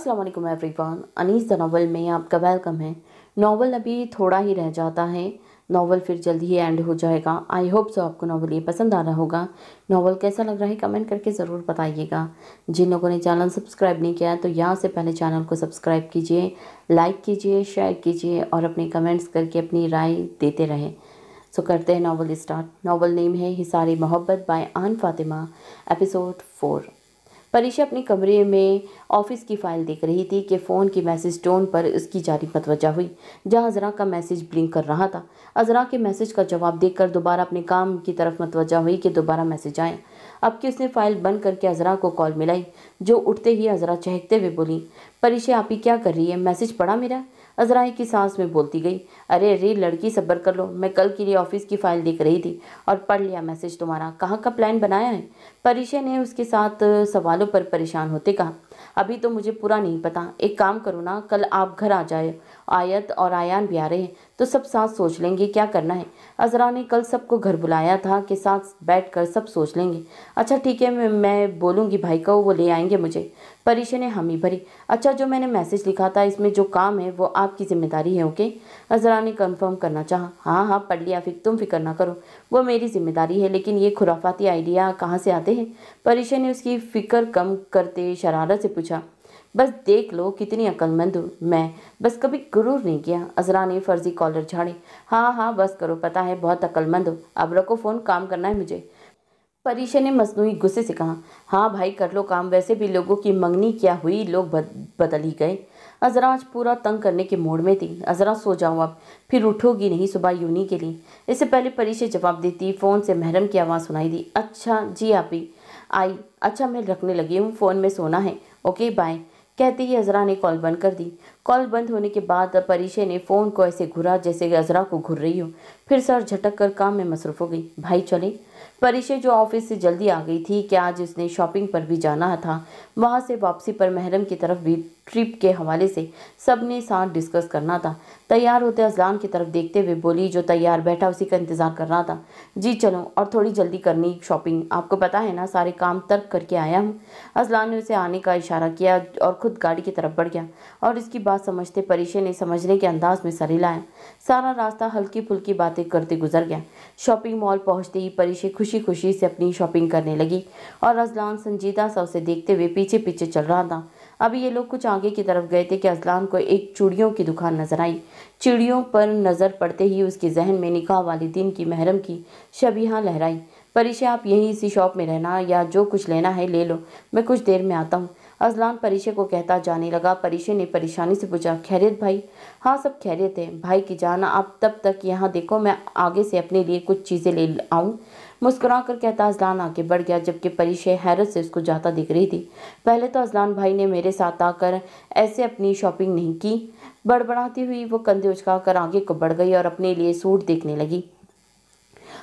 अस्सलाम वालेकुम everyone. Anees the novel में आपका वेलकम है। नॉवल अभी थोड़ा ही रह जाता है, नॉवल फिर जल्दी ही एंड हो जाएगा। आई होप सो आपको नॉवल ये पसंद आ रहा होगा। नॉवल कैसा लग रहा है कमेंट करके ज़रूर बताइएगा। जिन लोगों ने चैनल सब्सक्राइब नहीं किया है तो यहाँ से पहले चैनल को सब्सक्राइब कीजिए, लाइक कीजिए, शेयर कीजिए और अपने कमेंट्स करके अपनी राय देते रहें। सो करते हैं नॉवल स्टार्ट। नॉवल नेम है हिसारी मोहब्बत बाय आन फातिमा, एपिसोड 4। परीक्षा अपने कमरे में ऑफिस की फाइल देख रही थी कि फ़ोन की मैसेज टोन पर उसकी जारी मतवजा हुई, जहां अज़रा का मैसेज ब्लिंक कर रहा था। अज़रा के मैसेज का जवाब देखकर दोबारा अपने काम की तरफ मतवजा हुई कि दोबारा मैसेज आया। अब कि उसने फाइल बंद करके अज़रा को कॉल मिलाई, जो उठते ही अज़रा चहकते हुए बोली, परीक्षा आप ही क्या कर रही है, मैसेज पढ़ा मेरा? अज़रा एक ही सांस में बोलती गई, अरे अरे लड़की सब्र कर लो, मैं कल के लिए ऑफिस की फाइल देख रही थी और पढ़ लिया मैसेज तुम्हारा। कहाँ का प्लान बनाया है? परीक्षा ने उसके साथ सवालों पर परेशान होते कहा, अभी तो मुझे पूरा नहीं पता। एक काम करो ना, कल आप घर आ जाए, आयत और आयान भी आ रहे हैं तो सब साथ सोच लेंगे क्या करना है। अज़रा ने कल सबको घर बुलाया था कि साथ बैठकर सब सोच लेंगे। अच्छा ठीक है, मैं बोलूँगी भाई को, वो ले आएंगे मुझे। परीक्षा ने हामी भरी। अच्छा जो मैंने मैसेज लिखा था इसमें जो काम है वो आपकी जिम्मेदारी है, ओके? अज़रा ने कंफर्म करना चाहा। हाँ हाँ पढ़ लिया, तुम फिक्र ना करो, वो मेरी जिम्मेदारी है। लेकिन ये खुराफाती आइडिया कहाँ से आते हैं? परीक्षा ने उसकी फिक्र कम करते शरारत से पूछा। बस देख लो कितनी अक्लमंद हूँ मैं, बस कभी गुरूर नहीं किया। अज़रा ने फर्जी कॉलर झाड़े। हाँ हाँ बस करो, पता है बहुत अक्लमंद हो। अब रखो फ़ोन, काम करना है मुझे। परीक्षा ने मसनूई गुस्से से कहा। हाँ भाई कर लो काम, वैसे भी लोगों की मंगनी क्या हुई, लोग बदल ही गए। अज़रा आज पूरा तंग करने के मूड में थी। अज़रा सो जाओ अब, फिर उठोगी नहीं सुबह यूनी के लिए। इससे पहले परीक्षा जवाब देती फ़ोन से महरम की आवाज़ सुनाई दी। अच्छा जी आप ही आई, अच्छा मैं रखने लगी हूँ, फ़ोन में सोना है, ओके बाय। कहते ही अज़रा ने कॉल बंद कर दी। कॉल बंद होने के बाद परीक्षा ने फ़ोन को ऐसे घुरा जैसे अज़रा को घुर रही हो, फिर सर झटक कर काम में मसरूफ़ हो गई। भाई चले। परीक्षा जो ऑफिस से जल्दी आ गई थी कि आज उसने शॉपिंग पर भी जाना था, वहाँ से वापसी पर महरम की तरफ भी ट्रिप के हवाले से सबने साथ डिस्कस करना था। तैयार होते अज़लान की तरफ देखते हुए बोली, जो तैयार बैठा उसी का इंतज़ार कर रहा था, जी चलो और थोड़ी जल्दी करनी शॉपिंग, आपको पता है ना सारे काम तर्क करके आया हूँ। अज़लान ने उसे आने का इशारा किया और खुद गाड़ी की तरफ बढ़ गया और इसकी बात समझते परीक्षा ने समझने के अंदाज में सर हिलाया। सारा रास्ता हल्की फुल्की बातें करते गुजर गया। शॉपिंग मॉल पहुंचते ही परीक्षा खुशी खुशी से अपनी शॉपिंग करने लगी और अज़लान संजीदा सा उसे देखते हुए पीछे पीछे चल रहा था। अभी ये लोग कुछ आगे की तरफ गए थे कि अज़लान को एक चूड़ियों की दुकान नजर आई। चूड़ियों पर नज़र पड़ते ही उसके जहन में निकाह वाले दिन की महरम की शबीहा लहराई। परीक्षा आप यहीं इसी शॉप में रहना, या जो कुछ लेना है ले लो, मैं कुछ देर में आता हूँ। अज़लान परीक्षा को कहता जाने लगा। परीक्षा ने परेशानी से पूछा, खैरियत भाई? हाँ सब खैरियत है भाई की जान, आप तब तक यहाँ देखो, मैं आगे से अपने लिए कुछ चीज़ें ले आऊँ। मुस्कुरा कर कहता अज़लान आगे बढ़ गया, जबकि परीक्षा हैरत से उसको जाता दिख रही थी। पहले तो अज़लान भाई ने मेरे साथ आकर ऐसे अपनी शॉपिंग नहीं की। बड़बड़ाती हुई वो कंधे उचकाकर आगे को बढ़ गई और अपने लिए सूट देखने लगी।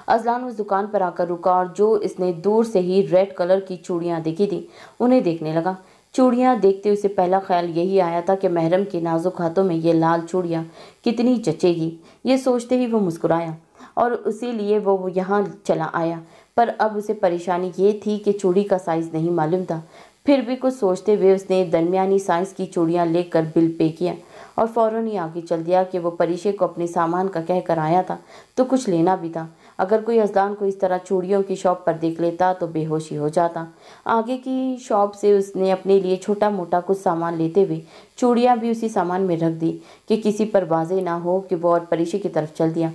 अज़लान उस दुकान पर आकर रुका और जो इसने दूर से ही रेड कलर की चूड़ियाँ देखी थी उन्हें देखने लगा। चूड़ियाँ देखते उसे पहला ख्याल यही आया था कि महरम के नाजुक हाथों में ये लाल चूड़ियाँ कितनी जचेगी। ये सोचते ही वो मुस्कुराया और इसीलिए वो यहाँ चला आया। पर अब उसे परेशानी ये थी कि चूड़ी का साइज़ नहीं मालूम था। फिर भी कुछ सोचते हुए उसने दरमियानी साइज़ की चूड़ियाँ लेकर बिल पे किया और फ़ौरन ही आगे चल दिया कि वो परीक्षा को अपने सामान का कह कर आया था तो कुछ लेना भी था। अगर कोई अज़लान को इस तरह चूड़ियों की शॉप पर देख लेता तो बेहोशी हो जाता। आगे की शॉप से उसने अपने लिए छोटा मोटा कुछ सामान लेते हुए चूड़ियाँ भी उसी सामान में रख दी कि किसी पर वाजे ना हो कि वो और परीक्षा की तरफ चल दिया।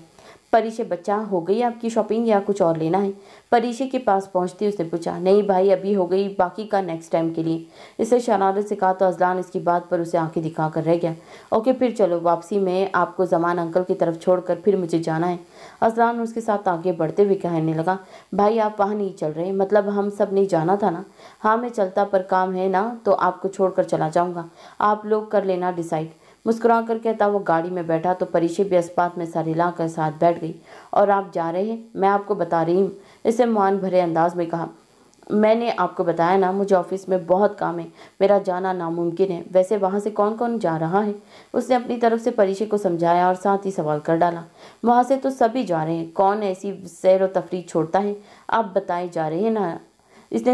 परीक्षा बच्चा, हो गई आपकी शॉपिंग या कुछ और लेना है? परीक्षा के पास पहुंचती उसने पूछा। नहीं भाई अभी हो गई, बाकी का नेक्स्ट टाइम के लिए। इसे शरारत से कहा तो अज़लान इसकी बात पर उसे आंखें दिखाकर रह गया। ओके फिर चलो, वापसी में आपको ज़मान अंकल की तरफ छोड़कर फिर मुझे जाना है। अज़लान उसके साथ आगे बढ़ते हुए कहने लगा, भाई आप वहाँ नहीं चल रहे, मतलब हम सब नहीं जाना था ना? हाँ मैं चलता, पर काम है ना तो आपको छोड़कर चला जाऊँगा, आप लोग कर लेना डिसाइड। मुस्कुरा कर कहता वो गाड़ी में बैठा तो परीक्षा भी अस्पात में सर हिलाकर साथ बैठ गई। और आप जा रहे हैं? मैं आपको बता रही हूँ, इसे मान भरे अंदाज में कहा। मैंने आपको बताया ना, मुझे ऑफिस में बहुत काम है, मेरा जाना नामुमकिन है। वैसे वहाँ से कौन कौन जा रहा है? उसने अपनी तरफ से परीक्षा को समझाया और साथ ही सवाल कर डाला। वहाँ से तो सभी जा रहे हैं, कौन ऐसी सैर व तफरीह छोड़ता है? आप बताए जा रहे हैं ना। इसने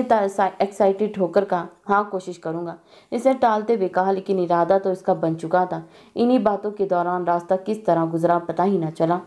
एक्साइटेड होकर कहा, हाँ कोशिश करूँगा। इसे टालते हुए कहा, लेकिन इरादा तो इसका बन चुका था। इन्हीं बातों के दौरान रास्ता किस तरह गुजरा पता ही न चला।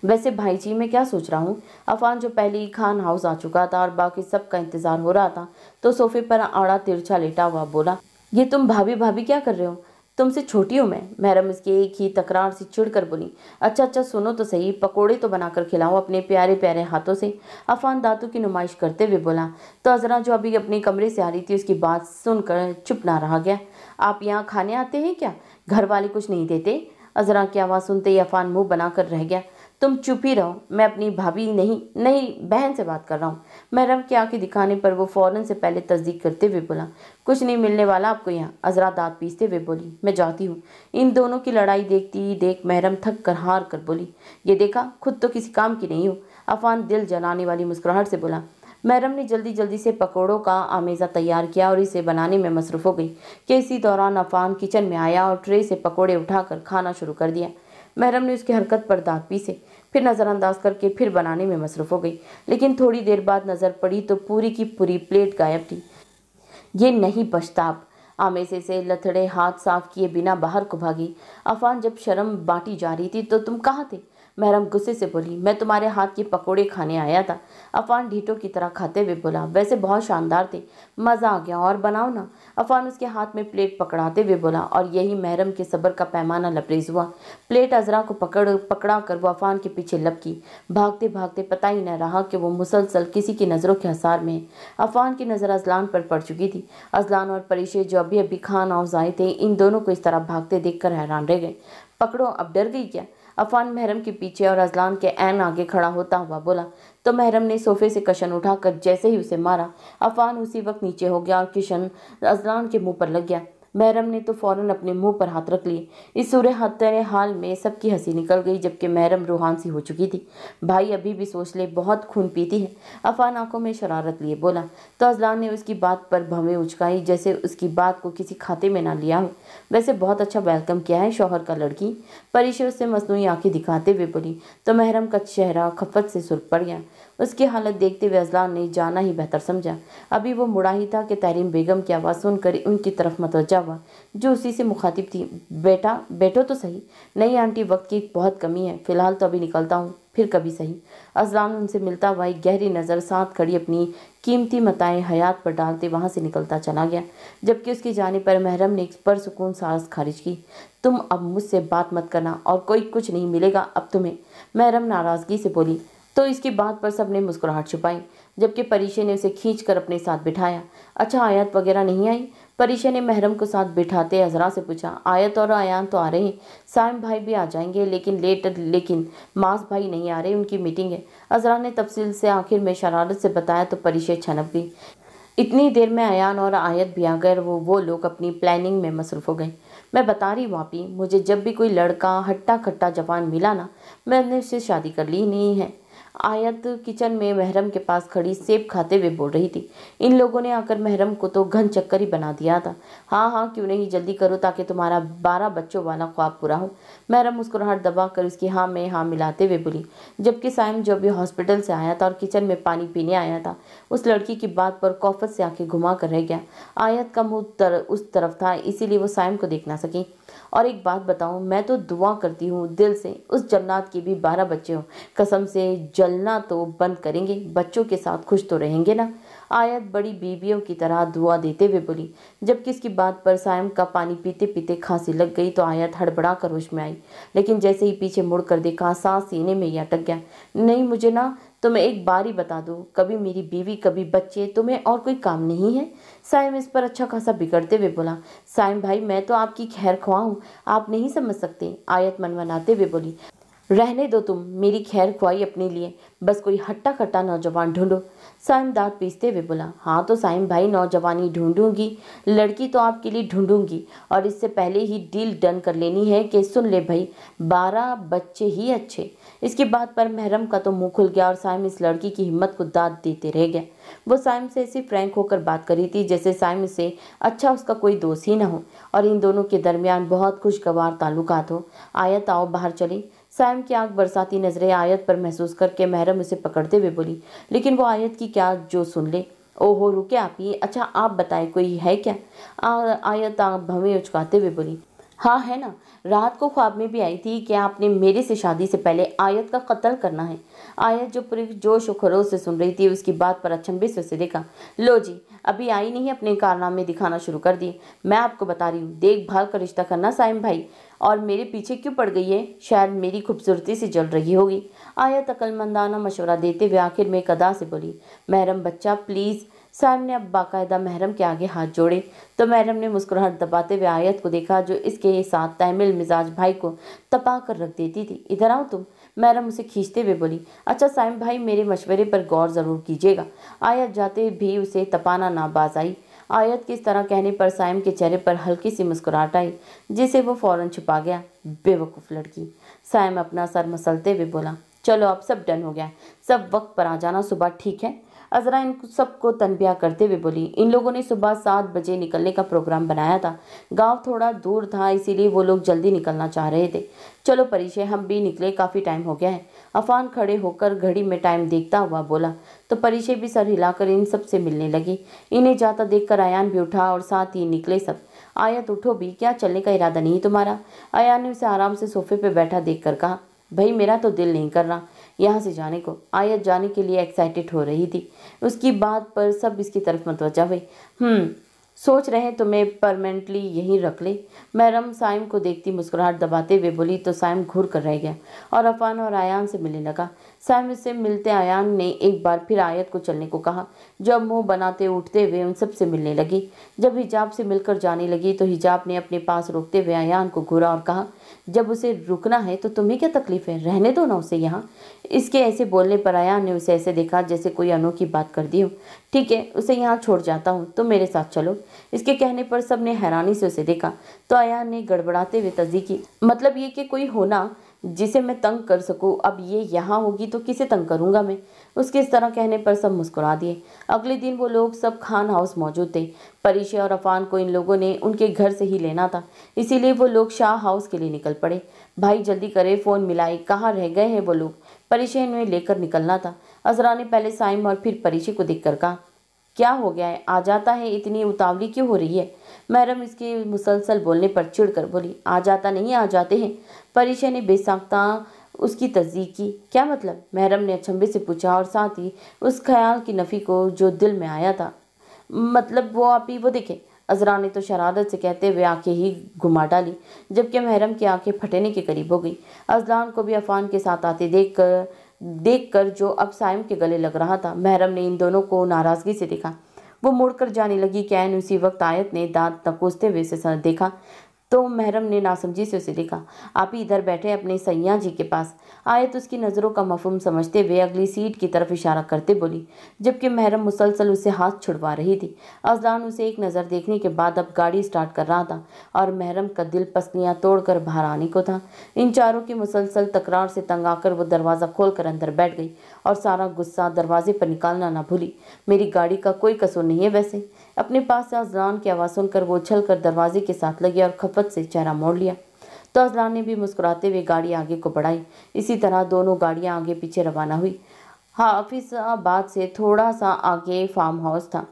वैसे भाई जी मैं क्या सोच रहा हूँ, अफान जो पहले ही खान हाउस आ चुका था और बाकी सबका इंतजार हो रहा था, तो सोफे पर आड़ा तिरछा लेटा हुआ बोला, ये तुम भाभी भाभी क्या कर रहे हो? तुमसे छोटी हूँ मैं। महरम इसके एक ही तकरार से चिढ़कर बोली, अच्छा अच्छा सुनो तो सही, पकोड़े तो बनाकर खिलाओ अपने प्यारे प्यारे हाथों से। अफान दांतों की नुमाइश करते हुए बोला। तो अजरा जो अभी अपने कमरे से आ रही थी उसकी बात सुनकर चुप ना रहा गया। आप यहाँ खाने आते हैं क्या? घर वाले कुछ नहीं देते? अजरा की आवाज़ सुनते ही अफान मुंह बनाकर रह गया। तुम चुप ही रहो, मैं अपनी भाभी नहीं बहन से बात कर रहा हूँ। महरम की आंखें दिखाने पर वो फौरन से पहले तस्दीक करते हुए बोला, कुछ नहीं मिलने वाला आपको यहाँ। अजरा दांत पीसते हुए बोली, मैं जाती हूँ। इन दोनों की लड़ाई देखती देख महरम थक कर हार कर बोली, ये देखा खुद तो किसी काम की नहीं हो। अफान दिल जलाने वाली मुस्कुराहट से बोला। महरम ने जल्दी जल्दी से पकौड़ों का आमेज़ा तैयार किया और इसे बनाने में मसरूफ़ हो गई कि इसी दौरान अफान किचन में आया और ट्रे से पकौड़े उठाकर खाना शुरू कर दिया। महरम ने उसकी हरकत पर दांत पीसे, फिर नज़रअंदाज करके फिर बनाने में मसरूफ़ हो गई। लेकिन थोड़ी देर बाद नज़र पड़ी तो पूरी की पूरी प्लेट गायब थी। ये नहीं पछताप। आमेसे से लथड़े हाथ साफ किए बिना बाहर को भागी। अफान जब शर्म बांटी जा रही थी तो तुम कहाँ थे? महरम गुस्से से बोली, मैं तुम्हारे हाथ के पकोड़े खाने आया था। अफान ढीठों की तरह खाते हुए बोला, वैसे बहुत शानदार थे, मज़ा आ गया, और बनाओ ना। अफान उसके हाथ में प्लेट पकड़ाते हुए बोला, और यही महरम के सब्र का पैमाना लबरेज हुआ। प्लेट अजरा को पकड़ा कर वो अफान के पीछे लपकी। भागते भागते पता ही न रहा कि वो मुसलसल किसी की नज़रों के हसार में है। अफान की नज़र अजलान पर पड़ चुकी थी। अजलान और परिशे जो अभी अभी खान हाउस आए थे, इन दोनों को इस तरह भागते देखकर हैरान रह गए। पकड़ो, अब डर गई क्या? अफान महरम के पीछे और अजलान के ऐन आगे खड़ा होता हुआ बोला। तो महरम ने सोफे से कशन उठाकर जैसे ही उसे मारा, अफान उसी वक्त नीचे हो गया और किशन अजलान के मुंह पर लग गया। महरम ने तो फौरन अपने मुंह पर हाथ रख लिए। इस सूरत हाल में सबकी हंसी निकल गई, जबकि महरम रूहान सी हो चुकी थी। भाई अभी भी सोच ले, बहुत खून पीती है। अफान आंखों में शरारत लिए बोला। तो अजलान ने उसकी बात पर भवें उचकाई, जैसे उसकी बात को किसी खाते में ना लिया हो। वैसे बहुत अच्छा वेलकम किया है शौहर का लड़की। परिशे उससे मसनूई आंखें दिखाते हुए बोली। तो महरम का चेहरा खफत से सुर्ख पड़ गया। उसकी हालत देखते हुए अजलान ने जाना ही बेहतर समझा। अभी वो मुड़ा ही था कि तहरीम बेगम की आवाज़ सुनकर उनकी तरफ मतवज्जा हुआ, जो उसी से मुखातिब थी। बेटा बैठो तो सही। नहीं आंटी, वक्त की बहुत कमी है, फिलहाल तो अभी निकलता हूँ, फिर कभी सही। अजलान उनसे मिलता हुआ एक गहरी नज़र साथ खड़ी अपनी कीमती मताएं हयात पर डालते वहाँ से निकलता चला गया, जबकि उसके जाने पर महरम ने एक परसुकून सांस खारिज की। तुम अब मुझसे बात मत करना, और कोई कुछ नहीं मिलेगा अब तुम्हें, महरम नाराज़गी से बोली। तो इसकी बात पर सबने मुस्कुराहट छुपाई, जबकि परिशे ने उसे खींचकर अपने साथ बिठाया। अच्छा, आयत वगैरह नहीं आई? परिशे ने महरम को साथ बिठाते अजरा से पूछा। आयत और आयान तो आ रहे हैं, साइम भाई भी आ जाएंगे, लेकिन मास भाई नहीं आ रहे, उनकी मीटिंग है। अजरा ने तफसील से आखिर में शरारत से बताया तो परिशे छनक गई। इतनी देर में अयान और आयत भी आ गए, वो लोग अपनी प्लानिंग में मसरूफ़ हो गए। मैं बता रही हूँ आपी, मुझे जब भी कोई लड़का हट्टा खट्टा जवान मिला ना, मैंने उससे शादी कर ली नहीं है। आयत किचन में महरम के पास खड़ी सेब खाते हुए बोल रही थी। इन लोगों ने आकर महरम को तो घन चक्कर ही बना दिया था। हाँ हाँ क्यों नहीं, जल्दी करो ताकि तुम्हारा 12 बच्चों वाला ख्वाब पूरा हो। महरम मुस्कुराहट दबा कर उसकी हाँ में हाँ मिलाते हुए बोली, जबकि साइम जो अभी हॉस्पिटल से आया था और किचन में पानी पीने आया था, उस लड़की की बात पर कौफत से आंखें घुमा कर रह गया। आयत का मुंह उस तरफ था, इसीलिए वो साइम को देख ना सकी। और एक बात बताऊं, मैं तो दुआ करती हूँ दिल से उस जन्नत के भी 12 बच्चे हों। कसम से जलना तो बंद करेंगे, बच्चों के साथ खुश तो रहेंगे ना। आयत बड़ी बीवियों की तरह दुआ देते हुए बोली, जबकि इसकी बात पर साइम का पानी पीते पीते खांसी लग गई तो आयत हड़बड़ा कर होश में आई, लेकिन जैसे ही पीछे मुड़ कर देखा, सांस सीने में ही अटक गया। नहीं, मुझे ना, तो मैं एक बार ही बता दूं, कभी मेरी बीवी कभी बच्चे, तुम्हें और कोई काम नहीं है? साइम इस पर अच्छा खासा बिगड़ते हुए बोला। साइम भाई, मैं तो आपकी खैर ख्वाह हूँ, आप नहीं समझ सकते। आयत मनमनाते हुए बोली, रहने दो तुम मेरी खैर ख्वाही अपने लिए, बस कोई हट्टा कट्टा नौजवान ढूंढो। साइम दांत पीसते हुए बोला। हाँ तो साइम भाई, नौजवानी ढूंढूंगी, लड़की तो आपके लिए ढूंढूंगी, और इससे पहले ही डील डन कर लेनी है कि सुन ले भाई, 12 बच्चे ही अच्छे। इसकी बात पर महरम का तो मुंह खुल गया और साइम इस लड़की की हिम्मत को दाद देते रह गया। वो साइम से ऐसी फ्रैंक होकर बात करी थी जैसे साइम से अच्छा उसका कोई दोस्त ही ना हो और इन दोनों के दरमियान बहुत खुशगवार ताल्लुकात हो। आयत आओ बाहर चली। साइम की आंख बरसाती नजरें आयत पर महसूस करके महरम उसे पकड़ते हुए बोली, लेकिन वो आयत की क्या जो सुन ले। ओहो रुके आप ही, अच्छा आप बताए कोई है क्या? आयत भवें उचकाते हुए बोली। हाँ है ना, रात को ख्वाब में भी आई थी कि आपने मेरे से शादी से पहले आयत का कत्ल करना है। आयत जो पूरी जोश और खरोश से सुन रही थी उसकी बात पर अचंभे से उसे देखा। लो जी, अभी आई नहीं अपने कारनामे दिखाना शुरू कर दिए। मैं आपको बता रही हूँ, देखभाल का रिश्ता करना साइम भाई। और मेरे पीछे क्यों पड़ गई है? शायद मेरी खूबसूरती से जल रही होगी। आयत अक्लमंदाना मशवरा देते हुए आखिर में एक अदा से बोली, महरम बच्चा प्लीज़। साइम ने अब बाकायदा महरम के आगे हाथ जोड़े तो महरम ने मुस्कुराहट दबाते हुए आयत को देखा जो इसके साथ तहमिल मिजाज भाई को तपा कर रख देती थी। इधर आओ तुम, महरम उसे खींचते हुए बोली। अच्छा साइम भाई, मेरे मशवरे पर गौर ज़रूर कीजिएगा। आयत जाते भी उसे तपाना ना बाज आई। आयत की इस तरह कहने पर साइम के चेहरे पर हल्की सी मुस्कुराहट आई जिसे वो फौरन छुपा गया। बेवकूफ़ लड़की, साइम अपना सर मसलते हुए बोला। चलो अब सब डन हो गया, सब वक्त पर आ जाना सुबह, ठीक है? अजरा इन सबको तनबिया करते हुए बोली। इन लोगों ने सुबह 7 बजे निकलने का प्रोग्राम बनाया था। गांव थोड़ा दूर था इसीलिए वो लोग जल्दी निकलना चाह रहे थे। चलो परीशे, हम भी निकले, काफ़ी टाइम हो गया है। अफान खड़े होकर घड़ी में टाइम देखता हुआ बोला तो परीशे भी सर हिलाकर इन सब से मिलने लगी। इन्हें जाता देखकर अयान भी उठा और साथ ही निकले सब। आयत उठो भी, क्या चलने का इरादा नहीं तुम्हारा? अयान ने उसे आराम से सोफे पर बैठा देख कर कहा। भाई मेरा तो दिल नहीं कर रहा यहाँ से जाने को। आयत जाने के लिए एक्साइटेड हो रही थी। उसकी बात पर सब इसकी तरफ मतवज्जा हुए। सोच रहे तुम्हें परमानेंटली यहीं रख ले? महरम साइम को देखती मुस्कुराहट दबाते हुए बोली तो साइम घूर कर रह गया और अफान और आयान से मिलने लगा। साइम से मिलते आयान ने एक बार फिर आयत को चलने को कहा जो अब मुंह बनाते उठते हुए उन सब से मिलने लगी। जब हिजाब से मिलकर जाने लगी तो हिजाब ने अपने पास रोकते हुए आयान को घूरा और कहा, जब उसे रुकना है तो तुम्हें क्या तकलीफ है, रहने दो ना उसे यहाँ। इसके ऐसे बोलने पर आयान ने उसे ऐसे देखा जैसे कोई अनोखी बात कर दी हो। ठीक है, उसे यहाँ छोड़ जाता हूँ, तुम मेरे साथ चलो। इसके कहने पर सबने हैरानी से उसे देखा तो आयान ने गड़बड़ाते हुए तस्दीक की, मतलब ये कि कोई होना जिसे मैं तंग कर सकूं, अब ये यहाँ होगी तो किसे तंग करूंगा मैं? उसके इस तरह कहने पर सब मुस्कुरा दिए। अगले दिन वो लोग सब खान हाउस मौजूद थे। परीशे और अफान को इन लोगों ने उनके घर से ही लेना था, इसीलिए वो लोग शाह हाउस के लिए निकल पड़े। भाई जल्दी करे, फ़ोन मिलाई, कहाँ रह गए हैं वो लोग? परीशे ने लेकर निकलना था। अजरा ने पहले साइम और फिर परीशे को देखकर कहा, क्या हो गया है, आ जाता है, इतनी उतावली क्यों हो रही है? महरम इसके मुसलसल बोलने पर चिढ़कर बोली, आ जाता नहीं, आ जाते हैं। परीशा ने बेसाख्ता उसकी तस्दीक की। क्या मतलब? महरम ने अचंभे से पूछा और साथ ही उस ख्याल की नफ़ी को जो दिल में आया था। मतलब वो आप ही वो देखे। अजरा ने तो शरारत से कहते हुए आंखें ही घुमा डाली जबकि महरम की आंखें फटने के करीब हो गई। अजलान को भी अफान के साथ आते देखकर जो अब साइम के गले लग रहा था, महरम ने इन दोनों को नाराज़गी से देखा। वो मुड़कर जाने लगी कि ऐन उसी वक्त आयत ने दांत नकोसते हुए से देखा तो महरम ने नासमझी से उसे देखा। आप ही इधर बैठे अपने सैया जी के पास। आयत उसकी नज़रों का मफहूम समझते हुए अगली सीट की तरफ इशारा करते बोली जबकि महरम मुसलसल उसे हाथ छुड़वा रही थी। अजलान उसे एक नज़र देखने के बाद अब गाड़ी स्टार्ट कर रहा था और महरम का दिल पसलियाँ तोड़कर बाहर आने को था। इन चारों की मुसलसल तकरार से तंग आकर वो दरवाज़ा खोलकर अंदर बैठ गई और सारा गुस्सा दरवाजे पर निकालना ना भूली। मेरी गाड़ी का कोई कसूर नहीं है वैसे। अपने पास से अजलान की आवाज़ सुनकर वो उछल कर दरवाजे के साथ लगी और खपत से चेहरा मोड़ लिया तो अजलान ने भी मुस्कुराते हुए गाड़ी आगे को बढ़ाई। इसी तरह दोनों गाड़ियां आगे पीछे रवाना हुई। हाफिजाबाद से थोड़ा सा आगे फार्म हाउस था।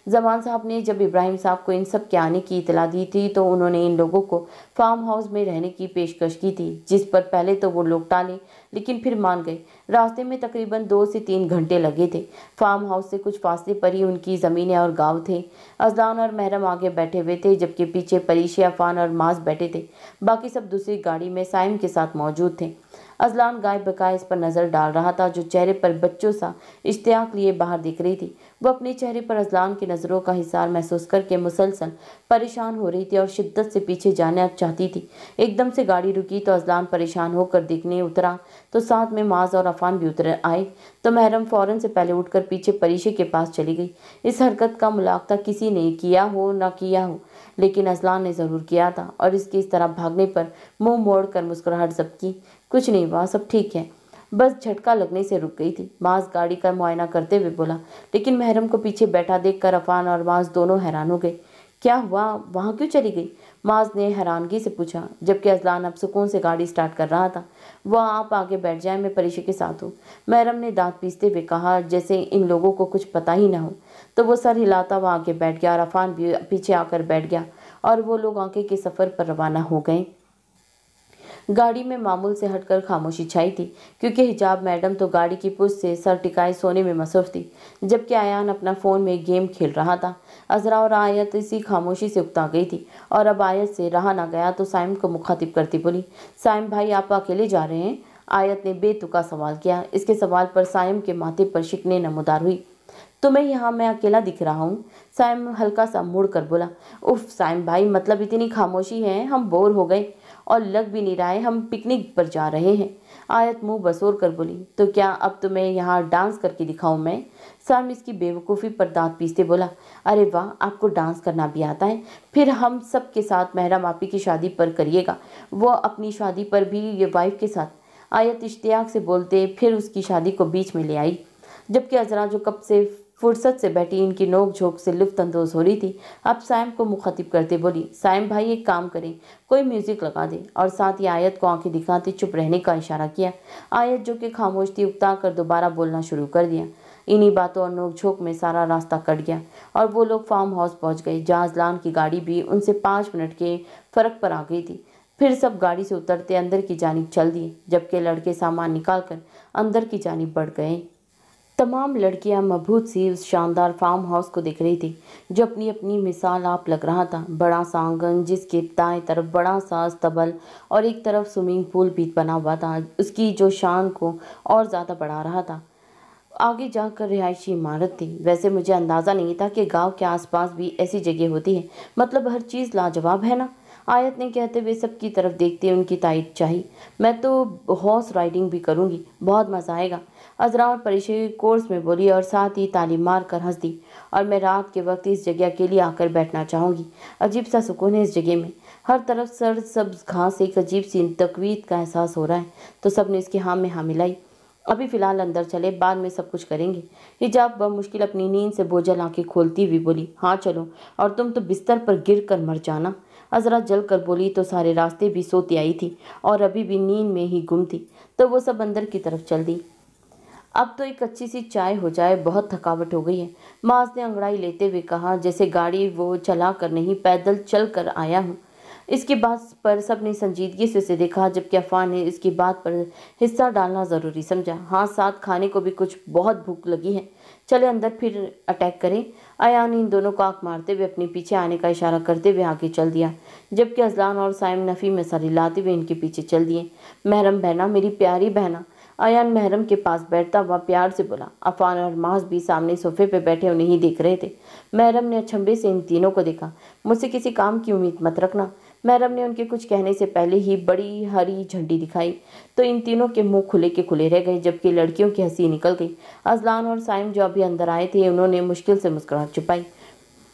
जमान साहब ने जब इब्राहिम साहब को इन सब के आने की इतला दी थी तो उन्होंने इन लोगों को फार्म हाउस में रहने की पेशकश की थी, जिस पर पहले तो वो लोग टाले लेकिन फिर मान गए। रास्ते में तकरीबन 2 से 3 घंटे लगे थे। फार्म हाउस से कुछ फासले पर ही उनकी ज़मीनें और गांव थे। अजलान और महरम आगे बैठे हुए थे जबकि पीछे परीशे, अफान और माज बैठे थे। बाकी सब दूसरी गाड़ी में साइम के साथ मौजूद थे। अजलान गाय बकाए इस पर नज़र डाल रहा था जो चेहरे पर बच्चों सा इश्तियाक लिए बाहर दिख रही थी। वो अपने चेहरे पर अजलान की नज़रों का हिसार महसूस करके मुसलसल परेशान हो रही थी और शिद्दत से पीछे जाना चाहती थी। एकदम से गाड़ी रुकी तो अजलान परेशान होकर दिखने उतरा तो साथ में माज और अफान भी उतर आए तो महरम फ़ौरन से पहले उठकर पीछे परीशे के पास चली गई। इस हरकत का मुलाहजा किसी ने किया हो ना किया हो लेकिन अजलान ने ज़रूर किया था और इसके इस तरह भागने पर मुंह मोड़कर मुस्कुराहट जब्त की। कुछ नहीं हुआ, सब ठीक है, बस झटका लगने से रुक गई थी। माज गाड़ी का मुआयना करते हुए बोला लेकिन महरम को पीछे बैठा देखकर अफान और माज दोनों हैरान हो गए। क्या हुआ, वहाँ क्यों चली गई? माज ने हैरानगी से पूछा, जबकि अजलान अब सुकून से गाड़ी स्टार्ट कर रहा था। वह आप आगे बैठ जाए, मैं परीक्षा के साथ हूँ, महरम ने दांत पीसते हुए कहा, जैसे इन लोगों को कुछ पता ही ना हो। तो वो सर हिलाता हुआ आगे बैठ गया और अफान भी पीछे आकर बैठ गया और वो लोग आगे के सफ़र पर रवाना हो गए। गाड़ी में मामूल से हटकर खामोशी छाई थी, क्योंकि हिजाब मैडम तो गाड़ी की पुश से सर टिकाए सोने में मसरूफ थी, जबकि आयान अपना फ़ोन में गेम खेल रहा था। अजरा और आयत इसी खामोशी से उकता गई थी और अब आयत से रहा ना गया तो साइम को मुखातिब करती बोली, साइम भाई आप अकेले जा रहे हैं? आयत ने बेतुका सवाल किया। इसके सवाल पर साइम के माथे पर शिकने नमूदार हुई। तुम्हें यहाँ मैं अकेला दिख रहा हूँ? साइम हल्का सा मुड़ कर बोला। उफ साइम भाई, मतलब इतनी खामोशी है, हम बोर हो गए और लग भी नहीं रहा है हम पिकनिक पर जा रहे हैं। आयत मुंह बसोर कर बोली, तो क्या अब तुम्हें यहाँ डांस करके दिखाऊं मैं? साइम इसकी बेवकूफ़ी पर दांत पीसते बोला, अरे वाह, आपको डांस करना भी आता है? फिर हम सब के साथ महरम आपी की शादी पर करिएगा, वो अपनी शादी पर भी ये वाइफ के साथ। आयत इश्तियाक से बोलते फिर उसकी शादी को बीच में ले आई, जबकि अजरा जो कब से फुर्सत से बैठी इनकी नोक झोंक से लुत्फ अंदोज हो रही थी, अब साइम को मुखातिब करते बोली, साइम भाई एक काम करें, कोई म्यूजिक लगा दे। और साथ ही आयत को आंखें दिखाते चुप रहने का इशारा किया। आयत जो कि खामोश थी उकता कर दोबारा बोलना शुरू कर दिया। इन्हीं बातों और नोक झोंक में सारा रास्ता कट गया और वो लोग फार्म हाउस पहुंच गए, जहाँ अजलान की गाड़ी भी उनसे 5 मिनट के फर्क पर आ गई थी। फिर सब गाड़ी से उतरते अंदर की जानिब चल दिए, जबकि लड़के सामान निकालकर अंदर की जानिब बढ़ गए। तमाम लड़कियां मबहूत सी उस शानदार फार्म हाउस को देख रही थी, जो अपनी अपनी मिसाल आप लग रहा था। बड़ा सा आंगन, जिसके दाएं तरफ बड़ा सा अस्तबल और एक तरफ स्विमिंग पूल भी बना हुआ था, उसकी जो शान को और ज़्यादा बढ़ा रहा था। आगे जाकर रिहायशी इमारत थी। वैसे मुझे अंदाज़ा नहीं था कि गांव के आसपास भी ऐसी जगह होती है, मतलब हर चीज़ लाजवाब है ना? आयत ने कहते हुए सबकी तरफ देखते उनकी तारीफ चाही। मैं तो हॉर्स राइडिंग भी करूंगी, बहुत मज़ा आएगा, अजरा और परिचय कोर्स में बोली और साथ ही ताली मार कर हंस दी। और मैं रात के वक्त इस जगह के लिए आकर बैठना चाहूँगी। अजीब सा सुकून है इस जगह में, हर तरफ सर सब्ज घास, एक अजीब सी तकवीत का एहसास हो रहा है। तो सबने इसकी हाँ में हाँ मिलाई। अभी फ़िलहाल अंदर चले, बाद में सब कुछ करेंगे। हिजाब बमुश्किल अपनी नींद से बोझल आंखें खोलती हुई बोली, हाँ चलो, और तुम तो बिस्तर पर गिर कर मर जाना। अजरा जल कर बोली तो सारे रास्ते भी सोती आई थी और अभी भी नींद में ही गुम थी। तो वो सब अंदर की तरफ चल दी। अब तो एक अच्छी सी चाय हो जाए, बहुत थकावट हो गई है, माज ने अंगड़ाई लेते हुए कहा, जैसे गाड़ी वो चला कर नहीं पैदल चल कर आया हूँ। इसकी बात पर सबने संजीदगी से उसे देखा, जबकि अफवान ने इसकी बात पर हिस्सा डालना ज़रूरी समझा। हाँ, साथ खाने को भी कुछ बहुत भूख लगी है, चले अंदर फिर अटैक करें। अयान इन दोनों को आंख मारते हुए अपने पीछे आने का इशारा करते हुए आगे चल दिया, जबकि अजलान और साइम नफ़ी में सर हिलाते हुए इनके पीछे चल दिए। महरम बहना, मेरी प्यारी बहना, अयान महरम के पास बैठता हुआ प्यार से बोला। अफान और माज भी सामने सोफे पे बैठे उन्हें ही देख रहे थे। महरम ने अचंभे से इन तीनों को देखा। मुझसे किसी काम की उम्मीद मत रखना। महरम ने उनके कुछ कहने से पहले ही बड़ी हरी झंडी दिखाई, तो इन तीनों के मुंह खुले के खुले रह गए, जबकि लड़कियों की हंसी निकल गई। अजलान और साइम जो अभी अंदर आए थे, उन्होंने मुश्किल से मुस्कुराहट छुपाई।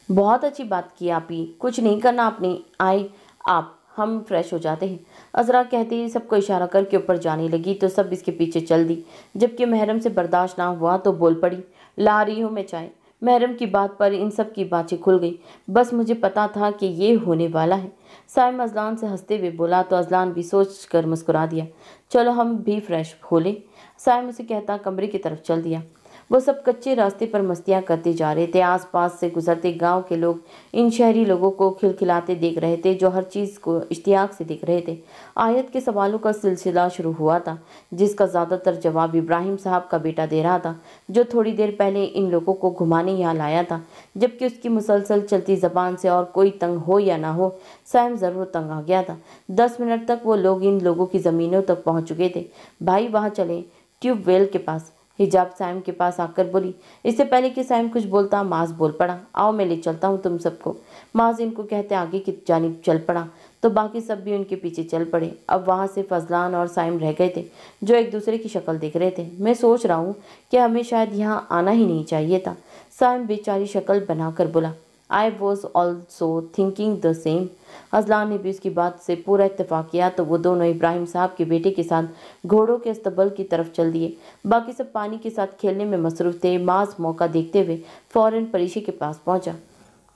बहुत अच्छी बात की आप ही, कुछ नहीं करना आपने, आए आप, हम फ्रेश हो जाते हैं। अजरा कहते ही सबको इशारा करके ऊपर जाने लगी, तो सब इसके पीछे चल दी, जबकि महरम से बर्दाश्त ना हुआ तो बोल पड़ी, ला रही हूँ मैं चाय। महरम की बात पर इन सब की बातें खुल गई। बस मुझे पता था कि ये होने वाला है। साइम अजलान से हंसते हुए बोला, तो अजलान भी सोच कर मुस्कुरा दिया। चलो हम भी फ्रेश हो लें। साइम उसे कहता कमरे की तरफ चल दिया। वो सब कच्चे रास्ते पर मस्तियाँ करते जा रहे थे। आसपास से गुजरते गांव के लोग इन शहरी लोगों को खिलखिलाते देख रहे थे, जो हर चीज़ को इश्तियाक से देख रहे थे। आयत के सवालों का सिलसिला शुरू हुआ था, जिसका ज़्यादातर जवाब इब्राहिम साहब का बेटा दे रहा था, जो थोड़ी देर पहले इन लोगों को घुमाने यहाँ लाया था। जबकि उसकी मुसलसल चलती ज़बान से और कोई तंग हो या ना हो, साइम ज़रूर तंग आ गया था। 10 मिनट तक वो लोग इन लोगों की ज़मीनों तक पहुँच चुके थे। भाई वहाँ चले, ट्यूबवेल के पास, हिजाब साइम के पास आकर बोली। इससे पहले कि साइम कुछ बोलता, माज बोल पड़ा, आओ मैं ले चलता हूँ तुम सबको। माज इनको कहते आगे की जानिब चल पड़ा, तो बाकी सब भी उनके पीछे चल पड़े। अब वहाँ से फजलान और साइम रह गए थे, जो एक दूसरे की शक्ल देख रहे थे। मैं सोच रहा हूँ कि हमें शायद यहाँ आना ही नहीं चाहिए था, साइम बेचारी शक्ल बनाकर बोला। I was also thinking the same. Azlan ने भी उसकी बात से पूरा इत्तेफाक किया, तो वो दोनों इब्राहिम साहब के बेटे के साथ घोड़ों के अस्तबल की तरफ चल दिए। बाकी सब पानी के साथ खेलने में मसरूफ थे। माज मौका देखते हुए फौरन परीक्षे के पास पहुंचा।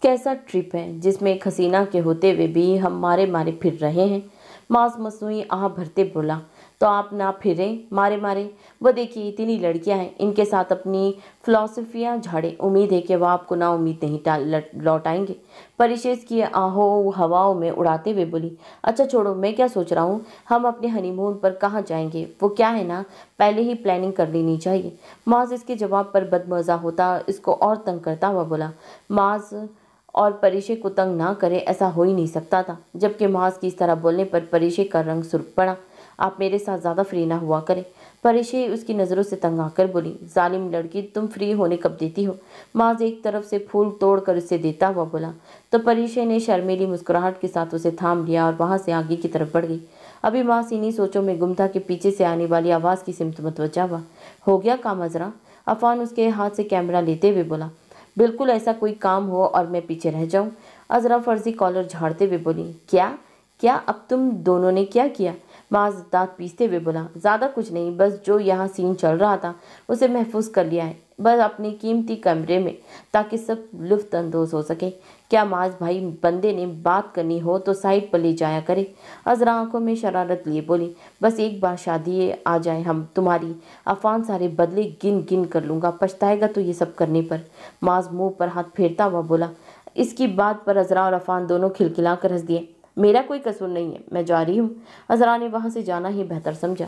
कैसा ट्रिप है जिसमें एक हसीना के होते हुए भी हम मारे मारे फिर रहे हैं। मास मसनूई आह भरते बोला, तो आप ना फिरें मारे मारे। वो देखिए इतनी लड़कियां हैं, इनके साथ अपनी फिलॉसफियाँ झाड़े। उम्मीद है कि वह आपको ना उम्मीद नहीं लौटाएंगे। परिशेष की आहो हवाओं में उड़ाते हुए बोली, अच्छा छोड़ो, मैं क्या सोच रहा हूँ, हम अपने हनीमून पर कहाँ जाएंगे? वो क्या है ना, पहले ही प्लानिंग कर लेनी चाहिए। माज इसके जवाब पर बदमजा होता इसको और तंग करता हुआ बोला, माज और परिशे को तंग ना करे, ऐसा हो ही नहीं सकता था। जबकि माज की इस तरह बोलने पर परिशे का रंग सुर्ख पड़ा। आप मेरे साथ ज़्यादा फ्री ना हुआ करें। परिशे उसकी नज़रों से तंग आकर बोली, जालिम लड़की, तुम फ्री होने कब देती हो? माज एक तरफ से फूल तोड़कर उसे देता हुआ बोला। तो परिशे ने शर्मीली मुस्कुराहट के साथ उसे थाम लिया और वहां से आगे की तरफ बढ़ गई। अभी माज इन्हीं सोचों में गुम था कि पीछे से आने वाली आवाज़ की सिमत मतवजा हुआ। हो गया काम अजरा? अफान उसके हाथ से कैमरा लेते हुए बोला। बिल्कुल ऐसा कोई काम हो और मैं पीछे रह जाऊं? अजरा फर्जी कॉलर झाड़ते हुए बोली, क्या क्या अब तुम दोनों ने क्या किया? माज दांत पीसते हुए बोला, ज़्यादा कुछ नहीं, बस जो यहाँ सीन चल रहा था उसे महफूज कर लिया है, बस अपने कीमती कमरे में, ताकि सब लुफ्त अंदोज हो सके। क्या माज भाई, बंदे ने बात करनी हो तो साइड पर ले जाया करे। अजरा आंखों में शरारत लिए बोली, बस एक बार शादी आ जाए हम तुम्हारी, अफान सारे बदले गिन गिन कर लूँगा, पछताएगा तो ये सब करने पर। माज मुंह पर हाथ फेरता हुआ बोला। इसकी बात पर अजरा और अफान दोनों खिलखिला कर हंस दिए। मेरा कोई कसूर नहीं है, मैं जा रही हूँ। अजरा ने वहाँ से जाना ही बेहतर समझा।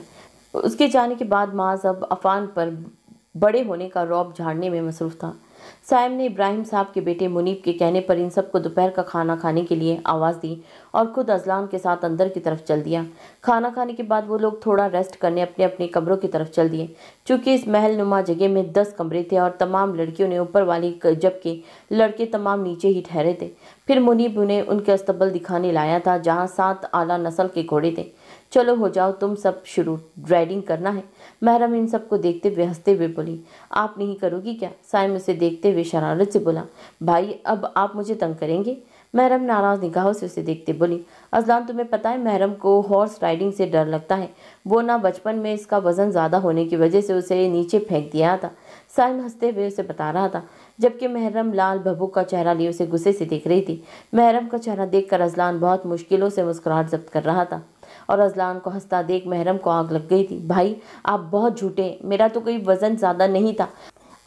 उसके जाने के बाद माज अब अफान पर बड़े होने का रौब झाड़ने में मसरूफ था। साइम ने इब्राहिम साहब के बेटे मुनीब के कहने पर इन सबको दोपहर का खाना खाने के लिए आवाज़ दी और खुद अजलान के साथ अंदर की तरफ चल दिया। खाना खाने के बाद वो लोग थोड़ा रेस्ट करने अपने अपने कमरों की तरफ चल दिए। चूँकि इस महल नुमा जगह में 10 कमरे थे और तमाम लड़कियों ने ऊपर वाली, जबकि लड़के तमाम नीचे ही ठहरे थे। फिर मुनीब उन्हें उनके अस्तबल दिखाने लाया था, जहाँ 7 आला नस्ल के घोड़े थे। चलो हो जाओ तुम सब शुरू, राइडिंग करना है। महरम इन सबको देखते हुए हंसते हुए बोली, आप नहीं करोगी क्या? साइम उसे देखते हुए शरारत से बोला, भाई अब आप मुझे तंग करेंगे? महरम नाराज निगाहों से उसे देखते बोली, अजलान तुम्हें पता है महरम को हॉर्स राइडिंग से डर लगता है। वो ना बचपन में इसका वजन ज़्यादा होने की वजह से उसे नीचे फेंक दिया था। साइम हंसते हुए उसे बता रहा था, जबकि महरम लाल भभूक का चेहरा लिए उसे गुस्से से देख रही थी। महरम का चेहरा देखकर अजलान बहुत मुश्किलों से मुस्कुराहट जब्त कर रहा था और अजलान को हंसता देख महरम को आग लग गई थी। भाई आप बहुत झूठे, मेरा तो कोई वजन ज़्यादा नहीं था,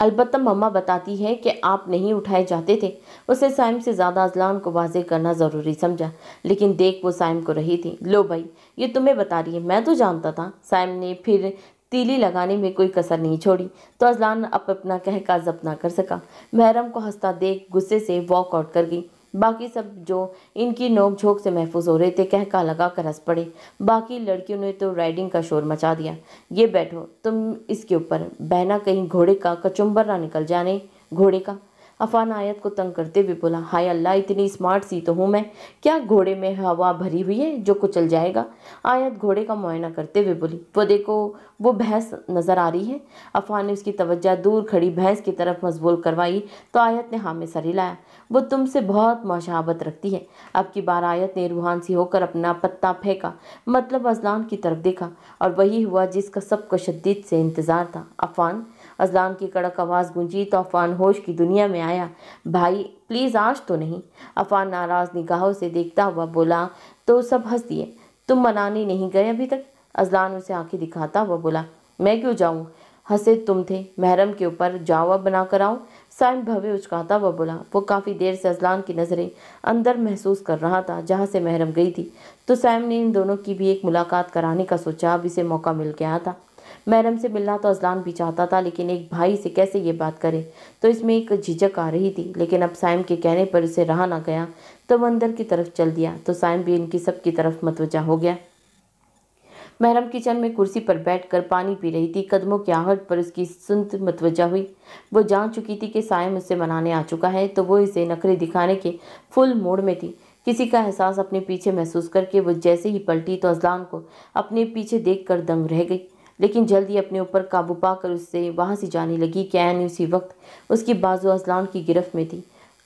अलबत्ता मम्मा बताती है कि आप नहीं उठाए जाते थे। उसे साइम से ज़्यादा अजलान को वाज़ेह करना ज़रूरी समझा, लेकिन देख वो साइम को रही थी। लो भाई, ये तुम्हें बता रही है, मैं तो जानता था। साइम ने फिर तीली लगाने में कोई कसर नहीं छोड़ी, तो अजलान अब अपना कहका जब्त ना कर सका। महरम को हंसता देख गुस्से से वॉक आउट कर गई। बाकी सब जो इनकी नोक झोंक से महफूज हो रहे थे कहका लगा कर हंस पड़े। बाकी लड़कियों ने तो राइडिंग का शोर मचा दिया। ये बैठो तुम इसके ऊपर, बहना कहीं घोड़े का कचुम्बर ना निकल जाने। घोड़े का? अफान आयत को तंग करते हुए बोला, हाय अल्लाह, इतनी स्मार्ट सी तो हूँ मैं, क्या घोड़े में हवा भरी हुई है जो कुचल जाएगा? आयत घोड़े का मुआयना करते हुए बोली, वो देखो वो भैंस नजर आ रही है। अफान ने उसकी तवज्जो दूर खड़ी भैंस की तरफ मजबूल करवाई तो आयत ने हाँ में सर हिलाया। वो तुमसे बहुत मुशाबत रखती है। अब की बार आयत ने रूहान सी होकर अपना पत्ता फेंका, मतलब अजलान की तरफ देखा, और वही हुआ जिसका सबको शदीद से इंतजार था। अफान? अजलान की कड़क आवाज़ गूंजी तो अफान होश की दुनिया में आया। भाई प्लीज़ आज तो नहीं। अफान नाराज़ निगाहों से देखता हुआ बोला, तो सब हंस दिए। तुम मनाने नहीं गए अभी तक? अजलान उसे आंखें दिखाता हुआ बोला, मैं क्यों जाऊँ, हंसे तुम थे, महरम के ऊपर जावा बना कर आओ। साइम भवे उचकाता हुआ बोला। वो काफ़ी देर से अजलान की नज़रें अंदर महसूस कर रहा था जहाँ से महरम गई थी, तो साइम ने इन दोनों की भी एक मुलाकात कराने का सोचा। अब इसे मौका मिल गया था। महरम से मिलना तो अजलान भी चाहता था, लेकिन एक भाई से कैसे ये बात करे, तो इसमें एक झिझक आ रही थी। लेकिन अब साइम के कहने पर उसे रहा ना गया, तो वो अंदर की तरफ चल दिया, तो साइम भी इनकी सब की तरफ मतवजा हो गया। महरम किचन में कुर्सी पर बैठकर पानी पी रही थी। कदमों की आहट पर उसकी सुनत मतवजा हुई। वो जान चुकी थी कि साइम उससे मनाने आ चुका है, तो वो इसे नखरे दिखाने के फुल मूड में थी। किसी का एहसास अपने पीछे महसूस करके वो जैसे ही पलटी तो अजलान को अपने पीछे देखकर दंग रह गई, लेकिन जल्दी अपने ऊपर काबू पाकर उससे वहाँ से जाने लगी कि ऐन उसी वक्त उसकी बाजू अजलान की गिरफ्त में थी।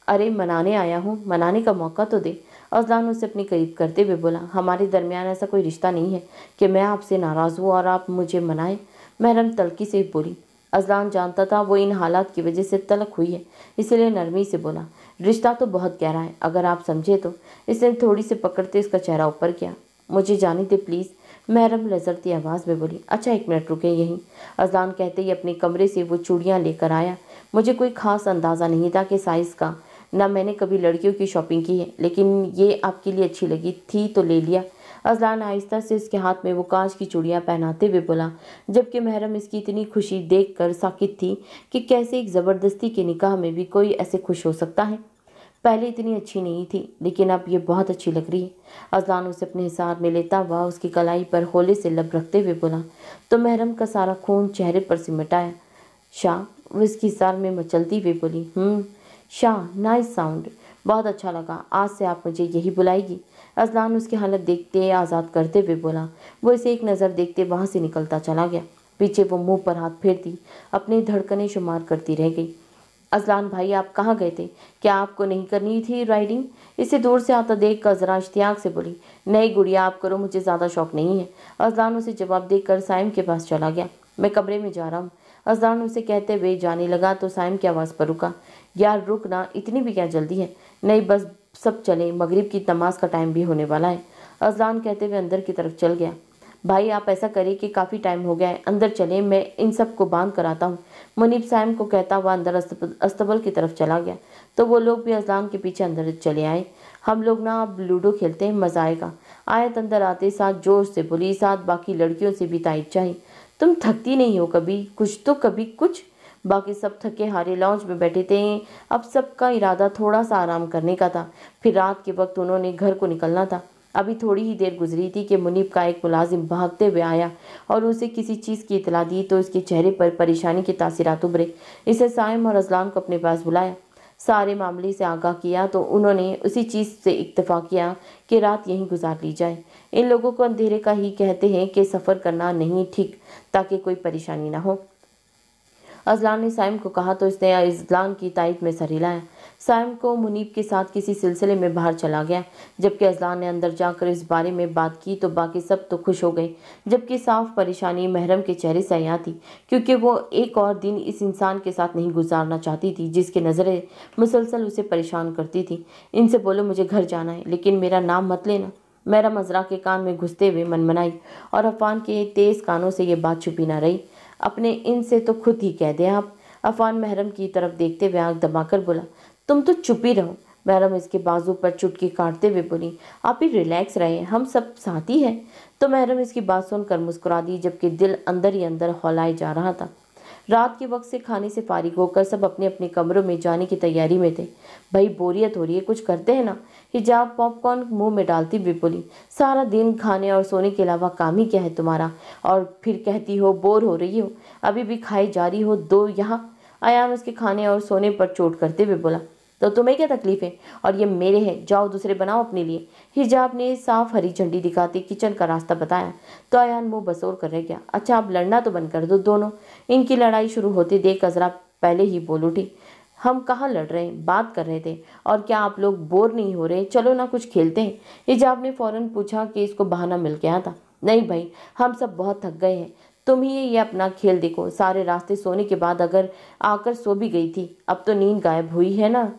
अरे मनाने आया हूँ, मनाने का मौका तो दे। अजलान उसे अपने करीब करते हुए बोला, हमारे दरमियान ऐसा कोई रिश्ता नहीं है कि मैं आपसे नाराज़ हूँ और आप मुझे मनाएं। महरम तल्खी से बोली। अजलान जानता था वो इन हालात की वजह से तलख हुई है, इसलिए नरमी से बोला, रिश्ता तो बहुत गहरा है, अगर आप समझे तो। इसने थोड़ी सी पकड़ते उसका चेहरा ऊपर किया। मुझे जाने दे प्लीज़, महरम लजरती आवाज़ में बोली। अच्छा 1 मिनट रुके यहीं, अजलान कहते ही अपने कमरे से वो चूड़ियाँ लेकर आया। मुझे कोई खास अंदाज़ा नहीं था कि साइज़ का, ना मैंने कभी लड़कियों की शॉपिंग की है, लेकिन ये आपके लिए अच्छी लगी थी तो ले लिया। अजलान आहिस्ता से उसके हाथ में वो कांच की चूड़ियाँ पहनाते हुए बोला, जबकि महरम इसकी इतनी खुशी देखकर साकित थी कि कैसे एक ज़बरदस्ती के निकाह में भी कोई ऐसे खुश हो सकता है। पहले इतनी अच्छी नहीं थी, लेकिन अब ये बहुत अच्छी लग रही है। अजलान उसे अपने हिसार में लेता हुआ उसकी कलाई पर होले से लब रखते हुए बोला, तो महरम का सारा खून चेहरे पर सिमट आया। शाह, वो इसकी हिसार में मचलती हुई बोली। शाह, नाइस साउंड, बहुत अच्छा लगा, आज से आप मुझे यही बुलाएगी। अजलान उसकी हालत देखते आज़ाद करते हुए बोला। वो इसे एक नज़र देखते वहाँ से निकलता चला गया। पीछे वो मुंह पर हाथ फेरती अपनी धड़कनें शुमार करती रह गई। अजलान भाई, आप कहाँ गए थे? क्या आपको नहीं करनी थी राइडिंग? इसे दूर से आता देख कर जरा इश्तियाक से बोली। नहीं गुड़िया, आप करो, मुझे ज़्यादा शौक नहीं है। अजलान उसे जवाब देकर साइम के पास चला गया। मैं कमरे में जा रहा हूँ, अजलान उसे कहते हुए जाने लगा तो साइम की आवाज़ पर रुका। यार रुक ना, इतनी भी क्या जल्दी है? नहीं बस सब चले, मगरिब की नमाज का टाइम भी होने वाला है, अजलान कहते हुए अंदर की तरफ चल गया। भाई आप ऐसा करिए कि काफ़ी टाइम हो गया है, अंदर चले, मैं इन सब को बांध कर आता हूँ। मुनीब साइम को कहता हुआ अंदर अस्तबल की तरफ चला गया तो वो लोग भी अजलान के पीछे अंदर चले आए। हम लोग ना अब लूडो खेलते हैं, मज़ा आएगा। आयत अंदर आते साथ जोश से बोली, साथ बाकी लड़कियों से भी ताइद चाहिए। तुम थकती नहीं हो कभी? कुछ तो कभी कुछ। बाकी सब थके हारे लॉन्च में बैठे थे। अब सबका इरादा थोड़ा सा आराम करने का था, फिर रात के वक्त उन्होंने घर को निकलना था। अभी थोड़ी ही देर गुजरी थी कि मुनीब का एक मुलाजिम भागते हुए आया और उसे किसी चीज़ की इतला दी तो उसके चेहरे पर परेशानी के तासिरात उभरे। इसे साइम और अजलान को अपने पास बुलाया, सारे मामले से आगाह किया तो उन्होंने उसी चीज़ से इत्तेफाक किया कि रात यहीं गुजार ली जाए। इन लोगों को अंधेरे का ही कहते हैं कि सफ़र करना नहीं ठीक, ताकि कोई परेशानी ना हो। अजलान ने साइम को कहा तो इसने अजलान की तायद में सर हिलाया। साइम को मुनीब के साथ किसी सिलसिले में बाहर चला गया, जबकि अजलान ने अंदर जाकर इस बारे में बात की तो बाकी सब तो खुश हो गए, जबकि साफ परेशानी महरम के चेहरे से आया थी, क्योंकि वो एक और दिन इस इंसान के साथ नहीं गुजारना चाहती थी जिसकी नज़रें मुसलसल उसे परेशान करती थी। इनसे बोलो मुझे घर जाना है, लेकिन मेरा नाम मत लेना। मेरा मजरा के कान में घुसते हुए मनमनाई और अफान के तेज़ कानों से ये बात छुपी ना रही। अपने इनसे तो खुद ही कह दें आप। अफान महरम की तरफ देखते हुए आंख दबाकर बोला, तुम तो चुप ही रहो। महरम इसके बाजू पर चुटकी काटते हुए बोली, आप ही रिलैक्स रहे, हम सब साथी हैं। तो महरम इसकी बात सुनकर मुस्कुरा दी, जबकि दिल अंदर ही अंदर हौलाए जा रहा था। रात के वक्त से खाने से फारिग होकर सब अपने अपने कमरों में जाने की तैयारी में थे। भाई बोरियत हो रही है, कुछ करते हैं ना? हिजाब पॉपकॉर्न मुंह में डालती हुई बोली, सारा दिन खाने और सोने के अलावा काम ही क्या है तुम्हारा? और फिर कहती हो बोर हो रही हो, अभी भी खाई जा रही हो दो यहाँ। आयान उसके खाने और सोने पर चोट करते हुए बोला, तो तुम्हें क्या तकलीफ है? और ये मेरे हैं, जाओ दूसरे बनाओ अपने लिए। हिजाब ने साफ हरी झंडी दिखाते किचन का रास्ता बताया तो आयान मुंह बसोर कर रह गया। अच्छा आप लड़ना तो बंद कर दो दोनों। इनकी लड़ाई शुरू होते देख अजरा पहले ही बोल उठी, हम कहाँ लड़ रहे हैं, बात कर रहे थे। और क्या आप लोग बोर नहीं हो रहे? चलो ना कुछ खेलते हैं। हिजाब ने फौरन पूछा कि इसको बहाना मिल गया था। नहीं भाई, हम सब बहुत थक गए हैं, तुम ही ये अपना खेल देखो। सारे रास्ते सोने के बाद अगर आकर सो भी गई थी, अब तो नींद गायब हुई है ना।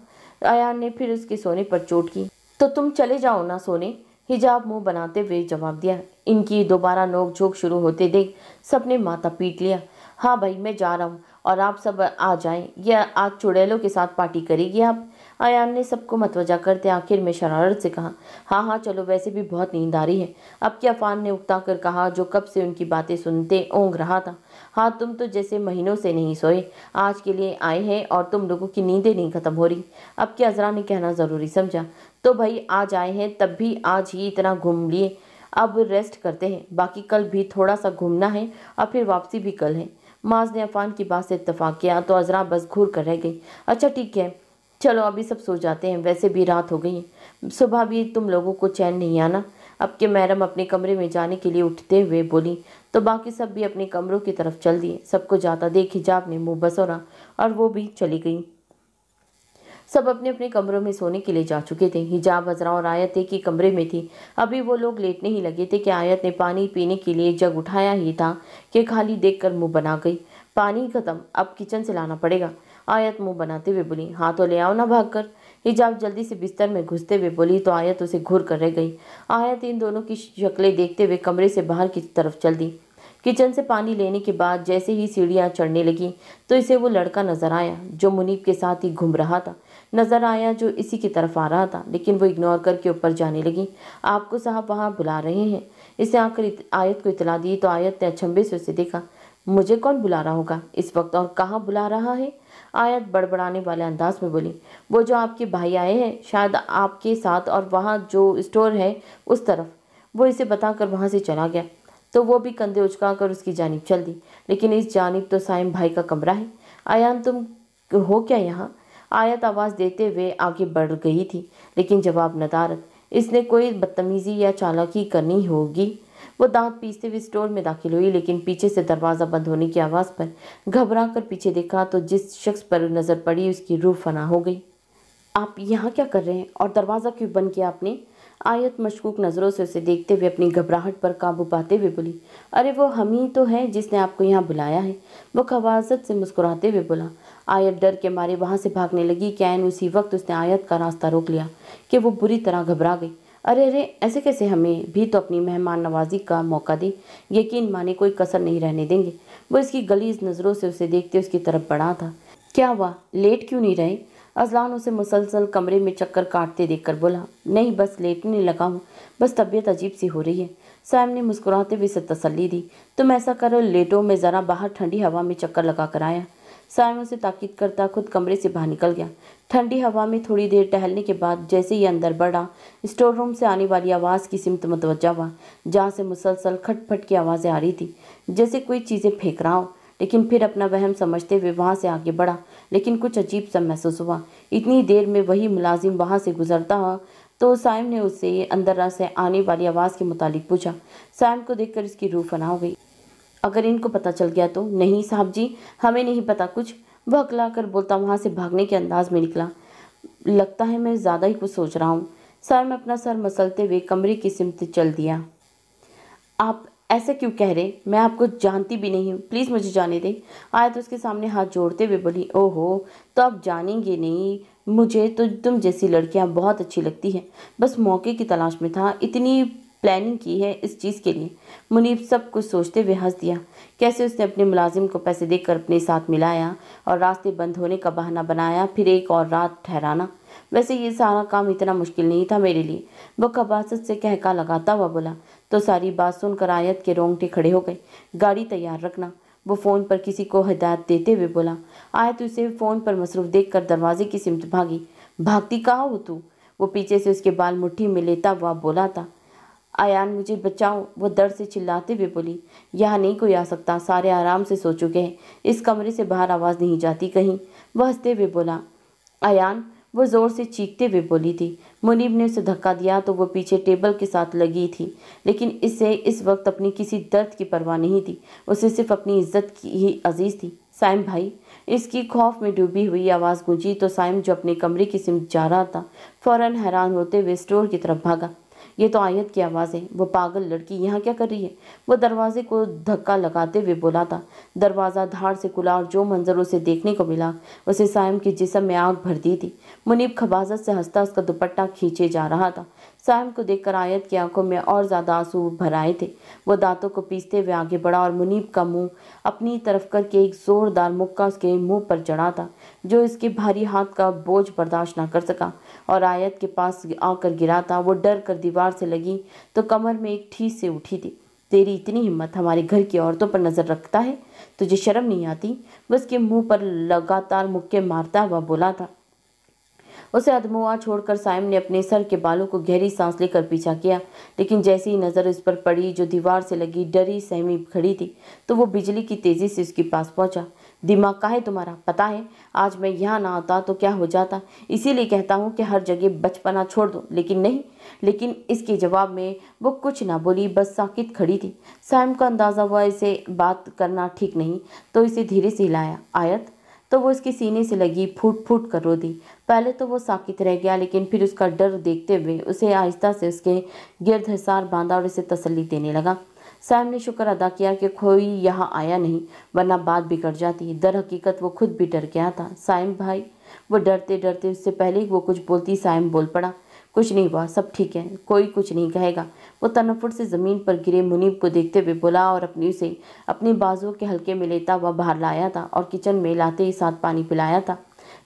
आयान ने फिर उसके सोने पर चोट की। तो तुम चले जाओ ना सोने, हिजाब मुंह बनाते हुए जवाब दिया। इनकी दोबारा नोक झोंक शुरू होते देख सबने माथा पीट लिया। हाँ भाई मैं जा रहा हूँ और आप सब आ जाएं, या आज चुड़ैलों के साथ पार्टी करेगी आप? आयान ने सबको मतवजा करते आखिर में शरारत से कहा, हाँ हाँ चलो, वैसे भी बहुत नींद आ रही है। अब क्या? अफान ने उकता कर कहा, जो कब से उनकी बातें सुनते ओंघ रहा था। हाँ तुम तो जैसे महीनों से नहीं सोए, आज के लिए आए हैं और तुम लोगों की नींदें नहीं खत्म हो रही। अब क्या अजरा ने कहना ज़रूरी समझा, तो भाई आज आए हैं तब भी आज ही इतना घूम लिए, अब रेस्ट करते हैं, बाकी कल भी थोड़ा सा घूमना है और फिर वापसी भी कल है। माज ने अफान की बात से इत्तेफाक किया तो अजरा बस घूर कर रह गई। अच्छा ठीक है, चलो अभी सब सो जाते हैं, वैसे भी रात हो गई है, सुबह भी तुम लोगों को चैन नहीं आना। अब के मैडम अपने कमरे में जाने के लिए उठते हुए बोली तो बाकी सब भी अपने कमरों की तरफ चल दिए। सबको जाता देख हिजाब ने मुंह बसोरा और वो भी चली गई। सब अपने अपने कमरों में सोने के लिए जा चुके थे। हिजाब, अजरा और आयत एक ही कमरे में थी। अभी वो लोग लेटने ही लगे थे कि आयत ने पानी पीने के लिए जग उठाया ही था कि खाली देखकर मुंह बना गई। पानी खत्म, अब किचन से लाना पड़ेगा। आयत मुंह बनाते हुए बोली, हाँ तो ले आओ ना भागकर। हिजाब जल्दी से बिस्तर में घुसते हुए बोली तो आयत उसे घूर कर रह गई। आयत इन दोनों की शक्लें देखते हुए कमरे से बाहर की तरफ चल दी। किचन से पानी लेने के बाद जैसे ही सीढ़ियाँ चढ़ने लगी तो इसे वो लड़का नजर आया जो मुनीब के साथ ही घूम रहा था, नजर आया जो इसी की तरफ आ रहा था, लेकिन वो इग्नोर करके ऊपर जाने लगी। आपको साहब वहाँ बुला रहे हैं। इसे आकर आयत को इतला दी तो आयत ने अचंभे से उसे देखा। मुझे कौन बुला रहा होगा इस वक्त, और कहाँ बुला रहा है? आयत बड़बड़ाने वाले अंदाज में बोली। वो जो आपके भाई आए हैं शायद आपके साथ, और वहाँ जो स्टोर है उस तरफ। वो इसे बताकर वहाँ से चला गया तो वो भी कंधे उचकाकर उसकी जानिब चल दी, लेकिन इस जानिब तो साइम भाई का कमरा है। आयान तुम हो क्या यहाँ? आयत आवाज़ देते हुए आगे बढ़ गई थी, लेकिन जवाब नदारद। इसने कोई बदतमीजी या चालाकी करनी होगी। वो दांत पीसते हुए स्टोर में दाखिल हुई, लेकिन पीछे से दरवाज़ा बंद होने की आवाज़ पर घबरा कर पीछे देखा तो जिस शख्स पर नज़र पड़ी उसकी रूह फना हो गई। आप यहाँ क्या कर रहे हैं और दरवाज़ा क्यों बंद किया आपने? आयत मशकूक नज़रों से उसे देखते हुए अपनी घबराहट पर काबू पाते हुए बोली। अरे वो हम ही तो हैं जिसने आपको यहाँ बुलाया है। वो खवासत से मुस्कुराते हुए बोला। आयत डर के मारे वहाँ से भागने लगी कि ऐन उसी वक्त उसने आयत का रास्ता रोक लिया कि वो बुरी तरह घबरा गई। अरे अरे ऐसे कैसे, हमें भी तो अपनी मेहमान नवाजी का मौका दे। यकीन माने कोई कसर नहीं रहने देंगे। वो इसकी गलीज नज़रों से उसे देखते उसकी तरफ बढ़ा था। क्या हुआ, लेट क्यों नहीं रहे? अजलान उसे मुसलसल कमरे में चक्कर काटते देखकर बोला। नहीं बस लेटने लगा हूँ, बस तबीयत अजीब सी हो रही है। सैम ने मुस्कुराते हुए उसे तसल्ली दी। तुम ऐसा करो, लेटो, मैं ज़रा बाहर ठंडी हवा में चक्कर लगा कर आया। सैम उसे ताकीद करता खुद कमरे से बाहर निकल गया। ठंडी हवा में थोड़ी देर टहलने के बाद जैसे ही अंदर बढ़ा, स्टोर रूम से आने वाली आवाज़ की सिमत मुतवज्जा हुआ, जहाँ से मुसलसल खटपट की आवाज़ें आ रही थी, जैसे कोई चीज़ें फेंक रहा हो। लेकिन फिर अपना वहम समझते हुए वहाँ से आगे बढ़ा, लेकिन कुछ अजीब सा महसूस हुआ। इतनी देर में वही मुलाजिम वहाँ से गुजरता तो साइम ने उससे अंदर से आने वाली आवाज़ के मुतालिक पूछा। साइम को देखकर इसकी रूह फना हो गई। अगर इनको पता चल गया तो? नहीं साहब जी, हमें नहीं पता कुछ, वह अकला कर बोलता वहाँ से भागने के अंदाज में निकला। लगता है मैं ज़्यादा ही कुछ सोच रहा हूँ। साइम अपना सर मसलते हुए कमरे की सिमत चल दिया। आप ऐसे क्यों कह रहे? मैं आपको जानती भी नहीं हूँ, प्लीज़ मुझे जाने दें। आयत उसके सामने हाथ जोड़ते हुए बोली। ओहो, तो आप जानेंगे नहीं? मुझे तो तुम जैसी लड़कियाँ बहुत अच्छी लगती हैं, बस मौके की तलाश में था। इतनी प्लानिंग की है इस चीज़ के लिए। मुनीब सब कुछ सोचते हुए हंस दिया। कैसे उसने अपने मुलाजिम को पैसे देकर अपने साथ मिलाया और रास्ते बंद होने का बहाना बनाया, फिर एक और रात ठहराना। वैसे ये सारा काम इतना मुश्किल नहीं था मेरे लिए, वो खबासत से कहका लगाता हुआ बोला। तो सारी बात सुनकर आयत के रोंगटे खड़े हो गए। गाड़ी तैयार रखना, वो फ़ोन पर किसी को हिदायत देते हुए बोला। आयत उसे फ़ोन पर मसरूफ़ देखकर दरवाजे की सिमत भागी। भागती कहाँ हो तू? वो पीछे से उसके बाल मुट्ठी में लेता हुआ बोला था। आयान मुझे बचाओ, वो दर्द से चिल्लाते हुए बोली। यहाँ नहीं कोई आ सकता, सारे आराम से सो चुके हैं, इस कमरे से बाहर आवाज़ नहीं जाती कहीं। वह हंसते हुए बोला। आयान, वो ज़ोर से चीखते हुए बोली थी। मुनीब ने उसे धक्का दिया तो वो पीछे टेबल के साथ लगी थी, लेकिन इसे इस वक्त अपनी किसी दर्द की परवाह नहीं थी। उसे सिर्फ अपनी इज्जत की ही अजीज़ थी। साइम भाई, इसकी खौफ में डूबी हुई आवाज़ गूंजी तो साइम जो अपने कमरे की सिमत जा रहा था फौरन हैरान होते हुए स्टोर की तरफ भागा। ये तो आयत की आवाज़ है, वो पागल लड़की यहाँ क्या कर रही है? वो दरवाजे को धक्का लगाते हुए बोला था। दरवाज़ा धाड़ से खुला और जो मंजर उसे देखने को मिला उसे साइम के जिस्म में आग भर दी थी। मुनीब खबाजत से हंसता उसका दुपट्टा खींचे जा रहा था। साइम को देखकर आयत की आंखों में और ज़्यादा आंसू भर आए थे। वो दांतों को पीसते हुए आगे बढ़ा और मुनीब का मुंह अपनी तरफ करके एक जोरदार मुक्का उसके मुंह पर चढ़ा था, जो इसके भारी हाथ का बोझ बर्दाश्त न कर सका और आयत के पास आकर गिरा था। वो डर कर दीवार से लगी तो कमर में एक ठीस से उठी थी। तेरी इतनी हिम्मत, हमारे घर की औरतों पर नज़र रखता है? तुझे शर्म नहीं आती? वो उसके मुंह पर लगातार मुक्के मारता हुआ बोला था। उसे अधमुआ छोड़कर साइम ने अपने सर के बालों को गहरी सांस लेकर पीछा किया, लेकिन जैसे ही नज़र उस पर पड़ी जो दीवार से लगी डरी सहमी खड़ी थी तो वो बिजली की तेज़ी से उसके पास पहुंचा। दिमाग का है तुम्हारा? पता है आज मैं यहाँ ना आता तो क्या हो जाता, इसीलिए कहता हूँ कि हर जगह बचपना छोड़ दो। लेकिन नहीं। लेकिन इसके जवाब में वो कुछ ना बोली, बस साकित खड़ी थी। साइम को अंदाज़ा हुआ इसे बात करना ठीक नहीं तो इसे धीरे से हिलाया। आयत, तो वो उसके सीने से लगी फूट फूट कर रो दी। पहले तो वो साकित रह गया, लेकिन फिर उसका डर देखते हुए उसे आहिस्ता से उसके गिर्द हिसार बांधा और उसे तसल्ली देने लगा। सैम ने शुक्र अदा किया कि कोई यहाँ आया नहीं, वरना बात बिगड़ जाती। दर हकीकत वो खुद भी डर गया था। साइम भाई, वो डरते डरते उससे पहले ही वो कुछ बोलती साइम बोल पड़ा, कुछ नहीं हुआ, सब ठीक है, कोई कुछ नहीं कहेगा। वो तनफुर से ज़मीन पर गिरे मुनीब को देखते हुए बोला और उसे अपनी बाजुओं के हल्के में लेता हुआ बाहर लाया था और किचन में लाते ही साथ पानी पिलाया था।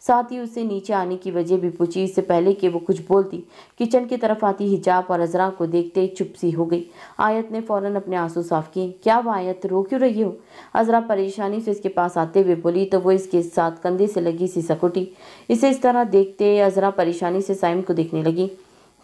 साथ ही उसे नीचे आने की वजह भी पूछी। इससे पहले कि वो कुछ बोलती, किचन की तरफ आती हिजाब और अजरा को देखते ही चुप सी हो गई। आयत ने फौरन अपने आंसू साफ किए। क्या वो आयत, रो क्यों रही हो? अजरा परेशानी से इसके पास आते हुए बोली तो वो इसके साथ कंधे से लगी सी सकुटी। इसे इस तरह देखते अजरा परेशानी से साइम को देखने लगी।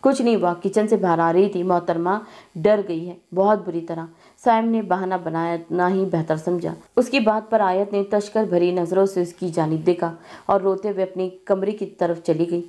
कुछ नहीं हुआ, किचन से बाहर आ रही थी, मोहतरमा डर गई है बहुत बुरी तरह। साइम ने बहाना बनाया ना ही बेहतर समझा। उसकी बात पर आयत ने तश्कर भरी नजरों से उसकी जानिब देखा और रोते हुए अपनी कमरे की तरफ चली गई।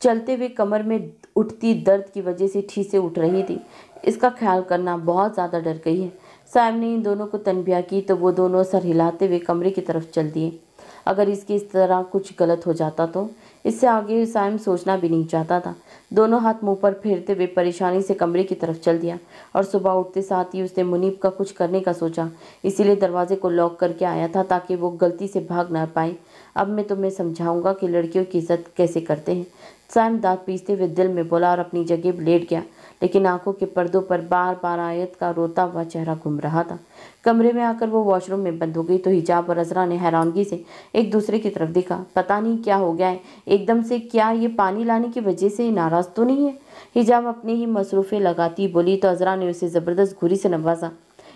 चलते हुए कमर में उठती दर्द की वजह से ठीसे उठ रही थी। इसका ख्याल करना बहुत ज़्यादा डर गई है। साइम ने इन दोनों को तनबिया की तो वो दोनों सर हिलाते हुए कमरे की तरफ चल दिए। अगर इसकी इस तरह कुछ गलत हो जाता तो इससे आगे साइम सोचना भी नहीं चाहता था। दोनों हाथ मुंह पर फेरते हुए परेशानी से कमरे की तरफ चल दिया और सुबह उठते साथ ही उसने मुनीब का कुछ करने का सोचा, इसीलिए दरवाजे को लॉक करके आया था ताकि वो गलती से भाग ना पाए। अब मैं तुम्हें समझाऊंगा कि लड़कियों की इज्जत कैसे करते हैं। साइम दांत पीसते हुए दिल में बोला और अपनी जगह लेट गया, लेकिन आंखों के पर्दों पर बार बार आयत का रोता हुआ चेहरा घूम रहा था। कमरे में आकर वो वॉशरूम में बंद हो गई तो हिजाब और अजरा ने हैरानगी से एक दूसरे की तरफ देखा। पता नहीं क्या हो गया है एकदम से, क्या ये पानी लाने की वजह से नाराज तो नहीं है? हिजाब अपनी ही मसरूफे लगाती बोली तो अजरा ने उसे जबरदस्त घुरी से नवाजा।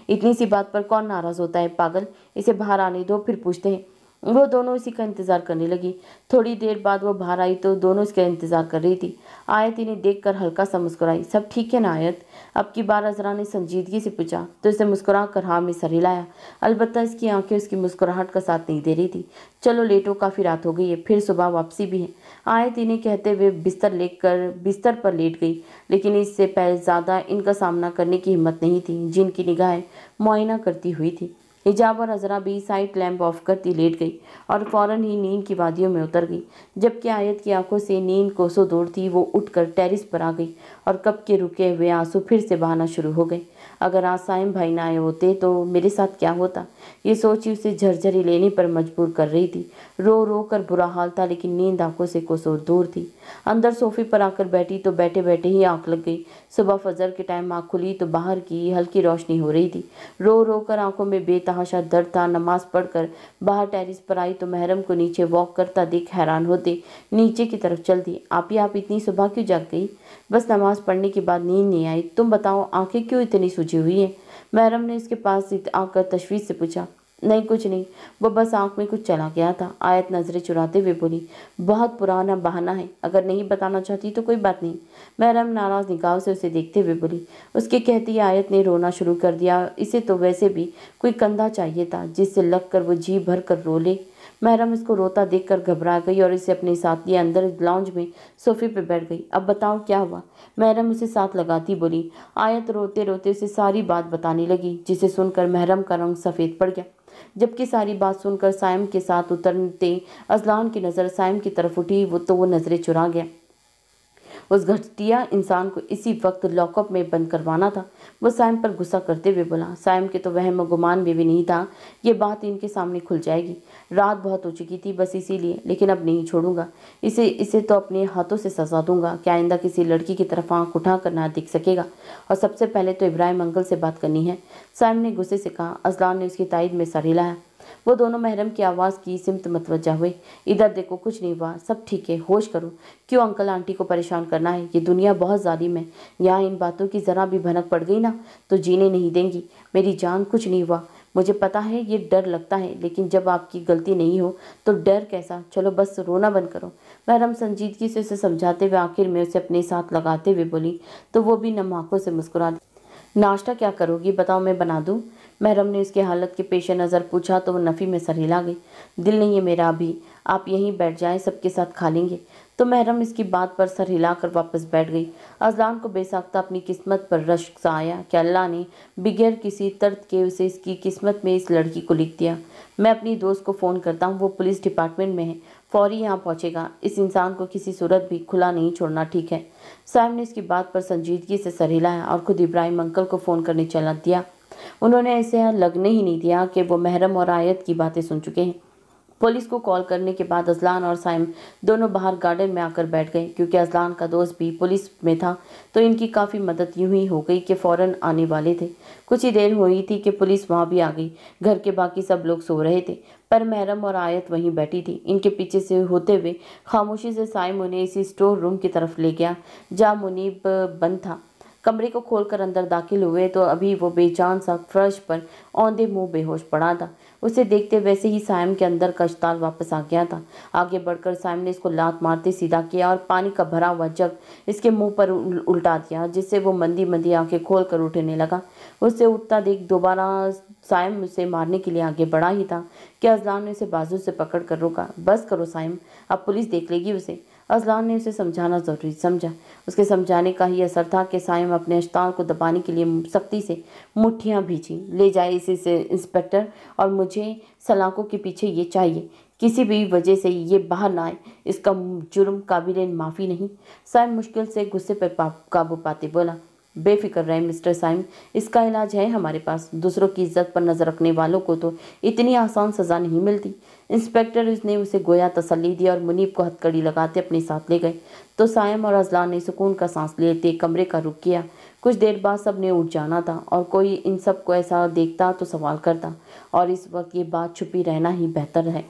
इतनी सी बात पर कौन नाराज होता है पागल, इसे बाहर आने दो फिर पूछते हैं। वो दोनों इसी का इंतजार करने लगी। थोड़ी देर बाद वो बाहर आई तो दोनों इसका इंतजार कर रही थी। आयत इन्हें देखकर हल्का सा मुस्कुराई। सब ठीक है ना आयत? अब की बार अजरा ने संजीदगी से पूछा तो इसे मुस्कुरा कर हाँ में सर हिलाया। अलबत्ता इसकी आंखें उसकी मुस्कुराहट का साथ नहीं दे रही थी। चलो लेटो, काफ़ी रात हो गई है, फिर सुबह वापसी भी है। आयत इन्हें कहते हुए बिस्तर पर लेट गई, लेकिन इससे पहले ज़्यादा इनका सामना करने की हिम्मत नहीं थी जिनकी निगाहें मुआयना करती हुई थी। हिजाब और अजरा भी साइड लैंप ऑफ करती लेट गई और फौरन ही नींद की वादियों में उतर गई। जबकि आयत की आंखों से नींद कोसों दूर थी, वो उठकर टेरिस पर आ गई और कब के रुके हुए आंसू फिर से बहाना शुरू हो गए। अगर आज साइम भाई ना आए होते तो मेरे साथ क्या होता, ये सोच ही उसे झरझरी लेने पर मजबूर कर रही थी। रो रो कर बुरा हाल था, लेकिन नींद आंखों से कोसों दूर थी। अंदर सोफे पर आकर बैठी तो बैठे बैठे ही आंख लग गई। सुबह फजर के टाइम आँख खुली तो बाहर की हल्की रोशनी हो रही थी। रो रो कर आंखों में बेतहाशा दर्द था। नमाज पढ़कर बाहर टेरिस पर आई तो महरम को नीचे वॉक करता देख हैरान होते नीचे की तरफ चल दी। आप इतनी सुबह क्यों जाग गई? बस नमाज पढ़ने के बाद नींद नहीं आई। तुम बताओ, आंखें क्यों इतनी सूजी हुई हैं? महरम ने इसके पास आकर तशवीश से पूछा। नहीं कुछ नहीं, वो बस आंख में कुछ चला गया था। आयत नजरें चुराते हुए बोली। बहुत पुराना बहाना है, अगर नहीं बताना चाहती तो कोई बात नहीं। महरम नाराज निगाह से उसे देखते हुए बोली। उसके कहती आयत ने रोना शुरू कर दिया। इसे तो वैसे भी कोई कंधा चाहिए था जिससे लग कर वो जी भर कर रो ले। महरम इसको रोता देखकर घबरा गई और इसे अपने साथ लिए अंदर लाउंज में सोफे पर बैठ गई। अब बताओ क्या हुआ? महरम उसे साथ लगाती बोली। आयत रोते रोते उसे सारी बात बताने लगी, जिसे सुनकर महरम का रंग सफ़ेद पड़ गया। जबकि सारी बात सुनकर साइम के साथ उतरते अजलान की नज़र साइम की तरफ उठी तो वो नज़रें चुरा गया। उस घटिया इंसान को इसी वक्त लॉकअप में बंद करवाना था। वो साइम पर गुस्सा करते हुए बोला। साइम के तो वहम गुमान में भी नहीं था ये बात इनके सामने खुल जाएगी। रात बहुत हो चुकी थी बस इसीलिए, लेकिन अब नहीं छोड़ूंगा इसे तो अपने हाथों से सजा दूंगा कि आइंदा किसी लड़की की तरफ आंख उठा कर ना दिख सकेगा। और सबसे पहले तो इब्राहिम अंकल से बात करनी है, साइम ने गुस्से से कहा। अजलान ने उसकी तायद में सर हिलाया। वो दोनों महरम की आवाज़ की सिमत मतवज्जा हुए। इधर देखो, कुछ नहीं हुआ, सब ठीक है, होश करो। क्यों अंकल आंटी को परेशान करना है? ये दुनिया बहुत जालिम है। यहाँ इन बातों की ज़रा भी भनक पड़ गई ना तो जीने नहीं देंगी। मेरी जान, कुछ नहीं हुआ। मुझे पता है ये डर लगता है, लेकिन जब आपकी गलती नहीं हो तो डर कैसा। चलो बस रोना बंद करो। महरम संजीदगी से उसे समझाते हुए आखिर में उसे अपने साथ लगाते हुए बोली तो वो भी नम आंखों से मुस्कुरा दी। नाश्ता क्या करोगी बताओ, मैं बना दूँ? महरम ने उसकी हालत के पेश नज़र पूछा तो वो नफ़ी में सर हिला गई। दिल नहीं है मेरा अभी, आप यहीं बैठ जाएं, सबके साथ खा लेंगे। तो महरम इसकी बात पर सर हिलाकर वापस बैठ गई। अजलान को बेसाख्ता अपनी किस्मत पर रश्क सा आया कि अल्लाह ने बगैर किसी तर्क के उसे इसकी किस्मत में इस लड़की को लिख दिया। मैं अपनी दोस्त को फ़ोन करता हूँ, वो पुलिस डिपार्टमेंट में है, फौरी यहाँ पहुँचेगा। इस इंसान को किसी सूरत भी खुला नहीं छोड़ना, ठीक है? साहब ने इसकी बात पर संजीदगी से सर हिलाया और खुद इब्राहिम अंकल को फ़ोन करने चला दिया। उन्होंने ऐसे लगने ही नहीं दिया कि वो महरम और आयत की बातें सुन चुके हैं। पुलिस को कॉल करने के बाद अजलान और साइम दोनों बाहर गार्डन में आकर बैठ गए। क्योंकि अजलान का दोस्त भी पुलिस में था तो इनकी काफ़ी मदद यूं ही हो गई कि फ़ौरन आने वाले थे। कुछ ही देर हुई थी कि पुलिस वहां भी आ गई। घर के बाकी सब लोग सो रहे थे पर महरम और आयत वहीं बैठी थी। इनके पीछे से होते हुए खामोशी से साइम उन्हें इसी स्टोर रूम की तरफ ले गया जहाँ मुनीब बंद था। कमरे को खोलकर अंदर दाखिल हुए तो अभी वो बेजान सा फर्श पर औंधे मुंह बेहोश पड़ा था। उसे देखते वैसे ही साइम के अंदर का इश्ताल वापस आ गया था। आगे बढ़कर साइम ने इसको लात मारते सीधा किया और पानी का भरा हुआ जग इसके मुंह पर उल्टा दिया, जिससे वो मंदी मंदी आंखें खोल कर उठने लगा। उससे उठता देख दोबारा साइम उसे मारने के लिए आगे बढ़ा ही था कि अजलान ने उसे बाजू से पकड़ कर रोका। बस करो साइम, अब पुलिस देख लेगी उसे। अजलान ने उसे समझाना जरूरी समझा। उसके समझाने का ही असर था कि साइम अपने अश्तान को दबाने के लिए सख्ती से मुट्ठियां भींची। ले जाए इसे से इंस्पेक्टर, और मुझे सलाखों के पीछे ये चाहिए। किसी भी वजह से ये बाहर ना आए, इसका जुर्म काबिल माफ़ी नहीं। साइम मुश्किल से गुस्से पर काबू पाते बोला, बेफिक्र रहे मिस्टर साइम, इसका इलाज है हमारे पास। दूसरों की इज्जत पर नजर रखने वालों को तो इतनी आसान सजा नहीं मिलती। इंस्पेक्टर ने उसे गोया तसल्ली दी और मुनीब को हथकड़ी लगाते अपने साथ ले गए। तो साइम और अजलान ने सुकून का सांस लेते कमरे का रुख किया। कुछ देर बाद सब ने उठ जाना था और कोई इन सब को ऐसा देखता तो सवाल करता, और इस वक्त ये बात छुपी रहना ही बेहतर है।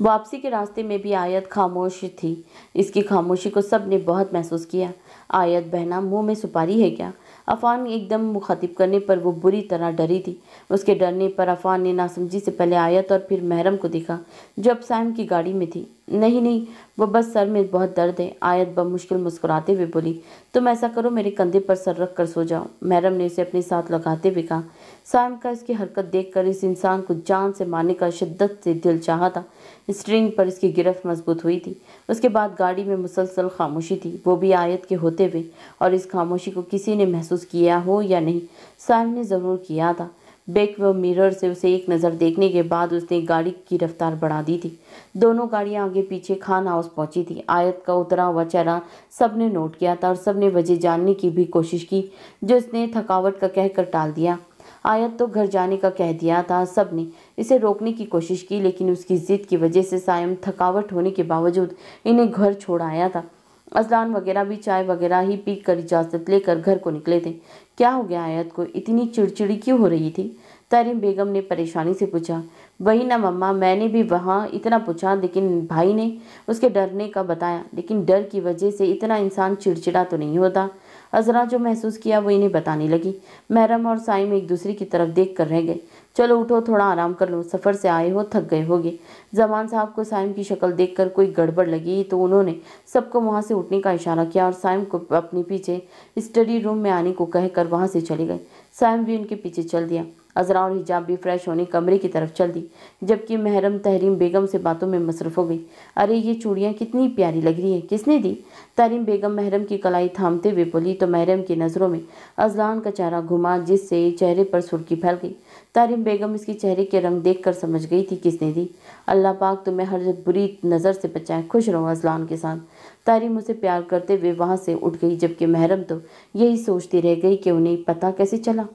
वापसी के रास्ते में भी आयत खामोश थी। इसकी खामोशी को सब ने बहुत महसूस किया। आयत बहना, मुंह में सुपारी है क्या? अफान एकदम मुखातिब करने पर वो बुरी तरह डरी थी। उसके डरने पर अफान ने नासमझी से पहले आयत और फिर महरम को देखा जो अब साइम की गाड़ी में थी। नहीं नहीं, वो बस सर में बहुत दर्द है। आयत बमुश्किल मुस्कुराते हुए बोली, तुम ऐसा करो, मेरे कंधे पर सर रख कर सो जाओ। महरम ने उसे अपने साथ लगाते हुए कहा। साइम का इसकी हरकत देखकर इस इंसान को जान से मारने का शिद्दत से दिल चाहा था। स्ट्रिंग पर इसकी गिरफ्त मजबूत हुई थी। उसके बाद गाड़ी में मुसलसल खामोशी थी, वो भी आयत के होते हुए। और इस खामोशी को किसी ने महसूस किया हो या नहीं, साइम ने ज़रूर किया था। बैक व मिरर से उसे एक नज़र देखने के बाद उसने गाड़ी की रफ्तार बढ़ा दी थी। दोनों गाड़ियां आगे पीछे खान हाउस पहुंची थी। आयत का उतरा हुआ चेहरा सबने नोट किया था और सबने वजह जानने की भी कोशिश की, जो उसने थकावट का कहकर टाल दिया। आयत तो घर जाने का कह दिया था। सब ने इसे रोकने की कोशिश की, लेकिन उसकी जिद की वजह से साइम थकावट होने के बावजूद इन्हें घर छोड़ आया था। अजलान वगैरह भी चाय वगैरह ही पी कर इजाज़त लेकर घर को निकले थे। क्या हो गया आयत को, इतनी चिड़चिड़ी क्यों हो रही थी? तरीम बेगम ने परेशानी से पूछा। वही ना मम्मा, मैंने भी वहाँ इतना पूछा, लेकिन भाई ने उसके डरने का बताया। लेकिन डर की वजह से इतना इंसान चिड़चिड़ा तो नहीं होता। अजरा जो महसूस किया वो इन्हें बताने लगी। महरम और साइम एक दूसरे की तरफ देख कर रह गए। चलो उठो, थोड़ा आराम कर लो, सफ़र से आए हो, थक गए होगे। जमान साहब को साइम की शक्ल देखकर कोई गड़बड़ लगी तो उन्होंने सबको वहां से उठने का इशारा किया और साइम को अपने पीछे स्टडी रूम में आने को कहकर वहां से चले गए। साइम भी उनके पीछे चल दिया। अजरा और हिजाब भी फ्रेश होने कमरे की तरफ चल दी, जबकि महरम तहरीम बेगम से बातों में मसरूफ़ हो गई। अरे ये चूड़ियाँ कितनी प्यारी लग रही है, किसने दी? तहरीम बेगम महरम की कलाई थामते हुए बोली तो महरम की नज़रों में अजलान का चेहरा घुमा, जिससे चेहरे पर सुर्खी फैल गई। तहरीम बेगम इसकी चेहरे के रंग देखकर समझ गई थी किसने दी। अल्लाह पाक तुम्हें हर बुरी नज़र से बचाए, खुश रहो अजलान के साथ। तहरीम उसे प्यार करते हुए वहाँ से उठ गई, जबकि महरम तो यही सोचती रह गई कि उन्हें पता कैसे चला।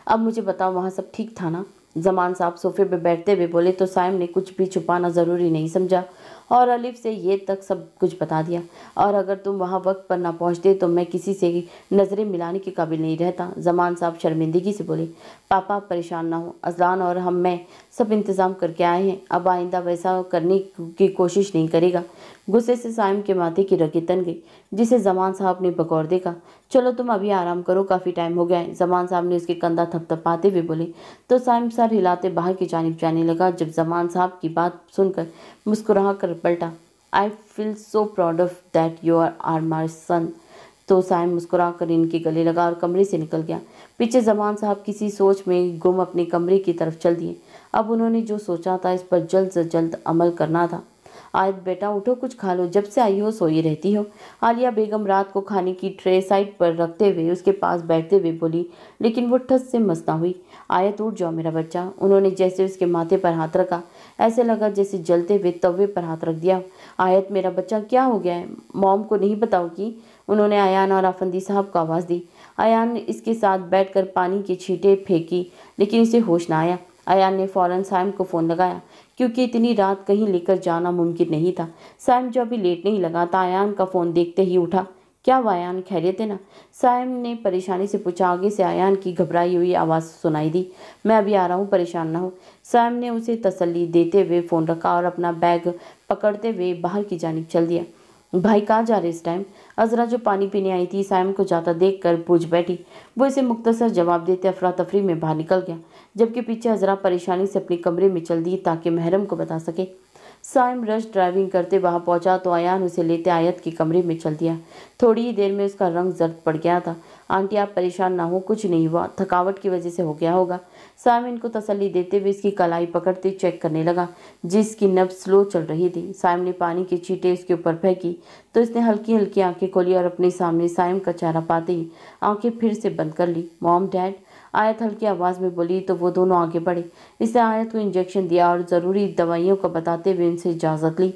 अब मुझे बताओ, वहाँ सब ठीक था ना? जमान साहब सोफे पर बैठते हुए बोले तो साइम ने कुछ भी छुपाना ज़रूरी नहीं समझा और अलिफ से ये तक सब कुछ बता दिया। और अगर तुम वहाँ वक्त पर ना पहुँचते तो मैं किसी से नज़रें मिलाने के काबिल नहीं रहता। जमान साहब शर्मिंदगी से बोले, पापा परेशान ना हो, अजलान और मैं सब इंतज़ाम करके आए हैं, अब आइंदा वैसा करने की कोशिश नहीं करेगा। गुस्से से साइम के माथे की रगें तन गई, जिसे जमान साहब ने बगौर देखा। चलो तुम अभी आराम करो, काफ़ी टाइम हो गया है, जमान साहब ने उसके कंधा थपथपाते हुए बोले। तो साइम सर हिलाते बाहर की जानिब जाने लगा। जब जमान साहब की बात सुनकर मुस्कुरा कर पलटा, I feel so proud of that you are my son. तो साइम मुस्कुरा कर इनके गले लगा और कमरे से निकल गया। पीछे जमान साहब किसी सोच में गुम अपने कमरे की तरफ चल दिए। अब उन्होंने जो सोचा था इस पर जल्द से जल्द अमल करना था। आयत बेटा उठो, कुछ खा लो, जब से आई हो सोई रहती हो। आलिया बेगम रात को खाने की ट्रे साइड पर रखते हुए उसके पास बैठते हुए बोली, लेकिन वो ठस से मस ना हुई। आयत उठ जाओ मेरा बच्चा। उन्होंने जैसे उसके माथे पर हाथ रखा, ऐसे लगा जैसे जलते हुए तवे पर हाथ रख दिया। आयत मेरा बच्चा क्या हो गया है, मॉम को नहीं बताओगी? उन्होंने अयान और आफंदी साहब को आवाज़ दी। अयान ने इसके साथ बैठकर पानी की छींटे फेंकी, लेकिन इसे होश ना आया। अयान ने फ़ौरन साइम को फ़ोन लगाया क्योंकि इतनी रात कहीं लेकर जाना मुमकिन नहीं था। साइम जो अभी लेटने ही लगा था, आयान का फ़ोन देखते ही उठा। क्या हुआ आयान, खैरियत है ना? साइम ने परेशानी से पूछा। आगे से आयान की घबराई हुई आवाज़ सुनाई दी। मैं अभी आ रहा हूँ, परेशान ना हो। साइम ने उसे तसल्ली देते हुए फ़ोन रखा और अपना बैग पकड़ते हुए बाहर की जानिब चल दिया। भाई कहाँ जा रहे इस टाइम? अजरा जो पानी पीने आई थी, साइम को जाता देख कर पूछ बैठी। वो इसे मुख्तसर जवाब देते अफरा तफरी में बाहर निकल गया, जबकि पीछे अजरा परेशानी से अपने कमरे में चल दी ताकि महरम को बता सके। साइम रश ड्राइविंग करते वहां पहुंचा तो अयान उसे लेते आयत के कमरे में चल दिया। थोड़ी ही देर में उसका रंग जर्द पड़ गया था। आंटी आप परेशान ना हो, कुछ नहीं हुआ, थकावट की वजह से हो गया होगा। साइम इनको तसल्ली देते हुए इसकी कलाई पकड़ते चेक करने लगा, जिसकी नब्ज स्लो चल रही थी। साइम ने पानी की छींटे उसके ऊपर फेंकी तो इसने हल्की हल्की आंखें खोली और अपने सामने साइम का चेहरा पाते ही आंखें फिर से बंद कर ली। मॉम डैड, आयत हल्की आवाज़ में बोली तो वो दोनों आगे बढ़े। इसने आयत को इंजेक्शन दिया और ज़रूरी दवाइयों को बताते हुए उनसे इजाज़त ली।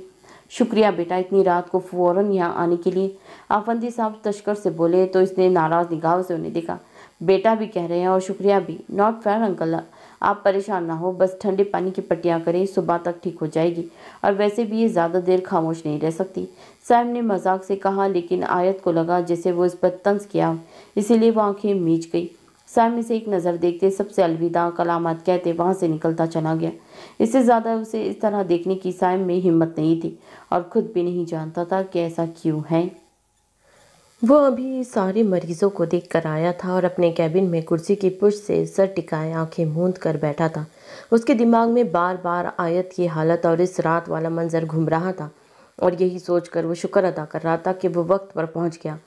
शुक्रिया बेटा, इतनी रात को फ़ौरन यहाँ आने के लिए, आफंदी साहब तशकर से बोले तो इसने नाराज़ निगाहों से उन्हें देखा। बेटा भी कह रहे हैं और शुक्रिया भी। नॉट फेयर अंकल, आप परेशान ना हो, बस ठंडे पानी की पट्टियाँ करें, सुबह तक ठीक हो जाएगी। और वैसे भी ये ज़्यादा देर खामोश नहीं रह सकती। सैम ने मजाक से कहा, लेकिन आयत को लगा जैसे वो इस पर तंज किया, इसीलिए वो आंखें मीच गई। सैम इसे एक नज़र देखते सबसे अलविदा कलामात कहते वहाँ से निकलता चला गया। इससे ज़्यादा उसे इस तरह देखने की सैम में हिम्मत नहीं थी और खुद भी नहीं जानता था कि ऐसा क्यों है। वो अभी सारे मरीजों को देख कर आया था और अपने कैबिन में कुर्सी की पुश से सर टिकाए आंखें मूंद कर बैठा था। उसके दिमाग में बार बार आयत की हालत और इस रात वाला मंजर घूम रहा था और यही सोचकर वो शुक्र अदा कर रहा था कि वो वक्त पर पहुंच गया,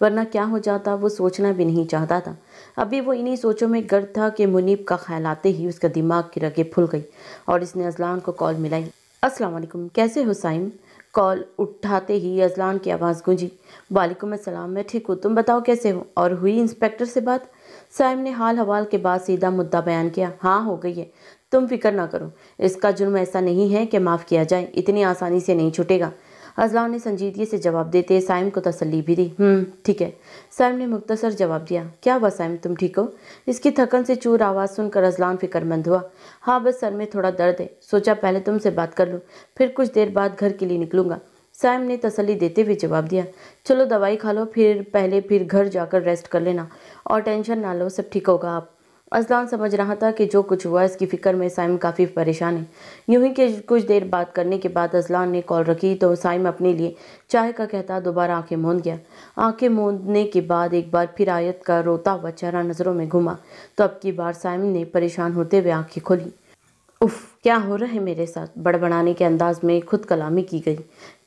वरना क्या हो जाता वो सोचना भी नहीं चाहता था। अभी वो इन्हीं सोचों में गर्क था कि मुनीब का ख्याल आते ही उसका दिमाग की रगें फुल गई और इसने अजलान को कॉल मिलाई। अस्सलाम वालेकुम, कैसे हो साइम? कॉल उठाते ही अजलान की आवाज़ गूंजी। वालेकुम अस्सलाम, मैं ठीक हूँ, तुम बताओ कैसे हो? और हुई इंस्पेक्टर से बात? साइम ने हाल हवाल के बाद सीधा मुद्दा बयान किया। हाँ हो गई है, तुम फिक्र ना करो, इसका जुर्म ऐसा नहीं है कि माफ़ किया जाए, इतनी आसानी से नहीं छूटेगा। अजलान ने संजीदगी से जवाब देते साइम को तसल्ली भी दी। ठीक है, साइम ने मुख्तसर जवाब दिया। क्या हुआ साइम, तुम ठीक हो? इसकी थकन से चूर आवाज़ सुनकर अजलान फिक्रमंद हुआ। हाँ बस सर में थोड़ा दर्द है, सोचा पहले तुमसे बात कर लूँ, फिर कुछ देर बाद घर के लिए निकलूँगा। साइम ने तसल्ली देते हुए जवाब दिया। चलो दवाई खा लो, फिर घर जाकर रेस्ट कर लेना और टेंशन ना लो, सब ठीक होगा। आप अजलान समझ रहा था कि जो कुछ हुआ इसकी फ़िक्र में साइम काफ़ी परेशान है। यूं ही कि कुछ देर बात करने के बाद अजलान ने कॉल रखी तो साइम अपने लिए चाय का कहता दोबारा आंखें मूंद गया। आंखें मूंदने के बाद एक बार फिर आयत का रोता हुआ चेहरा नज़रों में घुमा तो अब की बार साइम ने परेशान होते हुए आंखें खोली। उफ, क्या हो रहा है मेरे साथ? बड़बड़ाने के अंदाज में खुद कलामी की गई।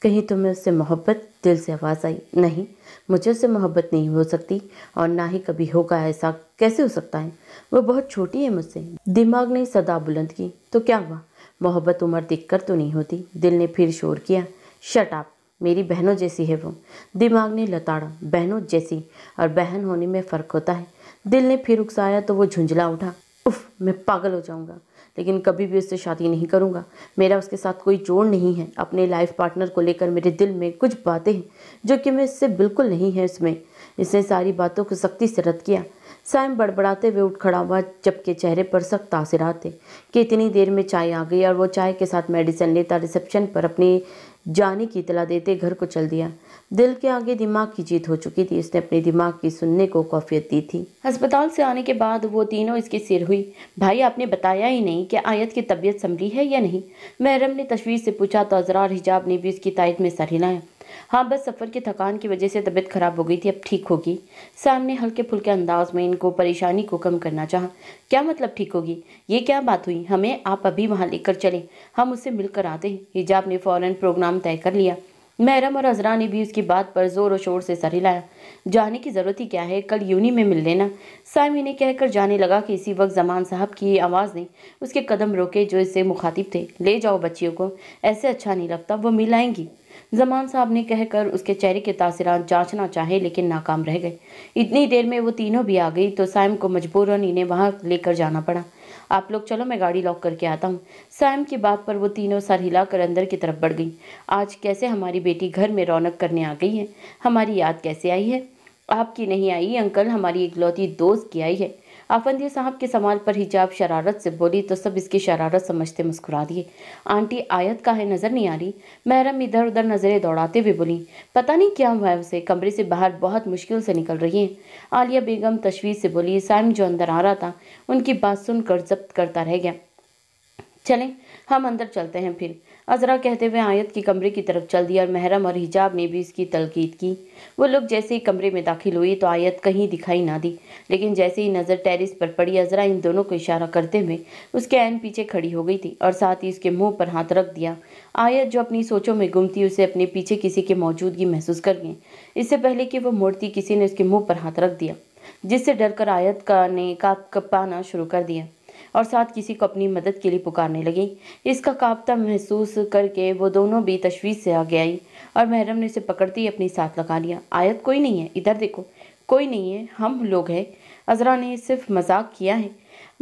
कहीं तुम्हें उससे मोहब्बत? दिल से आवाज़ आई। नहीं, मुझे उससे मोहब्बत नहीं हो सकती और ना ही कभी होगा। ऐसा कैसे हो सकता है? वो बहुत छोटी है मुझसे। दिमाग ने सदा बुलंद की। तो क्या हुआ? मोहब्बत उम्र देखकर तो नहीं होती। दिल ने फिर शोर किया। शट अप, मेरी बहनों जैसी है वो। दिमाग ने लताड़ा। बहनों जैसी और बहन होने में फ़र्क होता है। दिल ने फिर उकसाया तो वो झुंझला उठा। उफ, मैं पागल हो जाऊंगा, लेकिन कभी भी उससे शादी नहीं करूंगा। मेरा उसके साथ कोई जोड़ नहीं है। अपने लाइफ पार्टनर को लेकर मेरे दिल में कुछ बातें हैं जो कि मैं इससे बिल्कुल नहीं है इसमें। इसने सारी बातों को सख्ती से रद्द किया। साइम बड़बड़ाते हुए उठ खड़ा हुआ, जबकि चेहरे पर सख्त तासिरात थे कि इतनी देर में चाय आ गई और वो चाय के साथ मेडिसिन लेता रिसेप्शन पर अपनी जाने की इतला देते घर को चल दिया। दिल के आगे दिमाग की जीत हो चुकी थी। इसने अपने दिमाग की सुनने को कौफियत दी थी। अस्पताल से आने के बाद वो तीनों इसके सिर हुई। भाई आपने बताया ही नहीं कि आयत की तबीयत संभली है या नहीं? महरम ने तशवीश से पूछा तो अजरा और हिजाब ने भी उसकी तायद में सर हिलाया। हाँ बस सफ़र की थकान की वजह से तबीयत खराब हो गई थी, अब ठीक होगी। सामने हल्के फुल्के अंदाज में इनको परेशानी को कम करना चाहा। क्या मतलब ठीक होगी? ये क्या बात हुई? हमें आप अभी वहाँ लेकर चलें, हम उससे मिलकर आते हैं। हिजाब ने फ़ौरन प्रोग्राम तय कर लिया। महरम और अजरा ने भी उसकी बात पर जोर और शोर से सर हिलाया। जाने की ज़रूरत ही क्या है, कल यूनी में मिल लेना। साइम ने कहकर जाने लगा कि इसी वक्त जमान साहब की आवाज़ ने उसके कदम रोके जो इससे मुखातिब थे। ले जाओ बच्चियों को, ऐसे अच्छा नहीं लगता, वो मिल आएंगी। जमान साहब ने कहकर उसके चेहरे के तासिरात जांचना चाहे लेकिन नाकाम रह गए। इतनी देर में वो तीनों भी आ गई तो साइम को मजबूरन इन्हें वहां लेकर जाना पड़ा। आप लोग चलो, मैं गाड़ी लॉक करके आता हूँ। साइम की बात पर वो तीनों सर हिलाकर अंदर की तरफ बढ़ गई। आज कैसे हमारी बेटी घर में रौनक करने आ गई है? हमारी याद कैसे आई है? आपकी नहीं आई अंकल, हमारी इकलौती दोस्त की आई है। आफंदी साहब के सवाल पर हिजाब शरारत से बोली तो सब इसकी शरारत समझते मुस्कुरा दिए। आंटी आयत का है, नजर नहीं आ रही? महरम इधर उधर नजरें दौड़ाते हुए बोली। पता नहीं क्या हुआ है उसे, कमरे से बाहर बहुत मुश्किल से निकल रही है। आलिया बेगम तशवीश से बोली। साइम जो अंदर आ रहा था उनकी बात सुनकर जब्त करता रह गया। चलें हम अंदर चलते हैं फिर, अजरा कहते हुए आयत की कमरे की तरफ चल दिया और महरम और हिजाब ने भी इसकी तलकीद की। वो लोग जैसे ही कमरे में दाखिल हुई तो आयत कहीं दिखाई ना दी, लेकिन जैसे ही नज़र टेरिस पर पड़ी अजरा इन दोनों को इशारा करते हुए उसके ऐन पीछे खड़ी हो गई थी और साथ ही उसके मुंह पर हाथ रख दिया। आयत जो अपनी सोचों में गुम थी उसे अपने पीछे किसी की मौजूदगी महसूस कर गई। इससे पहले कि वो मुड़ती किसी ने उसके मुँह पर हाथ रख दिया, जिससे डरकर आयत का ने कांपना शुरू कर दिया और साथ किसी को अपनी मदद के लिए पुकारने लगी। इसका कांपता महसूस करके वो दोनों भी तशवीश से आगे आई और महरम ने उसे पकड़ते ही अपनी साथ लगा लिया। आयत कोई नहीं है, इधर देखो, कोई नहीं है, हम लोग हैं। अजरा ने सिर्फ मजाक किया है,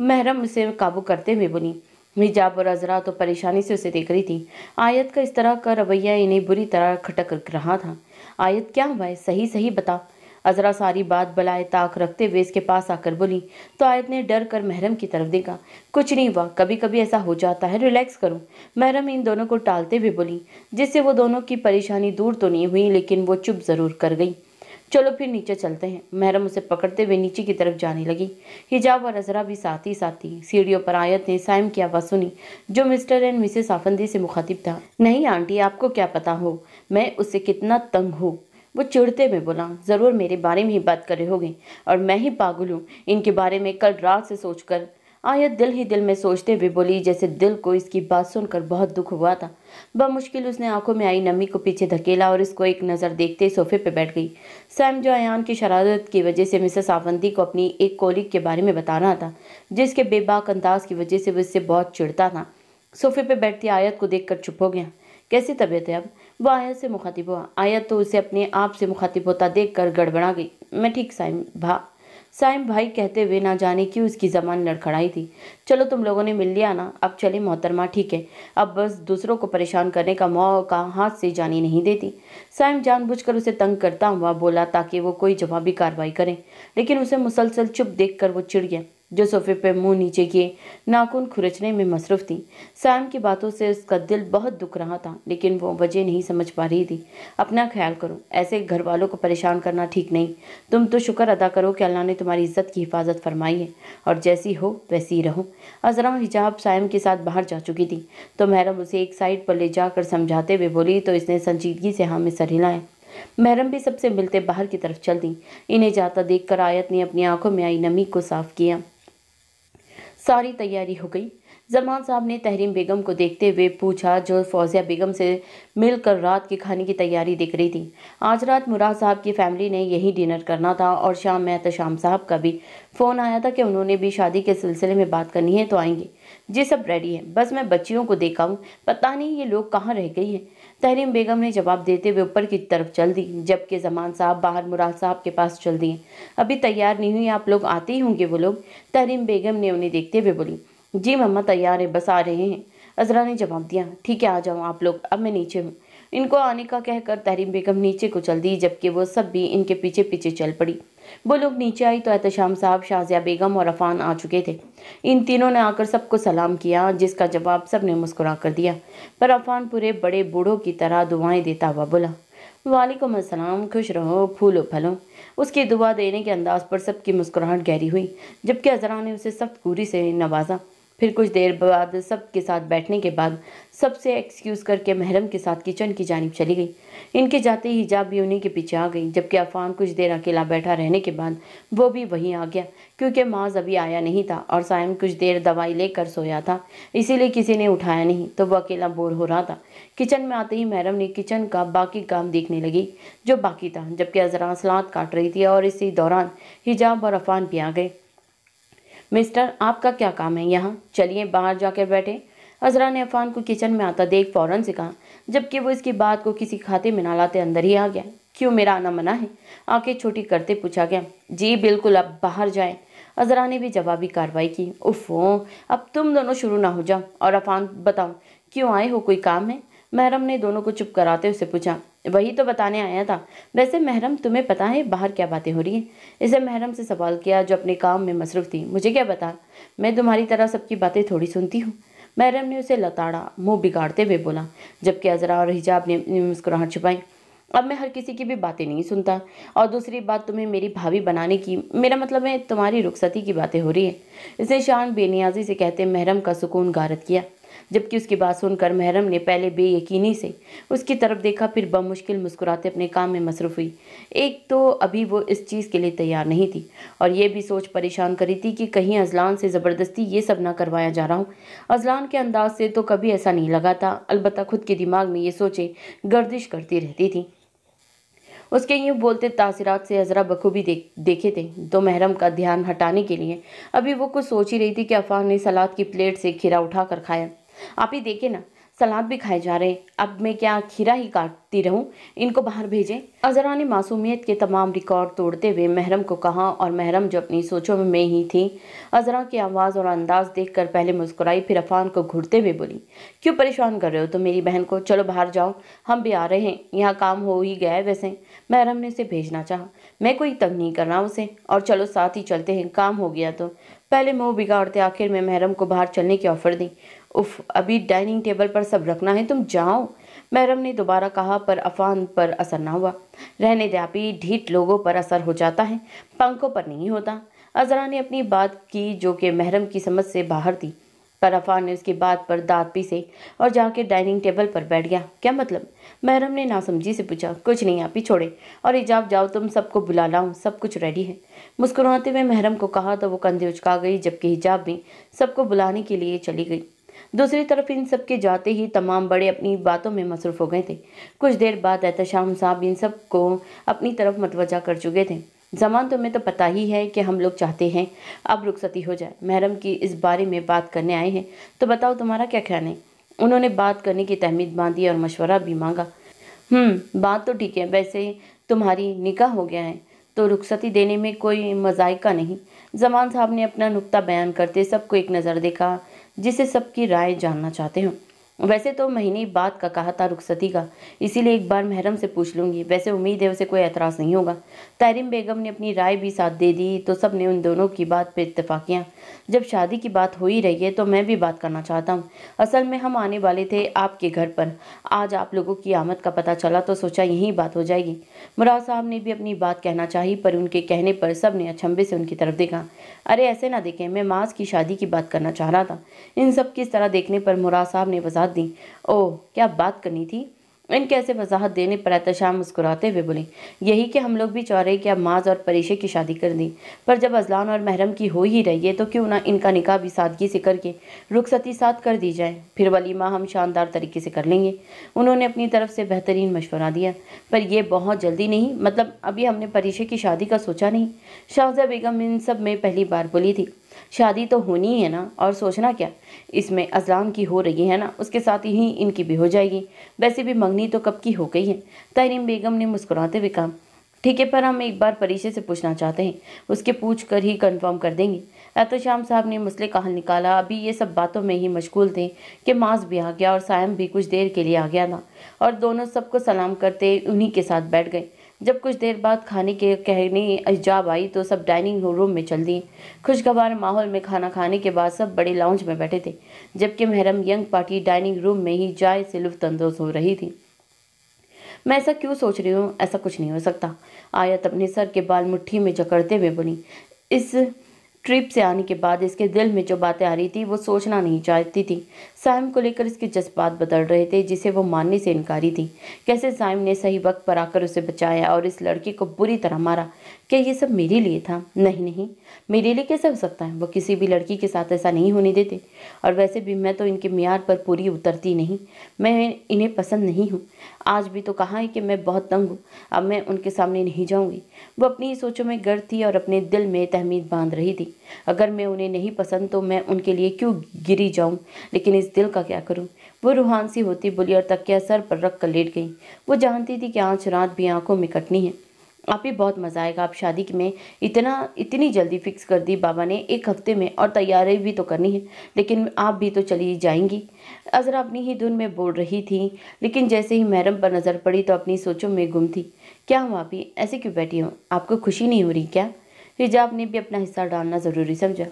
महरम उसे काबू करते हुए बोली। हिजाब और अजरा तो परेशानी से उसे देख रही थी। आयत का इस तरह का रवैया इन्हें बुरी तरह खटक रहा था। आयत क्या हुआ है, सही सही बता। अजरा सारी बात बलाए ताक रखते हुए इसके पास आकर बोली तो आयत ने डर कर महरम की तरफ देखा। कुछ नहीं हुआ, कभी कभी ऐसा हो जाता है, रिलैक्स करो। महरम इन दोनों को टालते हुए बोली, जिससे वो दोनों की परेशानी दूर तो नहीं हुई लेकिन वो चुप जरूर कर गई। चलो फिर नीचे चलते हैं। महरम उसे पकड़ते हुए नीचे की तरफ जाने लगी। हिजाब और अजरा भी साथ ही साथ थी। सीढ़ियों पर आयत ने साइम की आवाज़ सुनी जो मिस्टर एंड मिसेस आफंदी से मुखातिब था। नहीं आंटी, आपको क्या पता हो मैं उससे कितना तंग हूँ, वो चिढ़ते में बोला। ज़रूर मेरे बारे में ही बात कर रहे होगे और मैं ही पागल हूँ इनके बारे में कल रात से सोचकर। आयत दिल ही दिल में सोचते हुए बोली, जैसे दिल को इसकी बात सुनकर बहुत दुख हुआ था। बमुश्किल उसने आंखों में आई नमी को पीछे धकेला और इसको एक नज़र देखते सोफे पे बैठ गई। सैम जो अयान की शरारत की वजह से मिसेस आफंदी को अपनी एक कोलिग के बारे में बता रहा था, जिसके बेबाक अंदाज की वजह से वो इससे बहुत चिढ़ता था, सोफे पे बैठती आयत को देखकर चुप हो गया। कैसी तबीयत है अब? वो आयत से मुखातिब हुआ। आयत तो उसे अपने आप से मुखातिब होता देखकर गड़बड़ा गई। मैं ठीक साइम भाई कहते हुए ना जाने क्यों उसकी जबान लड़खड़ाई थी। चलो तुम लोगों ने मिल लिया ना, अब चली मोहतरमा, ठीक है, अब बस दूसरों को परेशान करने का मौका हाथ से जानी नहीं देती। साइम जानबूझकर उसे तंग करता हुआ बोला ताकि वो कोई जवाबी कार्रवाई करे, लेकिन उसे मुसलसल चुप देखकर वो चिढ़ गया, जो सोफे पे मुंह नीचे किए नाखून खुरचने में मसरूफ थी। सैम की बातों से उसका दिल बहुत दुख रहा था, लेकिन वो वजह नहीं समझ पा रही थी। अपना ख्याल करो, ऐसे घर वालों को परेशान करना ठीक नहीं। तुम तो शुक्र अदा करो कि अल्लाह ने तुम्हारी इज्जत की हिफाजत फरमाई है और जैसी हो वैसी ही रहो। अजरा हिजाब सैम के साथ बाहर जा चुकी थी तो महरम उसे एक साइड पर ले जाकर समझाते हुए बोली तो इसने संजीदगी से हाँ में सर हिलाया। महरम भी सबसे मिलते बाहर की तरफ चल दी। इन्हें जाता देखकर आयत ने अपनी आंखों में आई नमी को साफ किया। सारी तैयारी हो गई? जमान साहब ने तहरीम बेगम को देखते हुए पूछा, जो फौजिया बेगम से मिलकर रात के खाने की तैयारी देख रही थी। आज रात मुराद साहब की फैमिली ने यही डिनर करना था और शाम में एहतशाम साहब का भी फ़ोन आया था कि उन्होंने भी शादी के सिलसिले में बात करनी है तो आएंगे। जी सब रेडी है, बस मैं बच्चियों को देखा हूँ, पता नहीं ये लोग कहाँ रह गई हैं। तहरीम बेगम ने जवाब देते हुए ऊपर की तरफ चल दी, जबकि जमान साहब बाहर मुराद साहब के पास चल दिए। अभी तैयार नहीं हुई, आप लोग आते ही होंगे वो लोग। तहरीम बेगम ने उन्हें देखते हुए बोली। जी मम्मा तैयार है, बस आ रहे हैं। अजरा ने जवाब दिया। ठीक है, आ जाओ आप लोग, अब मैं नीचे हूँ। इनको आने का कहकर तहरीम बेगम नीचे को चल दी, जबकि वो सब भी इनके पीछे पीछे चल पड़ी। वो लोग नीचे आई तो एहतशाम साहब, शाजिया बेगम और अफान आ चुके थे। इन तीनों ने आकर सबको सलाम किया, जिसका जवाब सब ने मुस्कुरा कर दिया, पर अफान पूरे बड़े बूढ़ों की तरह दुआएं देता हुआ बोला, वालेकुम अस्सलाम, खुश रहो, फूलो फलो। उसकी दुआ देने के अंदाज पर सबकी मुस्कुराहट गहरी हुई, जबकि अजरा ने उसे सख्त घूरी से नवाजा। फिर कुछ देर बाद सबके साथ बैठने के बाद सबसे एक्सक्यूज़ करके महरम के साथ किचन की जानिब चली गई। इनके जाते ही हिजाब भी उन्हीं के पीछे आ गई, जबकि अफान कुछ देर अकेला बैठा रहने के बाद वो भी वहीं आ गया, क्योंकि माज अभी आया नहीं था और साइम कुछ देर दवाई लेकर सोया था, इसीलिए किसी ने उठाया नहीं, तो वो अकेला बोर हो रहा था। किचन में आते ही महरम ने किचन का बाकी काम देखने लगी जो बाकी था, जबकि अजरा सलाद काट रही थी और इसी दौरान हिजाब और अफान भी आ गए। मिस्टर, आपका क्या काम है यहाँ? चलिए बाहर जाकर बैठे। अजरा ने अफान को किचन में आता देख फौरन से कहा, जबकि वो इसकी बात को किसी खाते में ना लाते अंदर ही आ गया। क्यों, मेरा आना मना है? आंखें छोटी करते पूछा गया। जी बिल्कुल, अब बाहर जाएं। अजरा ने भी जवाबी कार्रवाई की। उफ़ो, अब तुम दोनों शुरू ना हो जाओ। और अफान बताओ, क्यों आए हो, कोई काम है? महरम ने दोनों को चुप कराते उसे पूछा। वही तो बताने आया था। वैसे महरम, तुम्हें पता है बाहर क्या बातें हो रही हैं? इसे महरम से सवाल किया जो अपने काम में मसरूफ थी। मुझे क्या पता, मैं तुम्हारी तरह सबकी बातें थोड़ी सुनती हूँ। महरम ने उसे लताड़ा, मुंह बिगाड़ते हुए बोला, जबकि अजरा और हिजाब ने मुस्कुराहट छुपाई। अब मैं हर किसी की भी बातें नहीं सुनता। और दूसरी बात, तुम्हें मेरी भाभी बनाने की, मेरा मतलब है तुम्हारी रुखसती की बातें हो रही है। इसे शान बेनियाजी से कहते महरम का सुकून गारत किया, जबकि उसकी बात सुनकर महरम ने पहले बेयकीनी से उसकी तरफ देखा, फिर बमुश्किल मुस्कुराते अपने काम में मसरूफ हुई। एक तो अभी वो इस चीज़ के लिए तैयार नहीं थी, और ये भी सोच परेशान करी थी कि कहीं अजलान से ज़बरदस्ती ये सब ना करवाया जा रहा हो। अजलान के अंदाज से तो कभी ऐसा नहीं लगा था, अलबत्ता खुद के दिमाग में ये सोचें गर्दिश करती रहती थी। उसके यूँ बोलते तासिरात से अजरा बखूबी देखे थे, तो महरम का ध्यान हटाने के लिए अभी वो कुछ सोच ही रही थी कि अफान ने सलाद की प्लेट से खीरा उठा कर खाया। आप ही देखे ना, सलाद भी खाए जा रहे, अब मैं क्या खीरा ही काटती रहूं? इनको बाहर भेजें। अजरा ने मासूमियत के तमाम रिकॉर्ड तोड़ते हुए महरम को कहा, और महरम जो अपनी सोचों में ही थी, अजरा की आवाज़ और अंदाज देखकर पहले मुस्कुराई, फिर अफान को घूरते हुए बोली, क्यों परेशान कर रहे हो तुम मेरी बहन को? चलो बाहर जाओ, हम भी आ रहे हैं, यहाँ काम हो ही गया है। वैसे महरम ने उसे भेजना चाहा, मैं कोई तंग नहीं कर रहा उसे, और चलो साथ ही चलते हैं, काम हो गया तो। पहले मुंह बिगाड़ते आखिर में महरम को बाहर चलने की ऑफर दी। उफ, अभी डाइनिंग टेबल पर सब रखना है, तुम जाओ, महरम ने दोबारा कहा, पर अफान पर असर न हुआ। रहने दे आप ही, ढीठ लोगों पर असर हो जाता है, पंखों पर नहीं होता। अजरा ने अपनी बात की जो कि महरम की समझ से बाहर थी, पर अफान ने उसकी बात पर दांत पीसे और जाके डाइनिंग टेबल पर बैठ गया। क्या मतलब? महरम ने नासमझी से पूछा। कुछ नहीं आप ही छोड़े, और हिजाब जाओ, तुम सबको बुला लाऊं, सब कुछ रेडी है। मुस्कुराते हुए महरम को कहा तो वो कंधे उचका गई, जबकि हिजाब भी सबको बुलाने के लिए चली गई। दूसरी तरफ इन सब के जाते ही तमाम बड़े अपनी बातों में मसरूफ हो गए थे। कुछ देर बाद एहतशाम साहब इन सब को अपनी तरफ मतवजा कर चुके थे। जमान, तुम्हें तो पता ही है कि हम लोग चाहते हैं अब रुखसती हो जाए। महरम की इस बारे में बात करने आए हैं, तो बताओ तुम्हारा क्या ख्याल है? उन्होंने बात करने की तहमीद बांधी और मशवरा भी मांगा। बात तो ठीक है, वैसे तुम्हारी निकाह हो गया है तो रुखसती देने में कोई मजायका नहीं। जमान साहब ने अपना नुक्ता बयान करते सबको एक नज़र देखा, जिसे सबकी राय जानना चाहते हो। वैसे तो महीने बाद का कहा था रुखसती का, इसीलिए एक बार महरम से पूछ लूंगी। वैसे उम्मीद है उसे कोई एतराज़ नहीं होगा। तहरीम बेगम ने अपनी राय भी साथ दे दी, तो सब ने उन दोनों की बात पर इत्तेफाक किया। जब शादी की बात हो ही रही है तो मैं भी बात करना चाहता हूँ। असल में हम आने वाले थे आपके घर पर, आज आप लोगों की आमद का पता चला तो सोचा यही बात हो जाएगी। मुराद साहब ने भी अपनी बात कहना चाही, पर उनके कहने पर सब ने अचंभे से उनकी तरफ देखा। अरे ऐसे ना देखें, मैं माज की शादी की बात करना चाह रहा था। इन सब की इस तरह देखने पर मुराद साहब ने वजाहत दी। ओह, क्या बात करनी थी? इनके ऐसे वजाहत देने पर एहतशाम मुस्कुराते हुए बोले, यही कि हम लोग भी चाह रहे कि अब माज और परेशे की शादी कर दी, पर जब अजलान और महरम की हो ही रही है तो क्यों ना इनका निकाह भी सादगी से करके रुखसती साथ कर दी जाए, फिर वलीमा हम शानदार तरीके से कर लेंगे। उन्होंने अपनी तरफ से बेहतरीन मशवरा दिया, पर यह बहुत जल्दी नहीं, मतलब अभी हमने परेशे की शादी का सोचा नहीं। शाहज़ा बेगम इन सब में पहली बार बोली थी। शादी तो होनी है ना, और सोचना क्या, इसमें अजलान की हो रही है ना, उसके साथ ही इनकी भी हो जाएगी। वैसे भी मंगनी तो कब की हो गई है। तहरीम बेगम ने मुस्कुराते हुए कहा, ठीक है, पर हम एक बार परीशे से पूछना चाहते हैं, उसके पूछ कर ही कंफर्म कर देंगे। एहतशाम साहब ने मसले का हल निकाला। अभी ये सब बातों में ही मशगूल थे कि माज भी आ गया और सायम भी कुछ देर के लिए आ गया था, और दोनों सबको सलाम करते उन्हीं के साथ बैठ गए। जब कुछ देर बाद खाने के कहने इजाब आई तो सब डाइनिंग रूम में चल दिए। खुशगवार माहौल में खाना खाने के बाद सब बड़े लाउंज में बैठे थे, जबकि महरम यंग पार्टी डाइनिंग रूम में ही चाय से लुफ्त अंदोज हो रही थी। मैं ऐसा क्यों सोच रही हूँ? ऐसा कुछ नहीं हो सकता। आयत अपने सर के बाल मुट्ठी में जकड़ते हुए बोली। इस ट्रिप से आने के बाद इसके दिल में जो बातें आ रही थी वो सोचना नहीं चाहती थी। साइम को लेकर इसके जज्बात बदल रहे थे, जिसे वो मानने से इनकारी थी। कैसे साइम ने सही वक्त पर आकर उसे बचाया और इस लड़की को बुरी तरह मारा। क्या ये सब मेरे लिए था? नहीं नहीं, मेरे लिए कैसे हो सकता है? वो किसी भी लड़की के साथ ऐसा नहीं होने देते, और वैसे भी मैं तो इनके मियार पर पूरी उतरती नहीं। मैं इन्हें पसंद नहीं हूँ। आज भी तो कहा है कि मैं बहुत तंग हूँ, अब मैं उनके सामने नहीं जाऊँगी। वो अपनी ही सोचों में गर्क थी और अपने दिल में तहमीद बांध रही थी। अगर मैं उन्हें नहीं पसंद तो मैं उनके लिए क्यों गिरी जाऊँ, लेकिन इस दिल का क्या करूँ? वो रूहान सी होती बोली और तकिया सर पर रख कर लेट गई। वो जानती थी कि आज रात भी आंखों में कटनी है। आप ही बहुत मज़ा आएगा। आप शादी में इतनी जल्दी फिक्स कर दी बाबा ने, 1 हफ्ते में, और तैयारी भी तो करनी है, लेकिन आप भी तो चली जाएंगी। अज़रा अपनी ही धुन में बोल रही थी, लेकिन जैसे ही महरम पर नज़र पड़ी तो अपनी सोचों में गुम थी। क्या हुआ अभी, ऐसे क्यों बैठी हो? आपको खुशी नहीं हो रही क्या? हिजाब ने भी अपना हिस्सा डालना ज़रूरी समझा।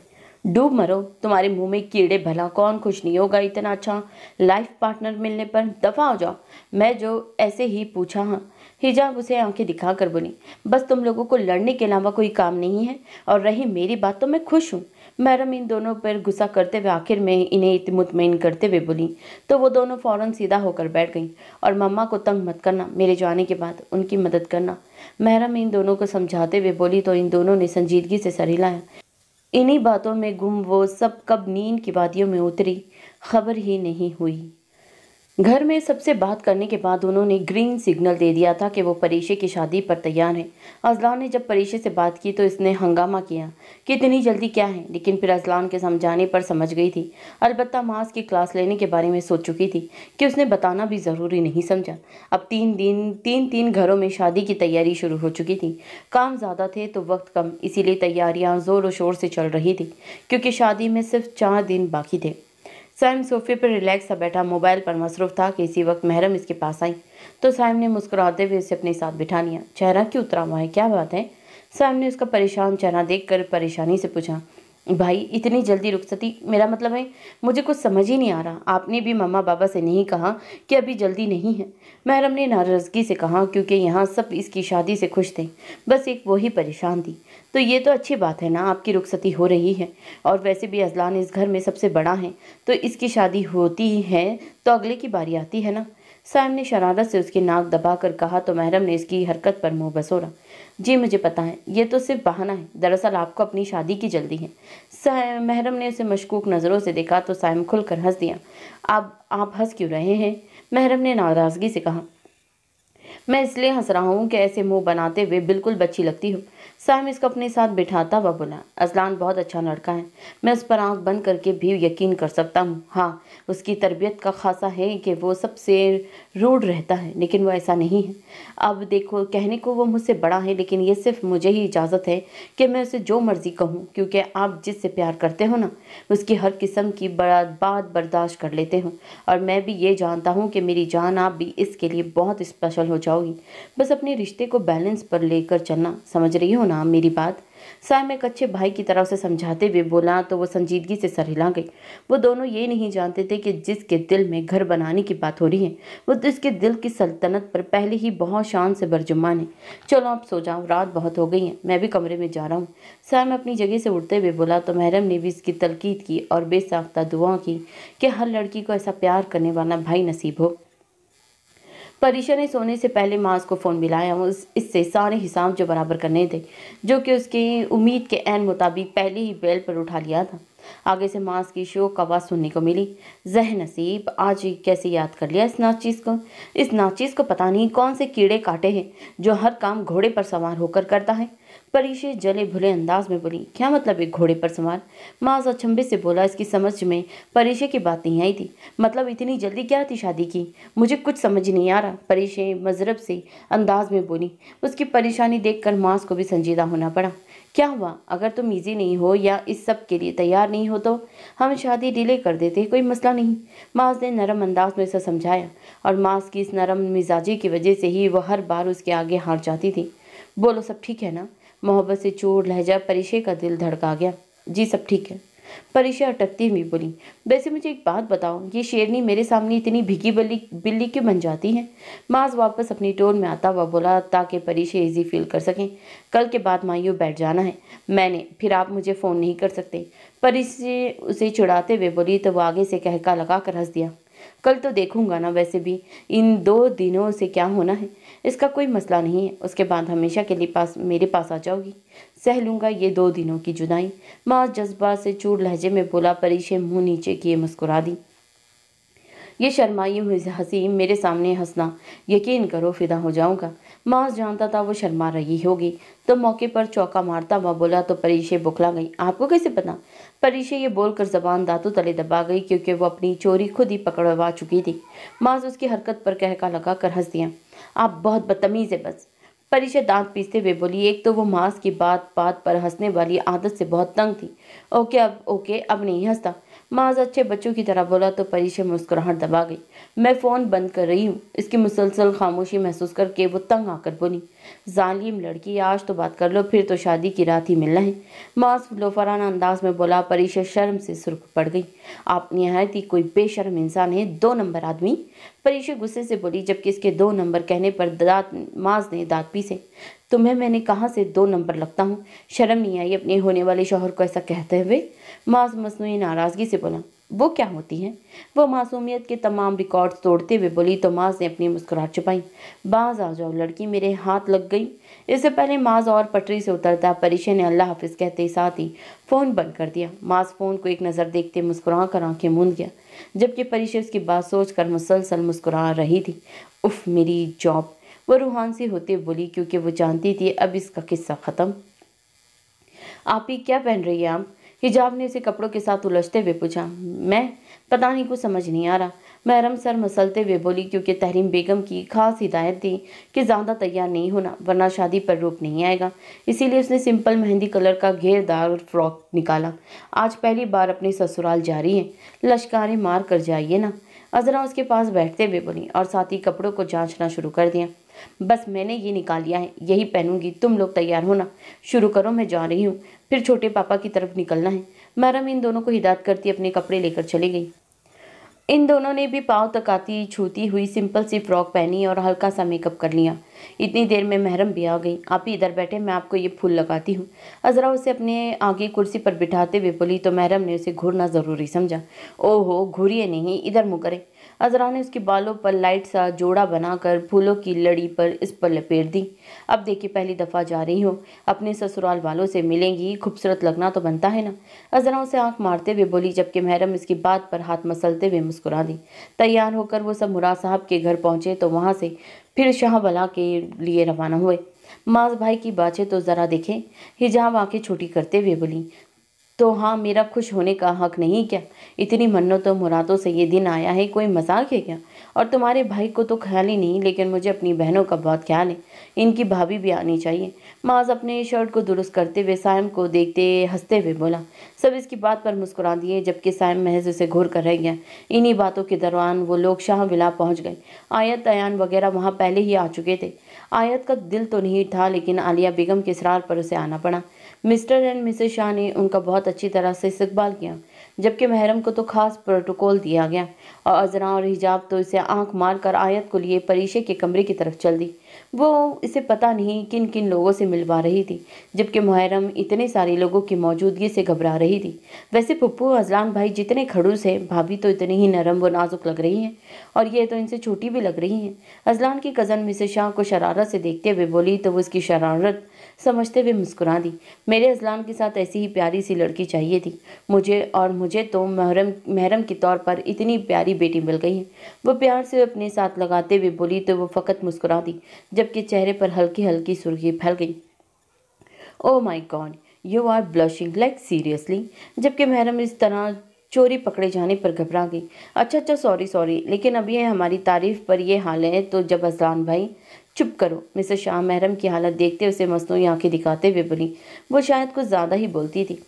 डूब मरो, तुम्हारे मुंह में कीड़े, भला कौन खुश नहीं होगा इतना अच्छा लाइफ पार्टनर मिलने पर। दफ़ा हो जाओ, मैं जो ऐसे ही पूछा। हाँ, हिजाब उसे आंखें दिखाकर बोली, बस तुम लोगों को लड़ने के अलावा कोई काम नहीं है, और रही मेरी बात तो मैं खुश हूँ। महरम इन दोनों पर गुस्सा करते हुए आखिर में इन्हें मुतमईन करते हुए बोली, तो वो दोनों फौरन सीधा होकर बैठ गईं। और मम्मा को तंग मत करना, मेरे जाने के बाद उनकी मदद करना। महरम इन दोनों को समझाते हुए बोली तो इन दोनों ने संजीदगी से सर हिलाया। इन्हीं बातों में गुम वो सब कब नींद की वादियों में उतरी, खबर ही नहीं हुई। घर में सबसे बात करने के बाद उन्होंने ग्रीन सिग्नल दे दिया था कि वो परीशे की शादी पर तैयार हैं। अजलान ने जब परीशे से बात की तो इसने हंगामा किया कि इतनी जल्दी क्या है, लेकिन फिर अजलान के समझाने पर समझ गई थी। अलबत्ता मास की क्लास लेने के बारे में सोच चुकी थी कि उसने बताना भी ज़रूरी नहीं समझा। अब 3 घरों में शादी की तैयारी शुरू हो चुकी थी। काम ज़्यादा थे तो वक्त कम, इसीलिए तैयारियाँ ज़ोर शोर से चल रही थी, क्योंकि शादी में सिर्फ 4 दिन बाकी थे। साइम सोफे पर रिलैक्स सा बैठा मोबाइल पर मसरूफ था कि इसी वक्त महरम इसके पास आई, तो साइम ने मुस्कुराते हुए उसे अपने साथ बिठा लिया। चेहरा क्यों उतरा हुआ है, क्या बात है? साइम ने उसका परेशान चेहरा देखकर परेशानी से पूछा, भाई इतनी जल्दी रुखसती, मेरा मतलब है मुझे कुछ समझ ही नहीं आ रहा। आपने भी मम्मा बाबा से नहीं कहा कि अभी जल्दी नहीं है? महरम ने नाराज़गी से कहा, क्योंकि यहाँ सब इसकी शादी से खुश थे, बस एक वो ही परेशान थी। तो ये तो अच्छी बात है ना, आपकी रुखसती हो रही है, और वैसे भी अजलान इस घर में सबसे बड़ा है, तो इसकी शादी होती है तो अगले की बारी आती है ना। साइम ने शरारत से उसकी नाक दबाकर कहा तो महरम ने इसकी हरकत पर मुंह बसोरा। जी मुझे पता है, ये तो सिर्फ बहाना है, दरअसल आपको अपनी शादी की जल्दी है। महरम ने उसे मशकूक नज़रों से देखा तो साइम खुलकर हंस दिया। आप हंस क्यों रहे हैं? महरम ने नाराज़गी से कहा। मैं इसलिए हंस रहा हूँ कि ऐसे मुंह बनाते हुए बिल्कुल बच्ची लगती हो। साइम इसको अपने साथ बिठाता हुआ बोला, अजलान बहुत अच्छा लड़का है, मैं उस पर आंख बंद करके भी यकीन कर सकता हूँ। हाँ, उसकी तरबियत का खासा है कि वो सबसे रूड रहता है, लेकिन वो ऐसा नहीं है। अब देखो, कहने को वो मुझसे बड़ा है, लेकिन ये सिर्फ मुझे ही इजाज़त है कि मैं उसे जो मर्जी कहूँ, क्योंकि आप जिससे प्यार करते हो ना, उसकी हर किस्म की बात बर्दाश्त कर लेते हो, और मैं भी ये जानता हूँ कि मेरी जान आप भी इसके लिए बहुत स्पेशल हो जाओगी। बस अपने रिश्ते को बैलेंस पर लेकर चलना, समझ रही हो ना मेरी बात? साइम एक अच्छे भाई की तरह से समझाते हुए बोला तो वो संजीदगी से सर हिला गई। वो दोनों ये नहीं जानते थे कि जिसके दिल में घर बनाने की बात हो रही है, वो तो इसके दिल की सल्तनत पर पहले ही बहुत शान से बरजुमान है। चलो आप सो जाओ, रात बहुत हो गई है, मैं भी कमरे में जा रहा हूँ। साइम अपनी जगह से उठते हुए बोला तो महरम ने भी इसकी तलकीद की और बेसाख्ता दुआ की कि हर लड़की को ऐसा प्यार करने वाला भाई नसीब हो। परीक्षा ने सोने से पहले मास को फ़ोन मिलाया। इससे सारे हिसाब जो बराबर करने थे, जो कि उसकी उम्मीद के ऐन मुताबिक पहले ही बेल पर उठा लिया था। आगे से मास की शोक आवाज़ सुनने को मिली। जह नसीब, आज ही कैसे याद कर लिया इस नाचीज़ को पता नहीं कौन से कीड़े काटे हैं जो हर काम घोड़े पर सवार होकर करता है। परीशे जले भुले अंदाज में बोली, क्या मतलब एक घोड़े पर सवार? माज अचंभे से बोला। इसकी समझ में परीशे की बात नहीं आई थी। मतलब इतनी जल्दी क्या थी शादी की? मुझे कुछ समझ नहीं आ रहा, परीशे मजरब से अंदाज में बोली। उसकी परेशानी देखकर माज को भी संजीदा होना पड़ा। क्या हुआ? अगर तुम इजी नहीं हो या इस सब के लिए तैयार नहीं हो तो हम शादी डिले कर देते, कोई मसला नहीं। माज ने नरम अंदाज में उसे समझाया, और माज की इस नरम मिजाजी की वजह से ही वह हर बार उसके आगे हार जाती थी। बोलो सब ठीक है ना? मोहब्बत से चोर लहजा परीशे का दिल धड़का गया। जी सब ठीक है, परीशा अटकती हुई बोली। वैसे मुझे एक बात बताओ, ये शेरनी मेरे सामने इतनी भीगी बिल्ली क्यों बन जाती है? माज वापस अपनी टोन में आता हुआ बोला ताकि परीशे इजी फील कर सकें। कल के बाद मायूं बैठ जाना है मैंने, फिर आप मुझे फ़ोन नहीं कर सकते। परीशे उसे चिढ़ाते हुए बोली तो वो आगे से कहका लगा कर हंस दिया। कल तो देखूंगा ना, वैसे भी इन 2 दिनों से क्या होना है, इसका कोई मसला नहीं है। उसके बाद हमेशा के लिए मेरे पास आ जाओगी, सह लूंगा ये 2 दिनों की जुदाई। माँ जज्बा से चूर लहजे में बोला। परीशे मुंह नीचे किए मुस्कुरा दी। ये शर्माई हुई हंसी मेरे सामने हंसना, यकीन करो फिदा हो जाऊंगा। मास जानता था वो शर्मा रही होगी, तो मौके पर चौका मारता हुआ बोला तो परीशे बुखला गई। आपको कैसे पता? परीशे ये बोलकर जबान दांतों तले दबा गई, क्योंकि वो अपनी चोरी खुद ही पकड़वा चुकी थी। मास उसकी हरकत पर कहका लगा कर हंस दिया। आप बहुत बदतमीज है बस। परिशा दांत पीसते हुए बोली, एक तो वो मांस की बात बात पर हंसने वाली आदत से बहुत तंग थी। ओके अब नहीं हंसता, माज अच्छे बच्चों की तरह बोला तो परिशा मुस्कुराहट दबा गई। मैं फोन बंद कर रही हूँ। इसकी मुसलसल खामोशी महसूस करके वो तंग आकर बोली, जालिम लड़की, आज तो बात कर लो, फिर तो शादी की रात ही मिलना है। माज लोफराना अंदाज में बोला। परिशा शर्म से सुर्ख पड़ गई। आप निहायत ही कोई बेशर्म इंसान है, 2 नंबर आदमी। परिशा गुस्से से बोली, जबकि इसके 2 नंबर कहने पर माज ने दांत पीसे। तुम्हें मैंने कहाँ से 2 नंबर लगता हूँ? शर्म नहीं आई अपने होने वाले शौहर को ऐसा कहते हुए? माज मसनूई नाराजगी से बोला, वो क्या होती है? वो मासूमियत के तमाम रिकॉर्ड तोड़ते हुए बोली तो माज ने अपनी मुस्कुराहट छुपाई। बाज आ जाओ लड़की, मेरे हाथ लग गई। इससे पहले माज और पटरी से उतरता परिशा ने अल्लाह हाफिज कहते साथ ही फोन बंद कर दिया। माज फोन को एक नज़र देखते मुस्कुरा कर आंखें मूंद गया, जबकि परिशा उसकी बात सोचकर मुसलसल मुस्कुरा रही थी। उफ, मेरी जॉब, वो रूहान सी होते बोली, क्योंकि वो जानती थी अब इसका किस्सा खत्म। आप ही क्या पहन रही है आप? हिजाब ने उसे कपड़ों के साथ उलझते हुए पूछा। मैं? पता नहीं, कुछ समझ नहीं आ रहा। महरम सर मसलते हुए बोली, क्योंकि तहरीम बेगम की खास हिदायत थी कि ज़्यादा तैयार नहीं होना वरना शादी पर रूप नहीं आएगा। इसीलिए उसने सिंपल मेहंदी कलर का घेरदार फ्रॉक निकाला। आज पहली बार अपने ससुराल जा रही है, लश्कारे मार कर जाइए ना। अजरा उसके पास बैठते हुए बोली और साथ ही कपड़ों को जांचना शुरू कर दिया। बस मैंने ये निकाल लिया है, यही पहनूंगी, तुम लोग तैयार होना। शुरू करो, मैं जा रही हूँ, फिर छोटे पापा की तरफ निकलना है। मैरम इन दोनों को हिदायत करती अपने कपड़े लेकर चली गई। इन दोनों ने भी पाँव तक आती छूती हुई सिंपल सी फ्रॉक पहनी और हल्का सा मेकअप कर लिया। इतनी देर में महरम भी आ गई। आप ही इधर बैठे, मैं आपको ये फूल लगाती हूँ। अजरा उसे अपने आगे कुर्सी पर बिठाते हुए बोली तो महरम ने उसे घूरना ज़रूरी समझा। ओहो, घूरिए नहीं, इधर मुँह करे। अजरा ने उसके बालों पर लाइट सा जोड़ा बनाकर फूलों की लड़ी पर इस पर लपेट दी। अब देखिए, पहली दफ़ा जा रही हो, अपने ससुराल वालों से मिलेंगी, खूबसूरत लगना तो बनता है ना। अजरा उसे आंख मारते हुए बोली, जबकि महरम इसकी बात पर हाथ मसलते हुए मुस्कुरा दी। तैयार होकर वो सब मुराद साहब के घर पहुंचे तो वहां से फिर शाहबला के लिए रवाना हुए। माज भाई की बातें तो ज़रा देखें, हिजाब आंखें छोटी करते हुए बोली, तो हाँ, मेरा खुश होने का हक नहीं क्या? इतनी मन्नतों मुरादों से ये दिन आया है, कोई मजाक है क्या? और तुम्हारे भाई को तो ख्याल ही नहीं, लेकिन मुझे अपनी बहनों का बहुत ख्याल है। इनकी भाभी भी आनी चाहिए। माज अपने शर्ट को दुरुस्त करते हुए साइम को देखते हंसते हुए बोला। सब इसकी बात पर मुस्कुरा दिए, जबकि साइम महज उसे घूर कर रह गया। इन्हीं बातों के दौरान वो लोग शाह विला पहुंच गए। आयत अयान वगैरह वहाँ पहले ही आ चुके थे। आयत का दिल तो नहीं था, लेकिन आलिया बेगम के इसरार पर उसे आना पड़ा। मिस्टर एंड मिसेस शाह ने उनका बहुत अच्छी तरह से इस्तकबाल किया, जबकि महरम को तो खास प्रोटोकॉल दिया गया और अजरा और हिजाब तो इसे आंख मार कर आयत को लिए परिशे के कमरे की तरफ चल दी। वो इसे पता नहीं किन किन लोगों से मिलवा रही थी, जबकि मुहर्रम इतने सारे लोगों की मौजूदगी से घबरा रही थी। वैसे पप्पू अजलान भाई जितने खड़ूस हैं, भाभी तो इतनी ही नरम व नाजुक लग रही हैं, और ये तो इनसे छोटी भी लग रही हैं। अजलान की कज़न मिसेस शाह को शरारत से देखते हुए बोली तो वो इसकी शरारत समझते हुए मुस्कुरा दी। मेरे अजलान के साथ ऐसी ही प्यारी सी लड़की चाहिए थी मुझे तो महरम के तौर पर इतनी प्यारी बेटी मिल गई है। वो प्यार से अपने साथ लगाते हुए बोली तो वो फ़कत मुस्कुरा दी, जबकि चेहरे पर हल्की हल्की सुर्खी फैल गई। Oh my God, you are blushing like seriously. जबकि महरम इस तरह चोरी पकड़े जाने पर घबरा गई। अच्छा, सॉरी, लेकिन अब ये हमारी तारीफ पर ये हाल है तो जब अजलान भाई। चुप करो, मिसेस शाह महरम की हालत देखते उसे मसनूई आंखें दिखाते हुए बोली। वो शायद कुछ ज़्यादा ही बोलती थी।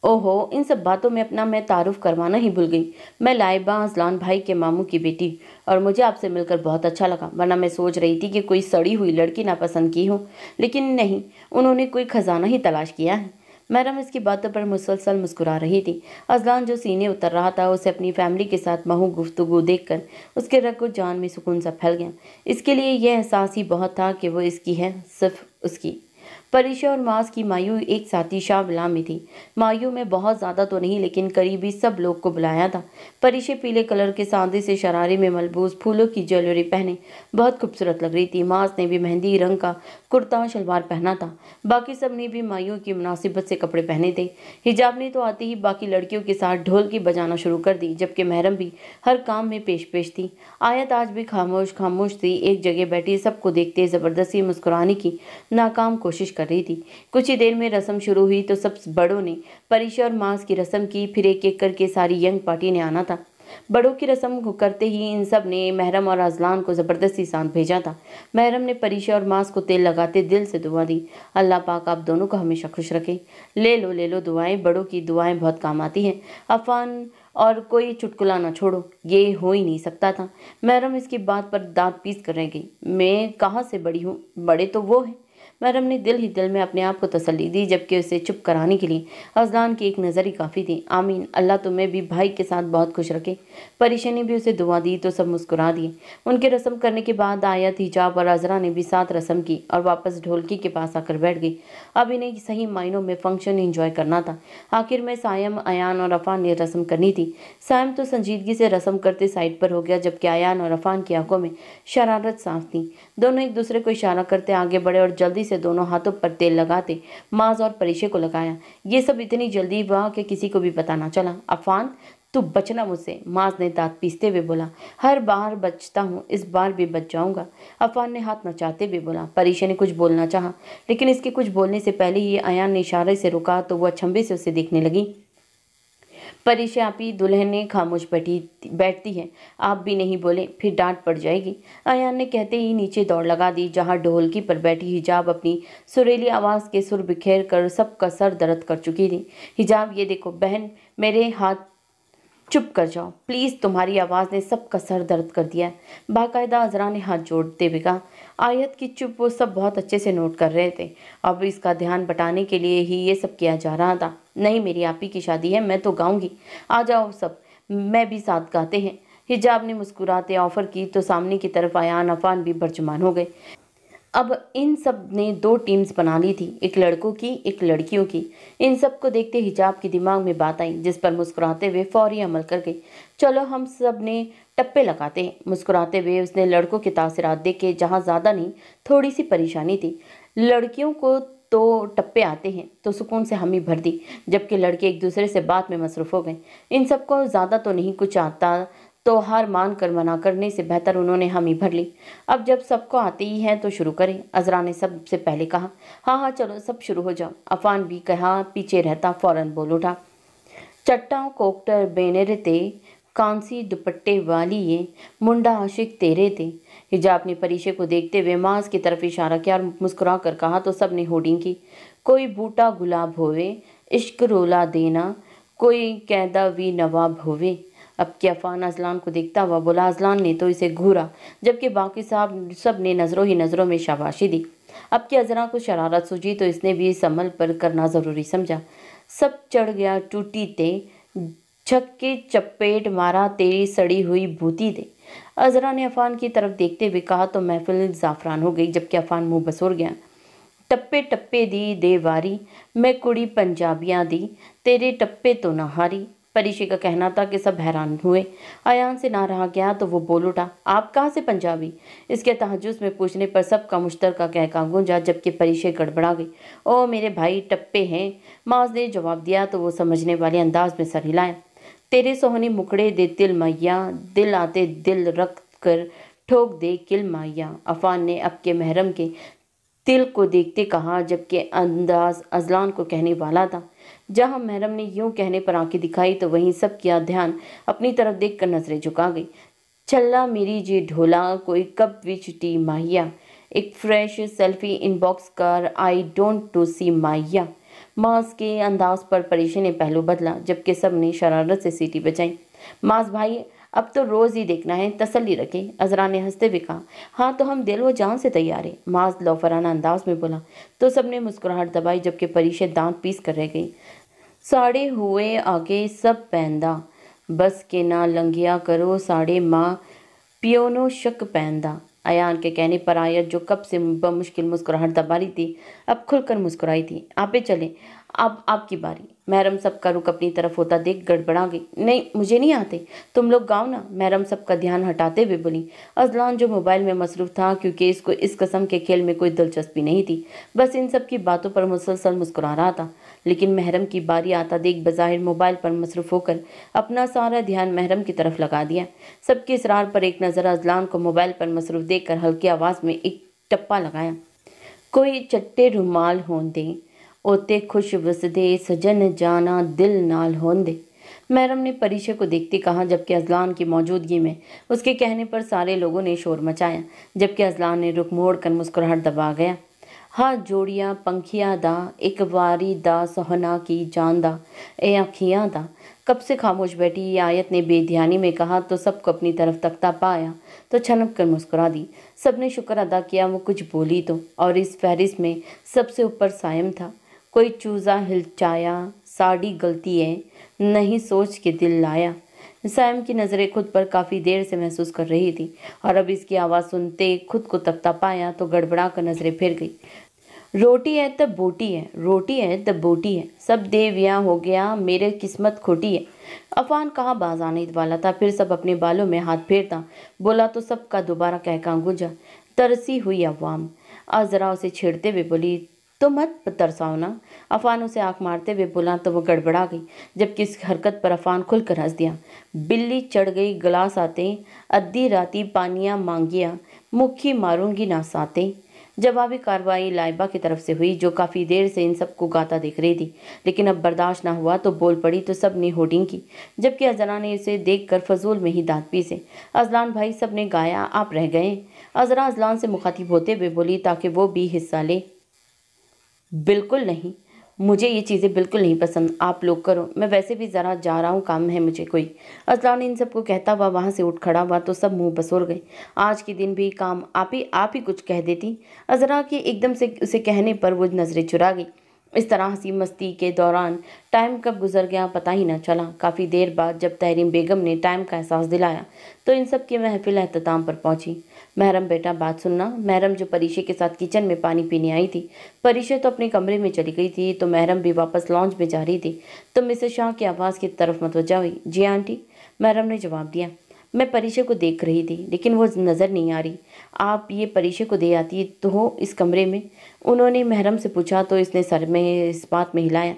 ओहो, इन सब बातों में अपना मैं तारुफ करवाना ही भूल गई। मैं लाइबा अजलान भाई के मामू की बेटी, और मुझे आपसे मिलकर बहुत अच्छा लगा, वरना मैं सोच रही थी कि कोई सड़ी हुई लड़की नापसंद की हो, लेकिन नहीं, उन्होंने कोई खजाना ही तलाश किया है। मैडम इसकी बातों पर मुसलसल मुस्कुरा रही थी। अजलान जो सीने उतर रहा था, उसे अपनी फैमिली के साथ महू गुफ्तगू देखकर उसके रग जान में सुकून सा फैल गया। इसके लिए यह एहसास ही बहुत था कि वो इसकी है, सिर्फ उसकी। परिशा और मास की मायू एक साथी शाहविला में थी। मायू में बहुत ज़्यादा तो नहीं, लेकिन करीबी सब लोग को बुलाया था। परिशा पीले कलर के सादे से शरारे में मलबूस फूलों की ज्वेलरी पहने बहुत खूबसूरत लग रही थी। मास ने भी मेहंदी रंग का कुर्ता शलवार पहना था। बाकी सब ने भी मायू की मुनासिबत से कपड़े पहने थे। हिजाब ने तो आते ही बाकी लड़कियों के साथ ढोल की बजाना शुरू कर दी, जबकि महरम भी हर काम में पेश थी। आयत आज भी खामोश थी, एक जगह बैठी सबको देखते ज़बरदस्ती मुस्कुराने की नाकाम कोशिश कर रही थी। कुछ ही देर में रस्म शुरू हुई तो सब बड़ों ने परिशा और मास की रस्म की, फिर एक एक करके सारी यंग पार्टी ने आना था। बड़ों की रस्म को करते ही इन सब ने महरम और अजलान को ज़बरदस्ती साथ भेजा था। महरम ने परीशा और मास को तेल लगाते दिल से दुआ दी, अल्लाह पाक आप दोनों को हमेशा खुश रखे। ले लो दुआएं, बड़ों की दुआएं बहुत काम आती हैं। अफान और कोई चुटकुला ना छोड़ो, ये हो ही नहीं सकता था। महरम इसकी बात पर दांत पीस कर रह गई, मैं कहाँ से बड़ी हूँ, बड़े तो वो हैं। महरम ने दिल ही दिल में अपने आप को तसल्ली दी, जबकि उसे चुप कराने के लिए अजलान की एक नज़र ही काफ़ी थी। आमीन, अल्लाह तुम्हें भी भाई के साथ बहुत खुश रखे। परीशा ने भी उसे दुआ दी तो सब मुस्कुरा दिए। उनके रस्म करने के बाद आयत, हिजाब और अजरा ने भी साथ रस्म की और वापस ढोलकी के पास आकर बैठ गई। अब इन्हें सही मायनों में फंक्शन एंजॉय करना था। आखिर में सायम, अयान और अफान ने रस्म करनी थी। सायम तो संजीदगी से रस्म करते साइड पर हो गया, जबकि अयान और अफान की आंखों में शरारत साफ थी। दोनों एक दूसरे को इशारा करते आगे बढ़े और जल्दी से दोनों हाथों पर तेल लगाते माज और परीशे को लगाया। ये सब इतनी जल्दी हुआ कि किसी को भी पता ना चला। अफान, तू बचना मुझसे, माज ने दांत पीसते हुए बोला। हर बार बचता हूँ, इस बार भी बच जाऊंगा, अफान ने हाथ नचाते हुए बोला। परीशा ने कुछ बोलना चाहा, लेकिन इसके कुछ बोलने से पहले ही अयान ने इशारे से रुका तो वह अचंभे से उसे देखने लगी। परीशा आपी, दुल्हन ने खामोश बैठती है, आप भी नहीं बोले फिर डांट पड़ जाएगी, अयान ने कहते ही नीचे दौड़ लगा दी, जहां ढोलकी पर बैठी हिजाब अपनी सुरीली आवाज़ के सुर बिखेर कर सबका सर दर्द कर चुकी थी। हिजाब, ये देखो बहन, मेरे हाथ, चुप कर जाओ प्लीज़, तुम्हारी आवाज़ ने सबका सर दर्द कर दिया। बाकायदा अजरा ने हाथ जोड़ते हुए कहा। आयत की चुप वो सब बहुत अच्छे से नोट कर रहे थे। अब इसका ध्यान बटाने के लिए ही ये सब किया जा रहा था। नहीं, मेरी आपी की शादी है, मैं तो गाऊंगी, आ जाओ सब, मैं भी साथ गाते हैं। हिजाब ने मुस्कुराते ऑफर की तो सामने की तरफ अयान, अफान भी बर्जुमान हो गए। अब इन सब ने दो टीम्स बना ली थी, एक लड़कों की एक लड़कियों की। इन सब को देखते हिजाब के दिमाग में बात आई, जिस पर मुस्कुराते हुए फौरी अमल कर गई। चलो हम सब ने टप्पे लगाते हैं। मुस्कुराते हुए उसने लड़कों के तासरात देखे, जहाँ ज़्यादा नहीं थोड़ी सी परेशानी थी। लड़कियों को तो टप्पे आते हैं तो सुकून से हामी भर दी, जबकि लड़के एक दूसरे से बात में मसरूफ़ हो गए। इन सबको ज़्यादा तो नहीं कुछ आता, तो हार मान कर मना करने से बेहतर उन्होंने हामी भर ली। अब जब सबको आते ही है तो शुरू करें, अजरा ने सबसे पहले कहा। हाँ चलो सब शुरू हो जाओ, अफान भी कहा पीछे रहता फौरन बोल उठा। चट्टा कोकटर बेनेरे ते, कांसी दुपट्टे वाली ये, मुंडा आशिक तेरे थे। हिजाब ने परीशे को देखते हुए माज की तरफ इशारा किया और मुस्कुरा कर कहा तो सब ने होर्डिंग की। कोई बूटा गुलाब होवे, इश्क रोला देना, कोई कैदा वी नवाब होवे। अब कि अफान अजलान को देखता हुआ बोला। अजलान ने तो इसे घूरा, जबकि बाकी साहब सब ने नज़रों ही नज़रों में शाबाशी दी। अब कि अजरा को शरारत सूझी तो इसने भी इस अमल पर करना ज़रूरी समझा। सब चढ़ गया टूटी ते, छक्के चपेट मारा तेरी सड़ी हुई भूती दे। अजरा ने अफान की तरफ देखते हुए कहा तो महफिल ज़ाफ़रान हो गई, जबकि अफान मुंह बसोर गया। टप्पे टप्पे दी दे वारी, मैं कुड़ी पंजाबियाँ दी, तेरे टप्पे तो ना हारी। परीशे का कहना था कि सब हैरान हुए। अयान से ना रहा गया तो वो बोल उठा, आप कहाँ से पंजाबी? इसके तहज्जुस में पूछने पर सबका मुश्तरका कहका गूंजा, जबकि परीशे गड़बड़ा गई। ओ मेरे भाई टप्पे हैं, माज ने जवाब दिया तो वो समझने वाले अंदाज में सर हिलाया। तेरे सोहनी मुखड़े दे तिल मैया, दिल आते दिल रख कर ठोक दे किल मैया। अफान ने अब के महरम के तिल को देखते कहा, जबकि अंदाज अजलान को कहने वाला था। जहां महरम ने यूं कहने पर आंखें दिखाई तो वहीं सब किया ध्यान अपनी तरफ देखकर नजरें झुका गई। छल्ला मेरी जी ढोला, कोई कप विच टी माहिया, एक फ्रेश सेल्फी इनबॉक्स कर, आई डोंट टू सी माहिया। माज के अंदाज पर परीशे ने पहलू बदला, जबकि सब ने शरारत से सीटी बजाई। माज भाई, अब तो रोज़ ही देखना है, तसल्ली रखे, अजरा ने हंसते हुए कहा। हाँ तो हम दिल व जान से तैयार है, माज लौफराना अंदाज में बोला तो सबने मुस्कुराहट दबाई, जबकि परीशे दांत पीस कर रह गई। साड़े हुए आगे सब पैंदा, बस के ना लंघिया करो साड़े माँ पियोनो शक पैंदा। अयान के कहने पर आयत, जो कब से बमुश्किल मुस्कुराहट दबा रही थी, अब खुलकर मुस्कुराई थी। आपे चले, अब आपकी बारी। महरम सबका रुख अपनी तरफ होता देख गड़बड़ा गई। नहीं मुझे नहीं आते, तुम लोग गाओ ना, महरम सबका ध्यान हटाते हुए बोली। अजलान जो मोबाइल में मसरूफ था, क्योंकि इसको इस किस्म के खेल में कोई दिलचस्पी नहीं थी, बस इन सब की बातों पर मुसलसल मुस्कुरा रहा था। लेकिन महरम की बारी आता देख बज़ाहिर मोबाइल पर मसरूफ होकर अपना सारा ध्यान महरम की तरफ लगा दिया। सबके इसरार पर एक नज़र अजलान को मोबाइल पर मसरूफ देखकर हल्की आवाज़ में एक टप्पा लगाया। कोई चट्टे रुमाल होंदे, ओते खुश वसदे, सजन जाना दिल नाल होंदे। महरम ने परिचय को देखते कहा, जबकि अजलान की मौजूदगी में उसके कहने पर सारे लोगों ने शोर मचाया, जबकि अजलान ने रुख मोड़ कर मुस्कुराहट दबा गया। हाथ जोड़िया पंखिया दा, एक वारी दा सोहना की जान दा, ए अखियाँ दा। कब से खामोश बैठी ये आयत ने बेध्यानी में कहा तो सबको अपनी तरफ तकता पाया तो छनक कर मुस्कुरा दी। सबने शुक्र अदा किया वो कुछ बोली तो, और इस फहरिस्त में सबसे ऊपर सायम था। कोई चूजा हिलचाया, साड़ी गलती है, नहीं सोच के दिल लाया। सायम की नज़रें खुद पर काफ़ी देर से महसूस कर रही थी, और अब इसकी आवाज़ सुनते खुद को तकता पाया तो गड़बड़ा कर नज़रें फिर गई। रोटी है तब बोटी है, रोटी है तब बोटी है, सब देविया हो गया मेरे किस्मत खोटी है। अफान कहाँ बाज आने वाला था, फिर सब अपने बालों में हाथ फेरता बोला तो सबका दोबारा कहका गूंजा। तरसी हुई अवाम। अजरा उसे छेड़ते हुए बोली, तो मत तरसाओ ना। अफान उसे आंख मारते हुए बोला तो वो गड़बड़ा गई, जबकि इस हरकत पर अफान खुलकर हंस दिया। बिल्ली चढ़ गई गिलास आते, अद्धी राती पानिया मांगिया, मुखी मारूंगी ना साते। जवाबी कार्रवाई लाइबा की तरफ से हुई, जो काफ़ी देर से इन सबको गाता देख रही थी, लेकिन अब बर्दाश्त ना हुआ तो बोल पड़ी तो सब ने होर्डिंग की, जबकि अजरा ने इसे देखकर फजूल में ही दांत पीसे। अजलान भाई, सब ने गाया, आप रह गए। अजरा अजलान से मुखातिब होते हुए बोली ताकि वो भी हिस्सा ले। बिल्कुल नहीं, मुझे ये चीज़ें बिल्कुल नहीं पसंद, आप लोग करो, मैं वैसे भी ज़रा जा रहा हूँ, काम है मुझे कोई। अजलान इन सबको कहता हुआ वहाँ से उठ खड़ा हुआ तो सब मुंह बसोर गए। आज के दिन भी काम आप ही कुछ कह देती। अजरा के एकदम से उसे कहने पर वो नज़रें चुरा गई। इस तरह हंसी मस्ती के दौरान टाइम कब गुजर गया पता ही न चला। काफ़ी देर बाद जब तहरीम बेगम ने टाइम का एहसास दिलाया तो इन सब की महफिल अख्ताम पर पहुंची। महरम बेटा बात सुनना। महरम जो परिशे के साथ किचन में पानी पीने आई थी, परिशे तो अपने कमरे में चली गई थी तो महरम भी वापस लॉन्ज में जा रही थी, तो मिसेस शाह की आवाज़ की तरफ मतवजा हुई। जी आंटी, महरम ने जवाब दिया। मैं परिशे को देख रही थी लेकिन वो नज़र नहीं आ रही। आप ये परिशे को दे आती तो हो इस कमरे में, उन्होंने महरम से पूछा तो इसने सर में इस बात में हिलाया।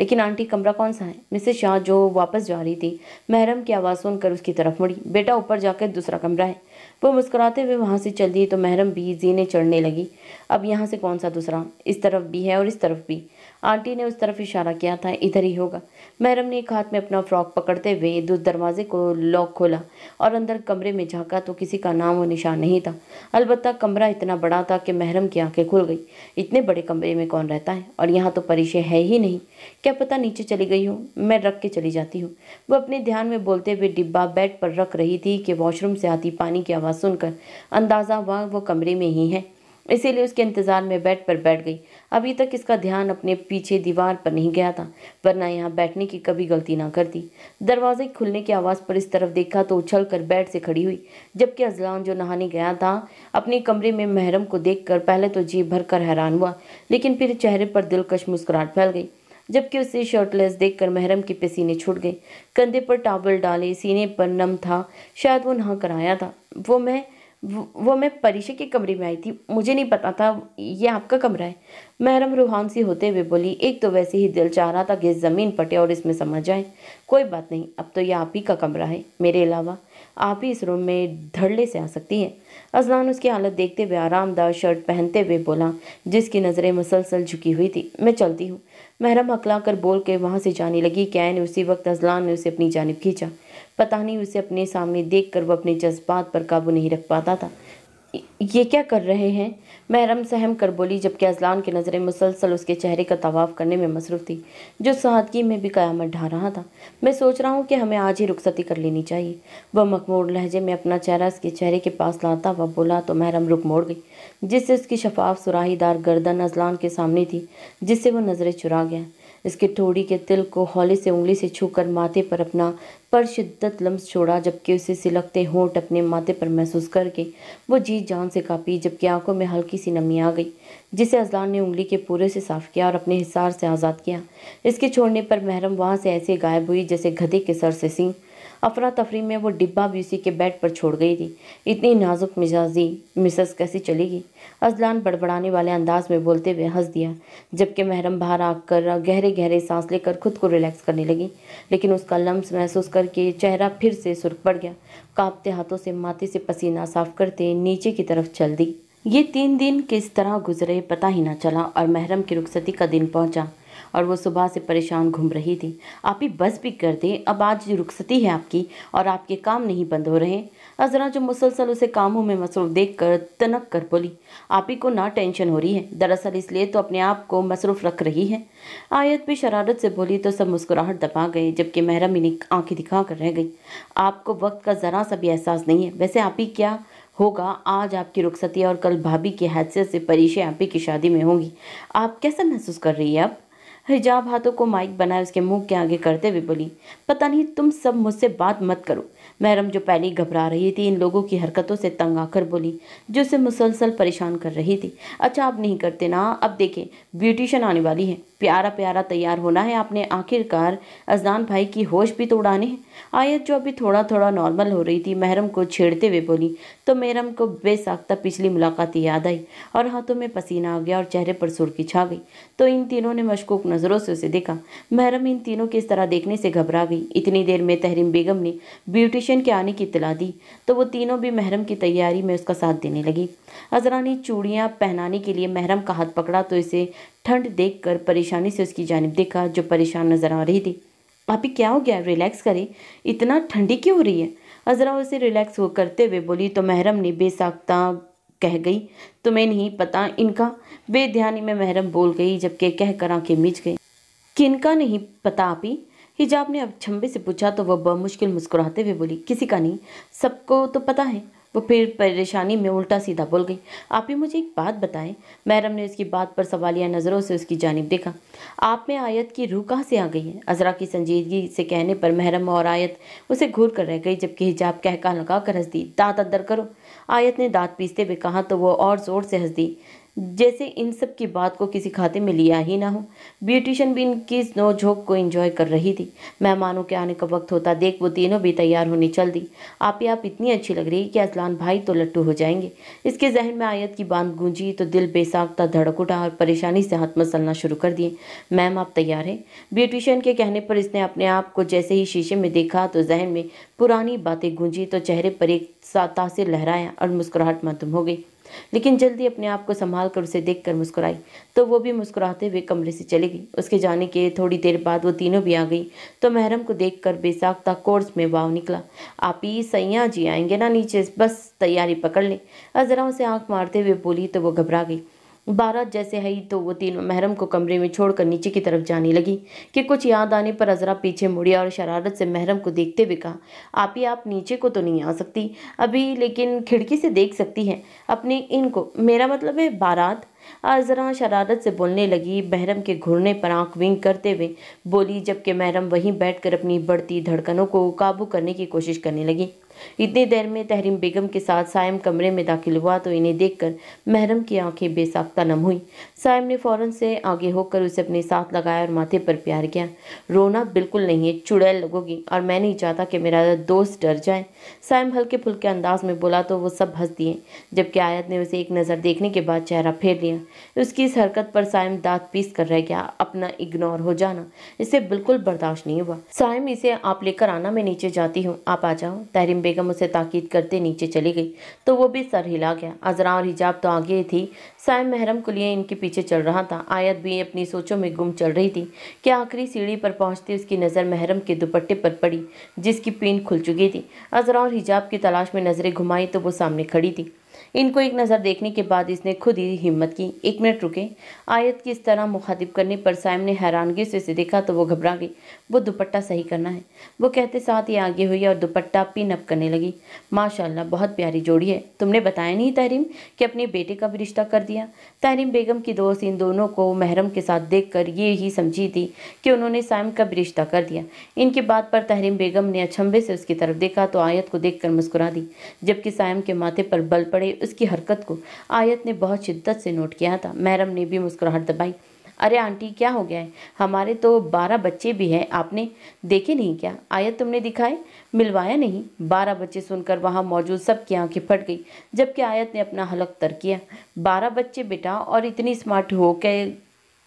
लेकिन आंटी कमरा कौन सा है? मिसेस शाह जो वापस जा रही थी महरम की आवाज़ सुनकर उसकी तरफ मुड़ी। बेटा ऊपर जाकर दूसरा कमरा है। वो मुस्कुराते हुए वहाँ से चल दी तो महरम भी जीने चढ़ने लगी। अब यहाँ से कौन सा दूसरा? इस तरफ भी है और इस तरफ भी। आंटी ने उस तरफ इशारा किया था, इधर ही होगा। महरम ने एक हाथ में अपना फ्रॉक पकड़ते हुए दरवाजे को लॉक खोला और अंदर कमरे में झांका तो किसी का नाम और निशान नहीं था। अलबत्ता कमरा इतना बड़ा था कि महरम की आंखें खुल गई। इतने बड़े कमरे में कौन रहता है? और यहाँ तो परिशे है ही नहीं। क्या पता नीचे चली गई हो, मैं रख के चली जाती हूँ। वो अपने ध्यान में बोलते हुए डिब्बा बेड पर रख रही थी कि वॉशरूम से आती पानी की आवाज़ सुनकर अंदाज़ा हुआ वो कमरे में ही है, इसीलिए उसके इंतज़ार में बेड पर बैठ गई। अभी तक इसका ध्यान अपने पीछे दीवार पर नहीं गया था, वरना यहाँ बैठने की कभी गलती ना करती। दरवाजे खुलने की आवाज़ पर इस तरफ देखा तो उछल कर बेड से खड़ी हुई, जबकि अजलान जो नहाने गया था अपने कमरे में महरम को देखकर पहले तो जी भर कर हैरान हुआ, लेकिन फिर चेहरे पर दिलकश मुस्कुराहट फैल गई। जबकि उसे शर्टलेस देखकर महरम के पसीने छूट गए। कंधे पर टॉवल डाले, सीने पर नम था, शायद वो नहा कर आया था। वो मैं परिशे के कमरे में आई थी, मुझे नहीं पता था ये आपका कमरा है। महरम रूहान सी होते हुए बोली। एक तो वैसे ही दिल चाह रहा था कि ज़मीन पटे और इसमें समझ जाए। कोई बात नहीं, अब तो ये आप ही का कमरा है, मेरे अलावा आप ही इस रूम में धड़ल्ले से आ सकती हैं। अजलान उसकी हालत देखते हुए आरामदार शर्ट पहनते हुए बोला, जिसकी नज़रें मुसलसल झुकी हुई थी। मैं चलती हूँ। महरम हकला कर बोल के वहाँ से जाने लगी कि ऐन उसी वक्त अजलान ने उसे अपनी जानिब खींचा। पता नहीं उसे अपने सामने देखकर वो अपने जज्बात पर काबू नहीं रख पाता था। ये क्या कर रहे हैं? महरम सहम कर बोली, जबकि अजलान की नज़रें मुसलसल उसके चेहरे का तवाफ करने में मसरूफ़ थी, जो सादगी में भी क़यामत ढा रहा था। मैं सोच रहा हूँ कि हमें आज ही रुखसती कर लेनी चाहिए। वह मखमूर लहजे में अपना चेहरा उसके चेहरे के पास लाता हुआ बोला तो महरम रुक मोड़ गई, जिससे उसकी शफाफ सुराहीदार गर्दन अजलान के सामने थी, जिससे वो नज़रें चुरा गया। इसके ठोड़ी के तिल को हौले से उंगली से छूकर माथे पर अपना पर शिद्दत लम्स छोड़ा, जबकि उसे सिलकते होंठ अपने माथे पर महसूस करके वो जी जान से कांपी, जबकि आंखों में हल्की सी नमी आ गई, जिसे अजलान ने उंगली के पूरे से साफ किया और अपने हिसार से आज़ाद किया। इसके छोड़ने पर महरम वहाँ से ऐसे गायब हुई जैसे गधे के सर से सींग। अफरा तफरी में वो डिब्बा भी उसी के बेड पर छोड़ गई थी। इतनी नाजुक मिजाजी मिसेस कैसी चलेगी? अजलान बड़बड़ाने वाले अंदाज में बोलते हुए हंस दिया, जबकि महरम बाहर आकर गहरे गहरे सांस लेकर खुद को रिलैक्स करने लगी, लेकिन उसका लम्स महसूस करके चेहरा फिर से सुर्ख पड़ गया। कांपते हाथों से माथे से पसीना साफ करते नीचे की तरफ चल दी। ये 3 दिन किस तरह गुजरे पता ही ना चला और महरम की रुखसती का दिन पहुंचा और वो सुबह से परेशान घूम रही थी। आप ही बस भी कर दें, अब आज रुखसती है आपकी और आपके काम नहीं बंद हो रहे। अजरा जो मुसलसल उसे कामों में मसरूफ देख कर तनक कर बोली, आप ही को ना टेंशन हो रही है, दरअसल इसलिए तो अपने आप को मसरूफ रख रही है। आयत भी शरारत से बोली तो सब मुस्कुराहट दबा गए, जबकि महरम इन्हीं आंखें दिखा कर रह गई। आपको वक्त का जरा सा भी एहसास नहीं है। वैसे आप ही क्या होगा, आज आपकी रुखसती और कल भाभी की हैसियत से परीशे आप ही की शादी में होंगी। आप कैसा महसूस कर रही है अब? हिजाब हाथों को माइक बनाए उसके मुंह के आगे करते हुए बोली, पता नहीं तुम सब मुझसे बात मत करो। महरम जो पहले ही घबरा रही थी इन लोगों की हरकतों से तंग आकर बोली, जो उसे मुसलसल परेशान कर रही थी। अच्छा आप नहीं करते ना, अब देखें ब्यूटिशियन आने वाली है, प्यारा प्यारा तैयार होना है आपने, आखिरकार अजनान भाई की होश भी तो उड़ाने हैं। आयत जो अभी थोड़ा थोड़ा नॉर्मल हो रही थी महरम को छेड़ते हुए बोली, तो महरम को बेसाख्ता पिछली मुलाकात याद आई और हाथों में पसीना आ गया और चेहरे पर सुर्खी छा गई। तो इन तीनों ने मशकूक नज़रों से उसे देखा। महरम इन तीनों के इस तरह देखने से घबरा गई। इतनी देर में तहरीम बेगम ने ब्यूटिशियन के आने की इत्तला दी तो वो तीनों भी महरम की तैयारी में उसका साथ देने लगी। अजरा ने चूड़ियाँ पहनाने के लिए महरम का हाथ पकड़ा तो इसे ठंड देखकर परेशानी से उसकी जानिब देखा, जो परेशान नजर आ रही थी। आप ही क्या हो गया, रिलैक्स करें, इतना ठंडी क्यों हो रही है? अजरा उसे रिलैक्स हो करते हुए बोली तो महरम ने बेसाख्ता कह गई, तुम्हें नहीं पता इनका? बेध्यानी में महरम बोल गई, जबकि कह कर आंखें मिच गई। किनका नहीं पता आप ही? हिजाब ने अब छम्बे से पूछा तो वह बमुश्किल मुस्कुराते हुए बोली, किसी का नहीं, सबको तो पता है। वो फिर परेशानी में उल्टा सीधा बोल गई, आप ही मुझे एक बात बताएं। महरम ने उसकी बात पर सवालिया नज़रों से उसकी जानिब देखा। आप में आयत की रूह कहाँ से आ गई है? अजरा की संजीदगी से कहने पर महरम और आयत उसे घूर कर रह गई, जबकि हिजाब कहका लगा कर हंस दी। दांत अंदर करो, आयत ने दांत पीसते हुए कहा तो वो और जोर से हंस दी, जैसे इन सब की बात को किसी खाते में लिया ही ना हो। ब्यूटिशियन भी इनकी इस नोकझोंक को एंजॉय कर रही थी। मेहमानों के आने का वक्त होता देख वो तीनों भी तैयार होने चल दी। आप इतनी अच्छी लग रही कि अजलान भाई तो लट्टू हो जाएंगे। इसके जहन में आयत की बात गूंजी तो दिल बेसाख्ता धड़क उठा और परेशानी से हाथ मसलना शुरू कर दिए। मैम आप तैयार हैं? ब्यूटिशियन के कहने पर इसने अपने आप को जैसे ही शीशे में देखा तो जहन में पुरानी बातें गूंजी तो चेहरे पर एक तासिर लहराया और मुस्कुराहट मातूम हो गई। लेकिन जल्दी अपने आप को संभाल कर उसे देखकर मुस्कुराई तो वो भी मुस्कुराते हुए कमरे से चली गई। उसके जाने के थोड़ी देर बाद वो तीनों भी आ गई तो महरम को देखकर बेसाख्ता कोर्स में वाव निकला। आप ही सैया जी आएंगे ना नीचे, बस तैयारी पकड़ लें। अजरा उसे आंख मारते हुए बोली तो वो घबरा गई। बारात जैसे है ही तो वो तीनों महरम को कमरे में छोड़कर नीचे की तरफ जाने लगी कि कुछ याद आने पर अजरा पीछे मुड़ी और शरारत से महरम को देखते हुए कहा, आप नीचे को तो नहीं आ सकती अभी, लेकिन खिड़की से देख सकती हैं अपने इनको, मेरा मतलब है बारात। अजरा शरारत से बोलने लगी। महरम के घूरने पर आंख विंग करते हुए बोली, जबकि महरम वहीं बैठकर अपनी बढ़ती धड़कनों को काबू करने की कोशिश करने लगी। इतनी देर में तहरीम बेगम के साथ साइम कमरे में दाखिल हुआ तो इन्हें देखकर महरम की आंखें बेसाख्ता नम हुई। साइम ने फौरन से आगे होकर उसे अपने साथ लगाया और माथे पर प्यार किया। रोना बिल्कुल नहीं है, चुड़ैल लगोगी और मैं नहीं चाहता कि मेरा दोस्त डर जाए। साइम हल्के फुल्के अंदाज में बोला तो वो सब हंस दिए, जबकि आयत ने उसे एक नज़र देखने के बाद चेहरा फेर लिया। उसकी इस हरकत पर साइम दांत पीस कर रह गया। अपना इग्नोर हो जाना इसे बिल्कुल बर्दाश्त नहीं हुआ। साइम इसे आप लेकर आना, मैं नीचे जाती हूँ, आप आ जाओ। तहरीम बेगम उसे ताकीद करते नीचे चली गई तो वो भी सर हिला गया। अजरा और हिजाब तो आगे थी, साइम महरम को लिए इनके पीछे चल रहा था। आयत भी अपनी सोचों में गुम चल रही थी कि आखिरी सीढ़ी पर पहुंचती उसकी नज़र महरम के दुपट्टे पर पड़ी जिसकी पीन खुल चुकी थी। अजरा और हिजाब की तलाश में नजरें घुमाई तो वो सामने खड़ी थी। इनको एक नज़र देखने के बाद इसने खुद ही हिम्मत की, एक मिनट रुके। आयत की इस तरह मुखातिब करने पर साइम ने हैरानगी से इसे देखा तो वो घबरा गई। वो दुपट्टा सही करना है, वो कहते साथ ही आगे हुई और दुपट्टा पिन अप करने लगी। माशाल्लाह बहुत प्यारी जोड़ी है। तुमने बताया नहीं तहरीम कि अपने बेटे का भी रिश्ता कर दिया? तहरीम बेगम की दोस्त इन दोनों को महरम के साथ देखकर ये ही समझी थी कि उन्होंने साइम का भी रिश्ता कर दिया। इनकी बात पर तहरीम बेगम ने अचंभे से उसकी तरफ देखा तो आयत को देखकर मुस्कुरा दी, जबकि साइम के माथे पर बल पड़े उसकी हरकत को आयत ने बहुत शिद्दत से नोट किया था। महरम ने भी मुस्कुराहट दबाई। अरे आंटी क्या हो गया है, हमारे तो 12 बच्चे भी हैं, आपने देखे नहीं क्या? आयत तुमने दिखाए, मिलवाया नहीं? 12 बच्चे सुनकर वहां मौजूद सबकी आंखें फट गई, जबकि आयत ने अपना हलक तर किया। 12 बच्चे बेटा, और इतनी स्मार्ट हो के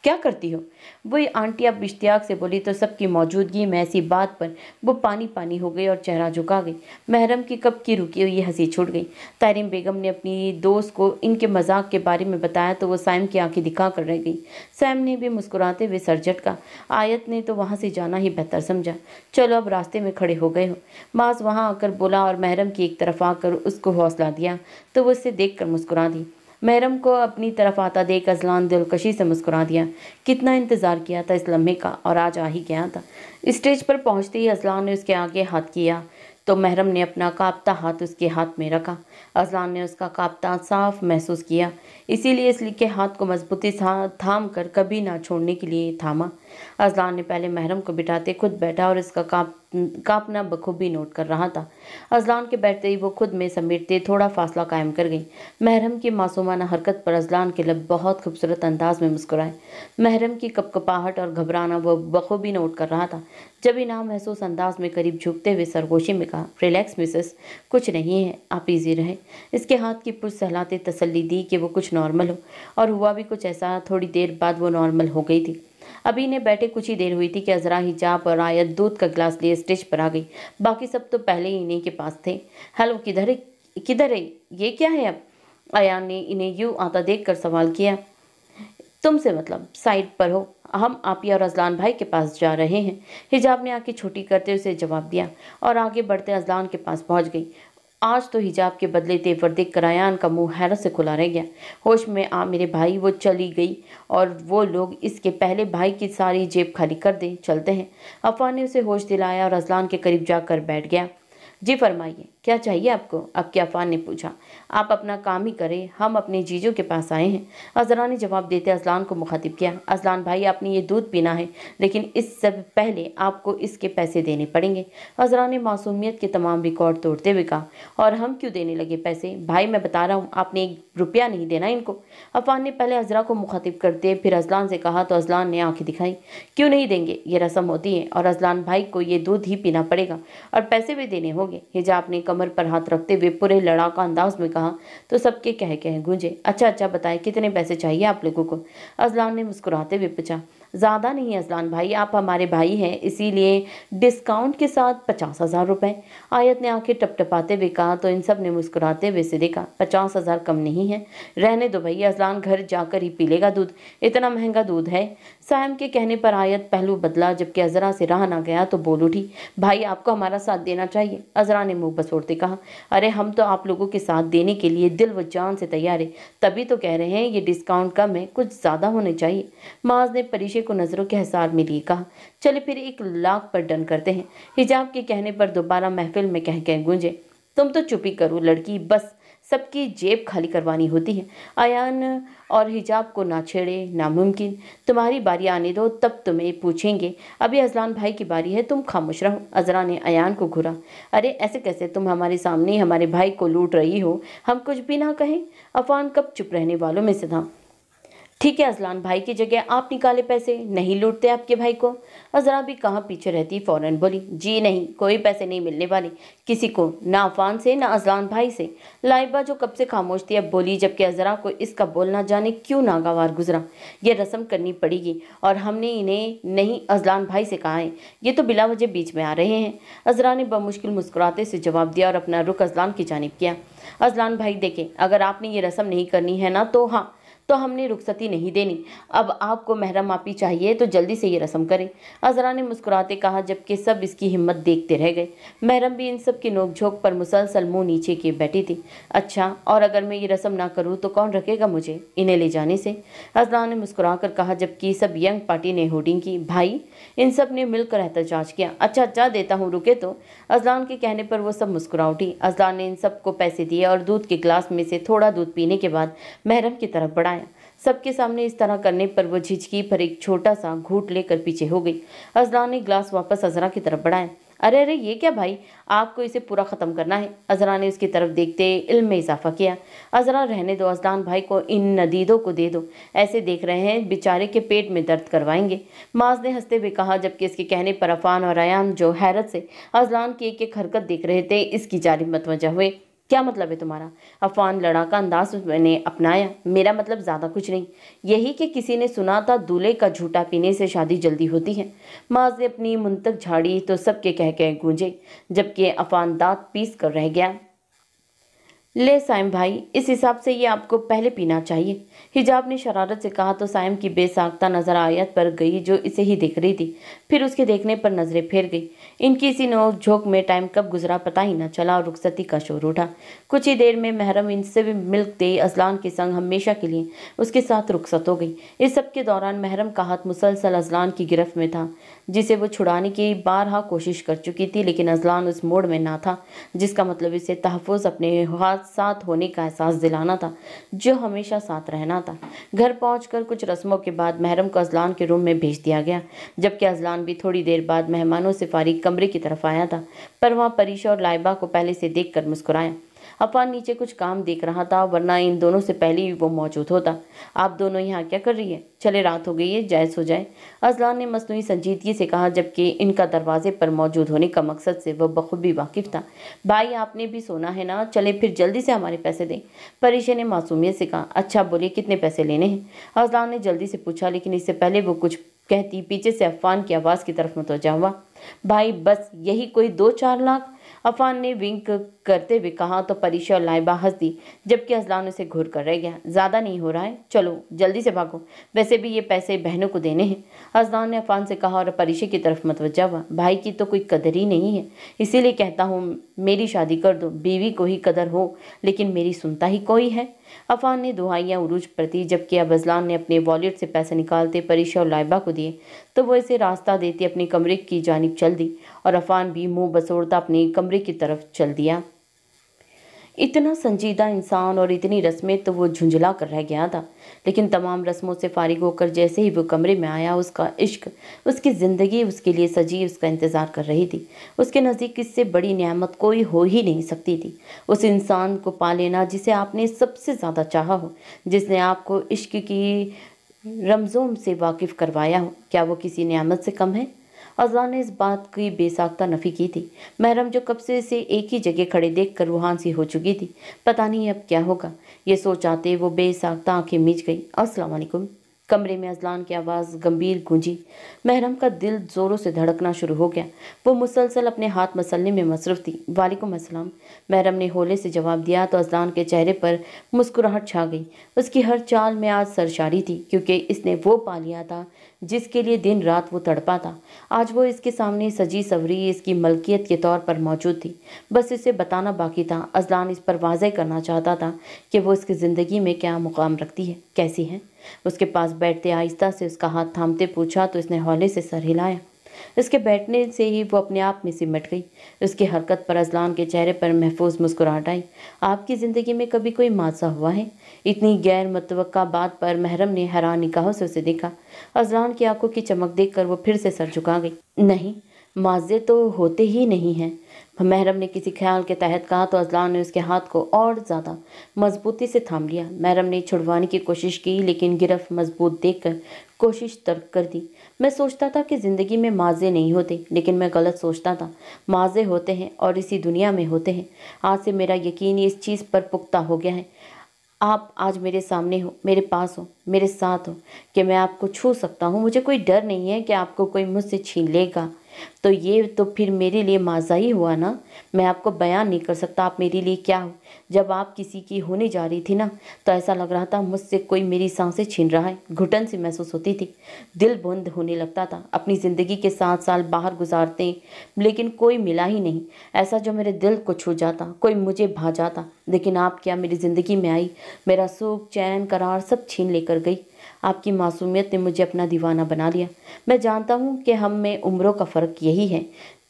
क्या करती हो? वही आंटी अब इश्तियाक से बोली तो सबकी मौजूदगी में ऐसी बात पर वो पानी पानी हो गई और चेहरा झुका गई। महरम की कब की रुकी हुई हंसी छूट गई। तारिम बेगम ने अपनी दोस्त को इनके मजाक के बारे में बताया तो वो सैम की आंखें दिखा कर रह गई। सैम ने भी मुस्कुराते हुए सर झटका। आयत ने तो वहाँ से जाना ही बेहतर समझा। चलो अब रास्ते में खड़े हो गए हो। माज वहाँ आकर बोला और महरम की एक तरफ आकर उसको हौसला दिया तो वो उससे देख कर मुस्कुरा दी। महरम को अपनी तरफ आता देख अजलान दिलकशी से मुस्कुरा दिया। कितना इंतज़ार किया था इस लम्हे का और आज आ ही गया था। स्टेज पर पहुंचते ही अजलान ने उसके आगे हाथ किया तो महरम ने अपना कांपता हाथ उसके हाथ में रखा। अजलान ने उसका कांपता साफ महसूस किया, इसीलिए इसलिए हाथ को मजबूती थाम कर कभी ना छोड़ने के लिए थामा। अजलान ने पहले महरम को बिठाते खुद बैठा और इसका कांपना बखूबी नोट कर रहा था। अजलान के बैठते ही वो खुद में समेटते थोड़ा फासला कायम कर गई। महरम की मासूमाना हरकत पर अजलान के लब बहुत खूबसूरत अंदाज में मुस्कुराए। महरम की कपकपाहट और घबराना वो बखूबी नोट कर रहा था। जब इनाम महसूस अंदाज में करीब झुकते हुए सरगोशी में कहा, रिलैक्स मिसेस, कुछ नहीं है, आप इजी रहे। इसके हाथ की पुछ सहलाते तसल्ली दी कि वो कुछ नॉर्मल हो, और हुआ भी कुछ ऐसा। थोड़ी देर बाद वो नॉर्मल हो गई थी। अभी ने बैठे कुछ ही देर हुई थी कि अजरा, हिजाब और आयत दूध का गिलास लिए स्टेज पर आ गई। बाकी सब तो पहले ही इन्हीं के पास थे। हेलो, किधर है, ये क्या है? अब अयान ने इन्हें यूं आता देखकर सवाल किया। तुमसे मतलब, साइड पर हो, हम आपिया और अजलान भाई के पास जा रहे हैं। हिजाब ने आंखें छोटी करते उसे जवाब दिया और आगे बढ़ते अजलान के पास पहुंच गई। आज तो हिजाब के बदले तेवर देख कर अयान का मुंह हैरत से खुला रह गया। होश में आ मेरे भाई, वो चली गई और वो लोग इसके पहले भाई की सारी जेब खाली कर दें, चलते हैं। अफवान ने उसे होश दिलाया और अजलान के करीब जाकर बैठ गया। जी फरमाइए, क्या चाहिए आपको? अब क्या अफवान ने पूछा। आप अपना काम ही करें, हम अपने जीजों के पास आए हैं। अजरा ने जवाब देते अजलान को मुखातिब किया। अजलान भाई, आपने ये दूध पीना है, लेकिन इस सब पहले आपको इसके पैसे देने पड़ेंगे। अजरा ने मासूमियत के तमाम रिकॉर्ड तोड़ते हुए कहा। और हम क्यों देने लगे पैसे? भाई मैं बता रहा हूँ, आपने 1 रुपया नहीं देना इनको। अफवान ने पहले अजरा को मुखातिब करते फिर अजलान से कहा तो अजलान ने आंखें दिखाई। क्यों नहीं देंगे, ये रस्म होती है और अजलान भाई को ये दूध ही पीना पड़ेगा और पैसे भी देने होंगे। हिजाब ने कमर पर हाथ रखते हुए पूरे लड़ाका अंदाज में कहा तो सबके कह गूंजे। अच्छा बताए, कितने पैसे चाहिए आप लोगों को? अजलान ने मुस्कुराते हुए पूछा। ज़्यादा नहीं अजलान भाई, आप हमारे भाई हैं, इसीलिए डिस्काउंट के साथ 50,000 रुपये। आयत ने आंखें टपटपाते हुए कहा तो इन सब ने मुस्कुराते हुए से देखा। 50,000 कम नहीं है, रहने दो भैया, अजलान घर जाकर ही पी लेगा दूध, इतना महंगा दूध है। सायम के कहने पर आयत पहलू बदला, जबकि अजरा से रहा ना गया तो बोल उठी। भाई आपको हमारा साथ देना चाहिए। अजरा ने मुंह बसोड़ते कहा। अरे हम तो आप लोगों के साथ देने के लिए दिल व जान से तैयार है, तभी तो कह रहे हैं ये डिस्काउंट कम है, कुछ ज़्यादा होने चाहिए। माज ने परिशे को नजरों के हिसार में लिए कहा। चले फिर 1 लाख पर डन करते हैं। हिजाब के कहने पर दोबारा महफिल में कह गूंजे। तुम तो चुप ही करो लड़की, बस सबकी जेब खाली करवानी होती है। अयान और हिजाब को ना छेड़े, नामुमकिन। तुम्हारी बारी आने दो, तब तुम्हें पूछेंगे। अभी अजलान भाई की बारी है, तुम खामोश रहो। अजरा ने अयान को घूरा। अरे ऐसे कैसे, तुम हमारे सामने हमारे भाई को लूट रही हो, हम कुछ भी ना कहें? अफवान कब चुप रहने वालों में से था। ठीक है अजलान भाई की जगह आप निकाले पैसे, नहीं लूटते आपके भाई को। अजरा भी कहाँ पीछे रहती, फौरन बोली। जी नहीं, कोई पैसे नहीं मिलने वाले किसी को, ना अफवान से ना अजलान भाई से। लाइबा जो कब से खामोश थी अब बोली, जबकि अजरा को इसका बोलना जाने क्यों नागवार गुजरा। ये रस्म करनी पड़ेगी और हमने इन्हें नहीं अजलान भाई से कहा है, ये तो बिला वजह बीच में आ रहे हैं। अजरा ने बमुश्किल मुस्कुराते से जवाब दिया और अपना रुख अजलान की जानिब किया। अजलान भाई देखें, अगर आपने ये रस्म नहीं करनी है ना तो हाँ, तो हमने रुखसती नहीं देनी। अब आपको महरम आपी चाहिए तो जल्दी से ये रस्म करें। अजरा ने मुस्कुराते कहा, जबकि सब इसकी हिम्मत देखते रह गए। महरम भी इन सब की नोकझोंक पर मुसलसल मुंह नीचे किए बैठी थी। अच्छा, और अगर मैं ये रस्म ना करूँ तो कौन रखेगा मुझे इन्हें ले जाने से? अजरा ने मुस्कुरा कर कहा, जबकि सब यंग पार्टी ने होर्डिंग की। भाई, इन सब ने मिलकर एहतजाज किया। अच्छा देता हूँ, रुके तो। अजलान के कहने पर वो सब मुस्कुरा उठी। अजलान ने इन सबको पैसे दिए और दूध के गिलास में से थोड़ा दूध पीने के बाद महरम की तरफ बढ़ाया। सबके सामने इस तरह करने पर वो झिझकी पर एक छोटा सा घूंट लेकर पीछे हो गई। अजलान ने गिलास वापस अजरा की तरफ बढ़ाया। अरे ये क्या भाई, आपको इसे पूरा ख़त्म करना है? अजरा ने उसकी तरफ देखते इल्म में इजाफा किया। अजरा रहने दो, अजलान भाई को इन नदीदों को दे दो, ऐसे देख रहे हैं बेचारे के पेट में दर्द करवाएंगे। माज ने हंसते हुए कहा, जबकि इसके कहने पर अफान और अयान जो हैरत से अजलान की एक हरकत देख रहे थे इसकी जानिब मतवज्जा हुए। क्या मतलब है तुम्हारा? अफवान लड़ाका अंदाज मैंने अपनाया। मेरा मतलब ज़्यादा कुछ नहीं, यही कि किसी ने सुना था दूल्हे का झूठा पीने से शादी जल्दी होती है। माज ने अपनी मुंह तक झाड़ी तो सबके कह कह गूंजे, जबकि अफवान दांत पीस कर रह गया। ले साइम भाई, इस हिसाब से ये आपको पहले पीना चाहिए, हिजाब ने शरारत से कहा तो साइम की बेसाख्ता नजर आयत पर गई जो इसे ही देख रही थी। फिर उसके देखने पर नजरें फेर गई। इनकी इसी नोक झोंक में टाइम कब गुजरा पता ही न चला और रुखसती का शोर उठा। कुछ ही देर में महरम इनसे भी मिलते अजलान के संग हमेशा के लिए उसके साथ रुखसत हो गई। इस सब के दौरान महरम का हाथ मुसलसल अजलान की गिरफ्त में था, जिसे वो छुड़ाने की बारहा कोशिश कर चुकी थी, लेकिन अजलान उस मोड़ में ना था जिसका मतलब इसे तहफ़्फ़ुज़ अपने हाथ साथ होने का एहसास दिलाना था, जो हमेशा साथ रहना था। घर पहुंचकर कुछ रस्मों के बाद महरम को अजलान के रूम में भेज दिया गया, जबकि अजलान भी थोड़ी देर बाद मेहमानों से फारिग कमरे की तरफ आया था, पर वहाँ परीशा और लाइबा को पहले से देखकर मुस्कुराया। अफवान नीचे कुछ काम देख रहा था, वरना इन दोनों से पहले ही वो मौजूद होता। आप दोनों यहाँ क्या कर रही है? चले रात हो गई है, जायज़ हो जाए, अजलान ने मसनूई संजीदगी से कहा, जबकि इनका दरवाजे पर मौजूद होने का मकसद से वह बखूबी वाकिफ था। भाई आपने भी सोना है ना, चले फिर जल्दी से हमारे पैसे दें, परीशा ने मासूमियत से कहा। अच्छा बोलिए, कितने पैसे लेने हैं? अजलान ने जल्दी से पूछा, लेकिन इससे पहले वो कुछ कहती पीछे से अफवान की आवाज़ की तरफ मुतवज्जा हुआ। भाई बस यही कोई 2-4 लाख, अफवान ने विंक करते हुए कहा तो परीशा और लाइबा हंस दी, जबकि अजलान उसे घूर कर रह गया। ज़्यादा नहीं हो रहा है, चलो जल्दी से भागो, वैसे भी ये पैसे बहनों को देने हैं, अजलान ने अफवान से कहा और परीशा की तरफ मुतवज्जा हुआ। भाई की तो कोई कदर ही नहीं है, इसीलिए कहता हूँ मेरी शादी कर दो, बीवी को ही कदर हो, लेकिन मेरी सुनता ही कोई है, अफवान ने दुहाइयाँ उरूज पर दी, जबकि अब अजलान ने अपने वॉलेट से पैसे निकालते परीशा और लाइबा को दिए तो वो इसे रास्ता देती अपने कमरे की जानिब चल दी और अफवान भी मुंह बसोड़ता अपने कमरे की तरफ चल दिया। इतना संजीदा इंसान और इतनी रस्में तो वो झुंझला कर रह गया था, लेकिन तमाम रस्मों से फारिग होकर जैसे ही वो कमरे में आया, उसका इश्क, उसकी ज़िंदगी उसके लिए सजी उसका इंतज़ार कर रही थी। उसके नज़दीक इससे बड़ी नेमत कोई हो ही नहीं सकती थी, उस इंसान को पा लेना जिसे आपने सबसे ज़्यादा चाहा हो, जिसने आपको इश्क की रमज़ों से वाकिफ़ करवाया हो। क्या वो किसी नेमत से कम है? अज़लान ने इस बात की बेसाख्ता नफ़ी की थी। महरम जो कब से एक ही जगह खड़े देखकर रूहान सी हो चुकी थी, पता नहीं अब क्या होगा, ये सोच आते वो बेसाख्ता आंखें मीच गई। अस्सलाम वालेकुम, कमरे में अज़लान की आवाज़ गंभीर गूंजी। महरम का दिल ज़ोरों से धड़कना शुरू हो गया, वो मुसलसल अपने हाथ मसलने में मसरूफ़ थी। वालेकुम अस्सलाम, महरम ने होले से जवाब दिया तो अज़लान के चेहरे पर मुस्कुराहट छा गई। उसकी हर चाल में आज सरशारी थी, क्योंकि इसने वो पा लिया था जिसके लिए दिन रात वो तड़पा था। आज वो इसके सामने सजी सवरी इसकी मलकियत के तौर पर मौजूद थी, बस इसे बताना बाकी था। अज़लान इस पर वाज़ेह करना चाहता था कि वो इसकी ज़िंदगी में क्या मुकाम रखती है, कैसी है। उसके पास बैठते आहिस्ता से उसका हाथ थामते पूछा तो इसने हौले से सर हिलाया। इसके बैठने से ही वो अपने आप में सिमट गई। उसकी हरकत पर अज़लान के चेहरे पर महफूज मुस्कुराहट आई। आपकी ज़िंदगी में कभी कोई हादसा हुआ है? इतनी गैर मुतवक्का बात पर महरम ने हैरान निगाहों से उसे देखा। अज़लान की आंखों की चमक देखकर वो फिर से सर झुका गई। नहीं, माजे तो होते ही नहीं हैं, महरम ने किसी ख्याल के तहत कहा तो अज़लान ने उसके हाथ को और ज़्यादा मजबूती से थाम लिया। महरम ने छुड़वाने की कोशिश की, लेकिन गिरफ्त मजबूत देखकर कोशिश तर्क कर दी। मैं सोचता था कि ज़िंदगी में माजे नहीं होते, लेकिन मैं गलत सोचता था। माजे होते हैं और इसी दुनिया में होते हैं। आज से मेरा यकीन इस चीज़ पर पुख्ता हो गया है। आप आज मेरे सामने हो, मेरे पास हो, मेरे साथ हो कि मैं आपको छू सकता हूँ। मुझे कोई डर नहीं है कि आपको कोई मुझसे छीन लेगा, तो ये तो फिर मेरे लिए माजा ही हुआ ना। मैं आपको बयान नहीं कर सकता आप मेरे लिए क्या हो। जब आप किसी की होने जा रही थी ना, तो ऐसा लग रहा था मुझसे कोई मेरी सांसें छीन रहा है। घुटन सी महसूस होती थी, दिल बंद होने लगता था। अपनी ज़िंदगी के 7 साल बाहर गुजारते, लेकिन कोई मिला ही नहीं ऐसा जो मेरे दिल को छू जाता, कोई मुझे भा जाता। लेकिन आप क्या मेरी ज़िंदगी में आई, मेरा सुख चैन करार सब छीन लेकर गई। आपकी मासूमियत ने मुझे अपना दीवाना बना लिया। मैं जानता हूँ कि हम में उम्रों का फ़र्क यही है।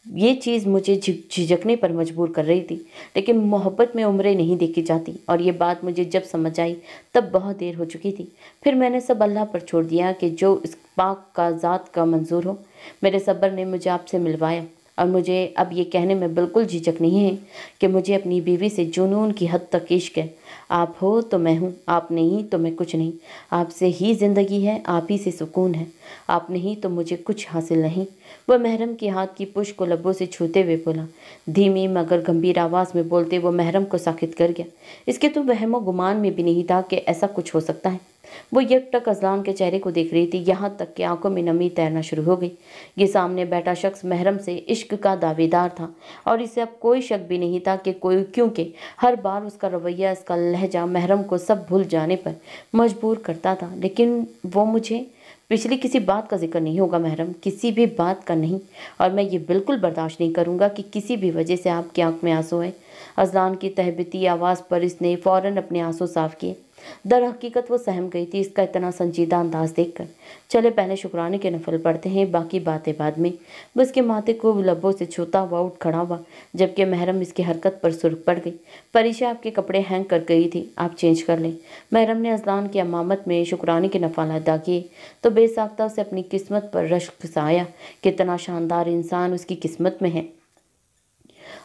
ये चीज़ मुझे झिझकने पर मजबूर कर रही थी, लेकिन मोहब्बत में उम्रें नहीं देखी जाती, और ये बात मुझे जब समझ आई तब बहुत देर हो चुकी थी। फिर मैंने सब अल्लाह पर छोड़ दिया कि जो इस पाक का ज़ात का मंजूर हो। मेरे सब्र ने मुझे आपसे मिलवाया। और मुझे अब ये कहने में बिल्कुल झिझक नहीं है कि मुझे अपनी बीवी से जुनून की हद तक इश्क है। आप हो तो मैं हूँ, आप नहीं तो मैं कुछ नहीं। आपसे ही ज़िंदगी है, आप ही से सुकून है। आप नहीं तो मुझे कुछ हासिल नहीं। वह महरम के हाथ की पुश को लबों से छूते हुए बोला। धीमी मगर गंभीर आवाज़ में बोलते वो महरम को साकित कर गया। इसके तो वहमो गुमान में भी नहीं था कि ऐसा कुछ हो सकता है। वो एकटक अजलान के चेहरे को देख रही थी, यहाँ तक कि आंखों में नमी तैरना शुरू हो गई। ये सामने बैठा शख्स महरम से इश्क का दावेदार था और इसे अब कोई शक भी नहीं था कि कोई, क्योंकि हर बार उसका रवैया, इसका लहजा महरम को सब भूल जाने पर मजबूर करता था। लेकिन वो मुझे पिछली किसी बात का जिक्र नहीं होगा महरम, किसी भी बात का नहीं। और मैं ये बिल्कुल बर्दाश्त नहीं करूँगा कि किसी भी वजह से आपकी आंख में आंसू आए। अजलान की तहबती आवाज़ पर इसने फ़ौरन अपने आंसू साफ किए। दर हकीकत वो सहम गई थी इसका इतना संजीदा अंदाज देखकर। चले पहले शुक्राने के नफल पढ़ते हैं, बाकी बातें बाद में। वो इसके माथे को लबों से छूता हुआ उठ खड़ा हुआ, जबकि महरम इसकी हरकत पर सुर्ख पड़ गई। परीक्षा आपके कपड़े हैंग कर गई थी, आप चेंज कर लें। महरम ने अजलान की अमामत में शुक्राने के नफल अदा किए तो बेसाख्ता उसे अपनी किस्मत पर रश्क फसाया। कितना शानदार इंसान उसकी किस्मत में है।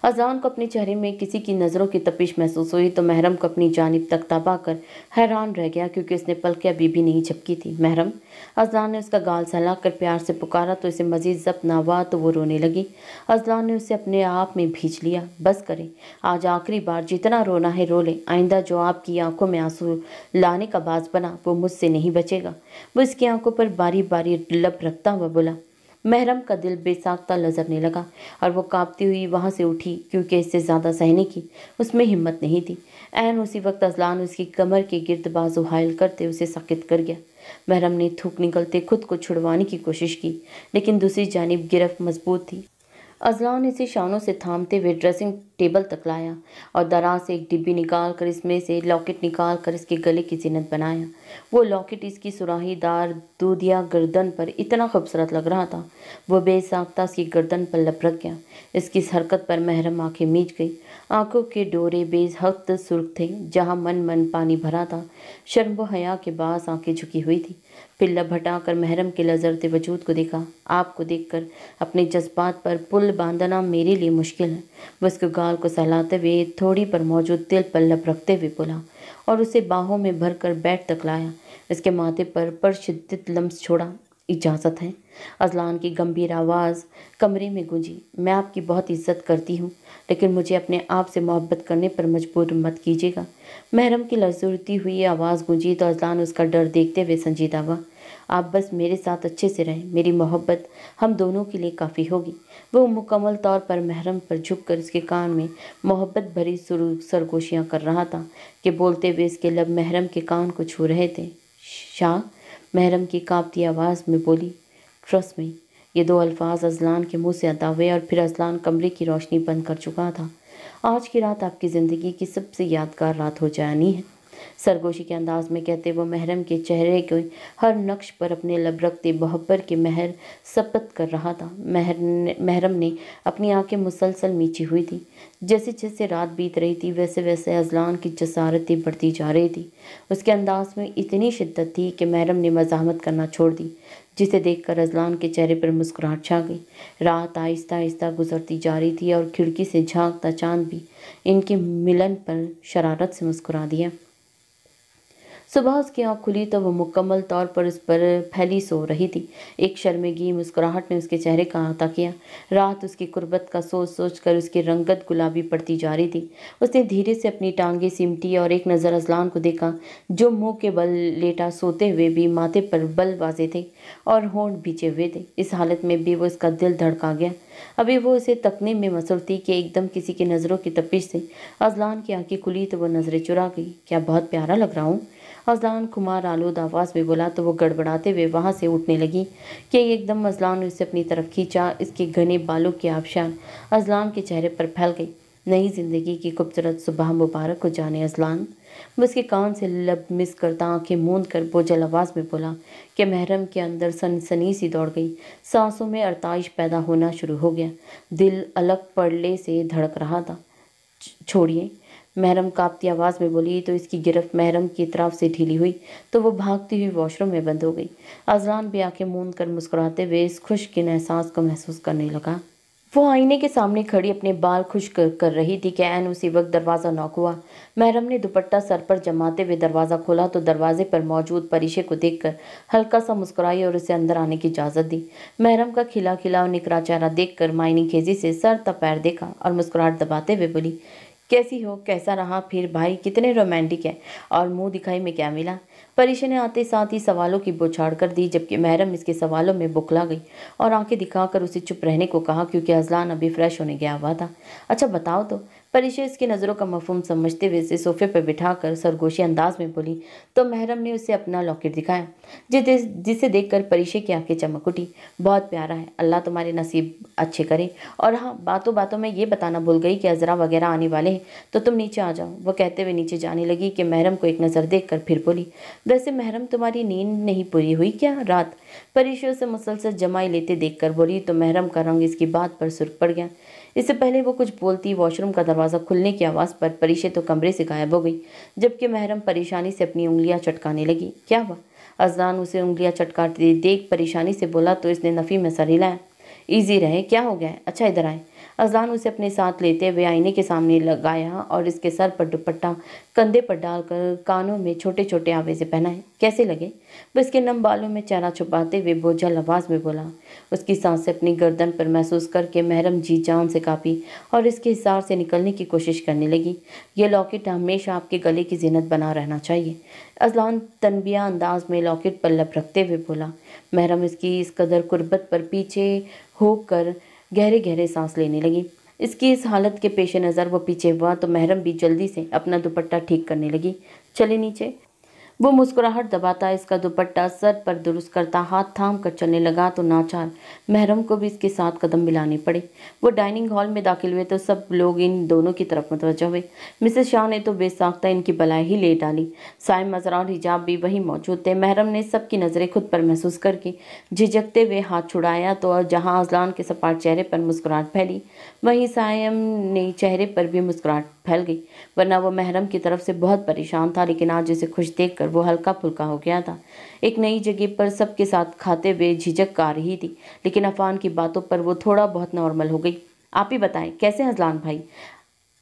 अजलान को अपने चेहरे में किसी की नज़रों की तपिश महसूस हुई तो महरम को अपनी जानिब तक तबा कर हैरान रह गया, क्योंकि उसने पलकें अभी भी नहीं झपकी थी। महरम। अजलान ने उसका गाल सहला कर प्यार से पुकारा तो इसे मजीद जब्त ना हुआ तो वो रोने लगी। अजलान ने उसे अपने आप में भींच लिया। बस करें, आज आखिरी बार, जितना रोना है रो ले। आइंदा जो आपकी आंखों में आंसू लाने का बाज बना वो मुझसे नहीं बचेगा। वो इसकी आंखों पर बारी बारी लब रखता हुआ बोला। महरम का दिल बेसाख्ता लजरने लगा और वो कांपती हुई वहाँ से उठी, क्योंकि इससे ज़्यादा सहने की उसमें हिम्मत नहीं थी। ऐन उसी वक्त अजलान उसकी कमर के गिर्द बाजू हायल करते उसे साकित कर गया। महरम ने थूक निकलते खुद को छुड़वाने की कोशिश की, लेकिन दूसरी जानिब गिरफ्त मजबूत थी। अजलान इसे शानों से थामते हुए ड्रेसिंग टेबल तक लाया और दराज से एक डिब्बी निकाल कर इसमें से लॉकेट निकाल कर इसके गले की जीनत बनाया। वो लॉकेट इसकी सुराहीदार दूधिया गर्दन पर इतना खूबसूरत लग रहा था, वो बेसाख्ता उसकी गर्दन पर लपक गया। इसकी इस हरकत पर महरम आंखें मीच गई। आंखों के डोरे बेहद सुर्ख थे, जहाँ मन मन पानी भरा था। शर्म व हया के बास आंखें झुकी हुई थी। फिर लब हटाकर महरम के लजरते वजूद को देखा। आपको देखकर अपने जज्बात पर पुल बांधना मेरे लिए मुश्किल है। वो उसके गाल को सहलाते हुए थोड़ी पर मौजूद तिल पर लब रखते हुए बोला और उसे बाहों में भरकर बेड तक लाया। इसके माथे पर शिद्दत लम्स छोड़ा। इजाज़त है। अजलान की गंभीर आवाज़ कमरे में गूंजी। मैं आपकी बहुत इज्जत करती हूँ, लेकिन मुझे अपने आप से मोहब्बत करने पर मजबूर मत कीजिएगा। महरम की लरजती हुई आवाज़ गूंजी तो अजलान उसका डर देखते हुए संजीदा हुआ। आप बस मेरे साथ अच्छे से रहें, मेरी मोहब्बत हम दोनों के लिए काफ़ी होगी। वो मुकम्मल तौर पर महरम पर झुककर इसके कान में मोहब्बत भरी सरगोशियाँ कर रहा था कि बोलते हुए इसके लब महरम के कान को छू रहे थे। शाह, महरम की कांपती आवाज़ में बोली। ट्रस्ट में। ये दो अल्फाज अजलान के मुंह से अदा हुए और फिर अजलान कमरे की रोशनी बंद कर चुका था। आज की रात आपकी ज़िंदगी की सबसे यादगार रात हो जानी है, सरगोशी के अंदाज में कहते वो महरम के चेहरे के हर नक्श पर अपने लब रखते मोहब्बत के महर सपत कर रहा था। महरम ने अपनी आंखें मुसलसल मीची हुई थी। जैसे जैसे रात बीत रही थी वैसे वैसे अजलान की जसारतें बढ़ती जा रही थी। उसके अंदाज में इतनी शिद्दत थी कि महरम ने मज़ाहमत करना छोड़ दी, जिसे देखकर अजलान के चेहरे पर मुस्कुराहट छा गई। रात आहिस्ता आहिस्ता गुजरती जा रही थी और खिड़की से झांकता चांद भी इनके मिलन पर शरारत से मुस्कुरा दिया। सुबह उसकी आँख खुली तो वो मुकम्मल तौर पर उस पर फैली सो रही थी। एक शर्मिगी मुस्कुराहट ने उसके चेहरे का अहाता किया। रात उसकी कुर्बत का सोच सोच कर उसकी रंगत गुलाबी पड़ती जा रही थी। उसने धीरे से अपनी टांगें सिमटी और एक नज़र अजलान को देखा, जो मुंह के बल लेटा सोते हुए भी माथे पर बल वाजे थे और होंठ भींचे हुए थे। इस हालत में भी वो उसका दिल धड़का गया। अभी वो उसे तकने में मसरूफ़ थी कि एकदम किसी की नज़रों की तपिश से अजलान की आंखें खुली तो वो नज़रें चुरा गई। क्या बहुत प्यारा लग रहा हूँ, अजलान खुमार आलूद आवाज़ में बोला तो वो गड़बड़ाते हुए वहाँ से उठने लगी कि एकदम अजलान ने उसे अपनी तरफ खींचा। इसके घने बालों की आबशान अजलान के चेहरे पर फैल गई। नई जिंदगी की खूबसूरत सुबह मुबारक हो जाने अजलान। वो उसके कान से लब मिस करता आंखें मूंद कर बोझल आवाज़ में बोला कि महरम के अंदर सनसनी सी दौड़ गई। सांसों में अरताइश पैदा होना शुरू हो गया। दिल अलग पड़ले से धड़क रहा था। छोड़िए, महरम कांपती आवाज़ में बोली तो इसकी गिरफ्त महरम की तरफ से ढीली हुई तो वो भागती हुई वॉशरूम में बंद हो गई। अजलान भी आंखें मूंद कर मुस्कुराते हुए इस खुशकिन एहसास को महसूस करने लगा। वो आईने के सामने खड़ी अपने बाल खुश्क कर रही थी कि ऐन उसी वक्त दरवाज़ा नॉक हुआ। महरम ने दुपट्टा सर पर जमाते हुए दरवाज़ा खोला तो दरवाजे पर मौजूद परिशे को देखकर हल्का सा मुस्कुराई और उसे अंदर आने की इजाज़त दी। महरम का खिला खिला और निकरा चेहरा देखकर मायनी खेजी से सर तक पैर देखा और मुस्कुराहट दबाते हुए बोली, कैसी हो, कैसा रहा फिर भाई, कितने रोमांटिक है, और मुंह दिखाई में क्या मिला। परिशे ने आते साथ ही सवालों की बौछार कर दी, जबकि महरम इसके सवालों में बुखला गई और आंखें दिखाकर उसे चुप रहने को कहा, क्योंकि अजलान अभी फ्रेश होने गया हुआ था। अच्छा बताओ तो। परिशे इसकी नज़रों का मफहूम समझते हुए इसे सोफे पर बिठाकर सरगोशी अंदाज में बोली। तो महरम ने उसे अपना लॉकेट दिखाया, जिसे देखकर परिशे की आंखें चमक उठी। बहुत प्यारा है, अल्लाह तुम्हारे नसीब अच्छे करे। और हाँ, बातों बातों में ये बताना भूल गई कि अजरा वगैरह आने वाले हैं, तो तुम नीचे आ जाओ। वो कहते हुए नीचे जाने लगी कि महरम को एक नज़र देखकर फिर बोली, वैसे महरम तुम्हारी नींद नहीं पूरी हुई क्या रात? परिशे से मुसलसल जमाई लेते देखकर बोली तो महरम का रंग इसकी बात पर सुर्ख पड़ गया। इससे पहले वो कुछ बोलती वॉशरूम का दरवाज़ा खुलने की आवाज़ पर परिशे तो कमरे से गायब हो गई, जबकि महरम परेशानी से अपनी उंगलियां चटकाने लगी। क्या हुआ? अजलान उसे उंगलियां चटकाते देख परेशानी से बोला तो इसने नफ़ी में सर हिलाया। ईजी रहे, क्या हो गया है? अच्छा इधर आए। अजलान उसे अपने साथ लेते हुए आईने के सामने लगाया और इसके सर पर दुपट्टा कंधे पर डालकर कानों में छोटे छोटे आवेज़े पहनाए। कैसे लगे? वो इसके नम बालों में चेहरा छुपाते हुए बोझल आवाज़ में बोला। उसकी सांसें अपनी गर्दन पर महसूस करके महरम जी जान से काँपी और इसके हिसार से निकलने की कोशिश करने लगी। ये लॉकेट हमेशा आपके गले की जीनत बना रहना चाहिए। अजलान तनबिया अंदाज में लॉकेट पर लब रखते हुए बोला। महरम इसकी इस कदर कुर्बत पर पीछे होकर गहरे गहरे सांस लेने लगी। इसकी इस हालत के पेश नज़र वो पीछे हुआ तो महरम भी जल्दी से अपना दुपट्टा ठीक करने लगी। चले नीचे। वो मुस्कुराहट दबाता इसका दुपट्टा सर पर दुरुस्त करता हाथ थाम कर चलने लगा तो नाचार महरम को भी इसके साथ कदम मिलाने पड़े। वो डाइनिंग हॉल में दाखिल हुए तो सब लोग इन दोनों की तरफ मुतवज्जह हुए। मिसेस शाह ने तो बेसाख्ता इनकी बलाई ही ले डाली। साइम अजरा और हिजाब भी वहीं मौजूद थे। महरम ने सबकी नज़रें खुद पर महसूस करके झिझकते हुए हाथ छुड़ाया तो जहाँ अजलान के सपाट चेहरे पर मुस्कुराहट फैली, वहीं सायम ने चेहरे पर भी मुस्कुराहट फैल गई, वरना वो महरम की तरफ से बहुत परेशान था, लेकिन आज उसे खुश देखकर वो हल्का फुल्का हो गया था। एक नई जगह पर सबके साथ खाते हुए झिझक आ रही थी, लेकिन अफान की बातों पर वो थोड़ा बहुत नॉर्मल हो गई। आप ही बताएं, कैसे हैं अजलान भाई?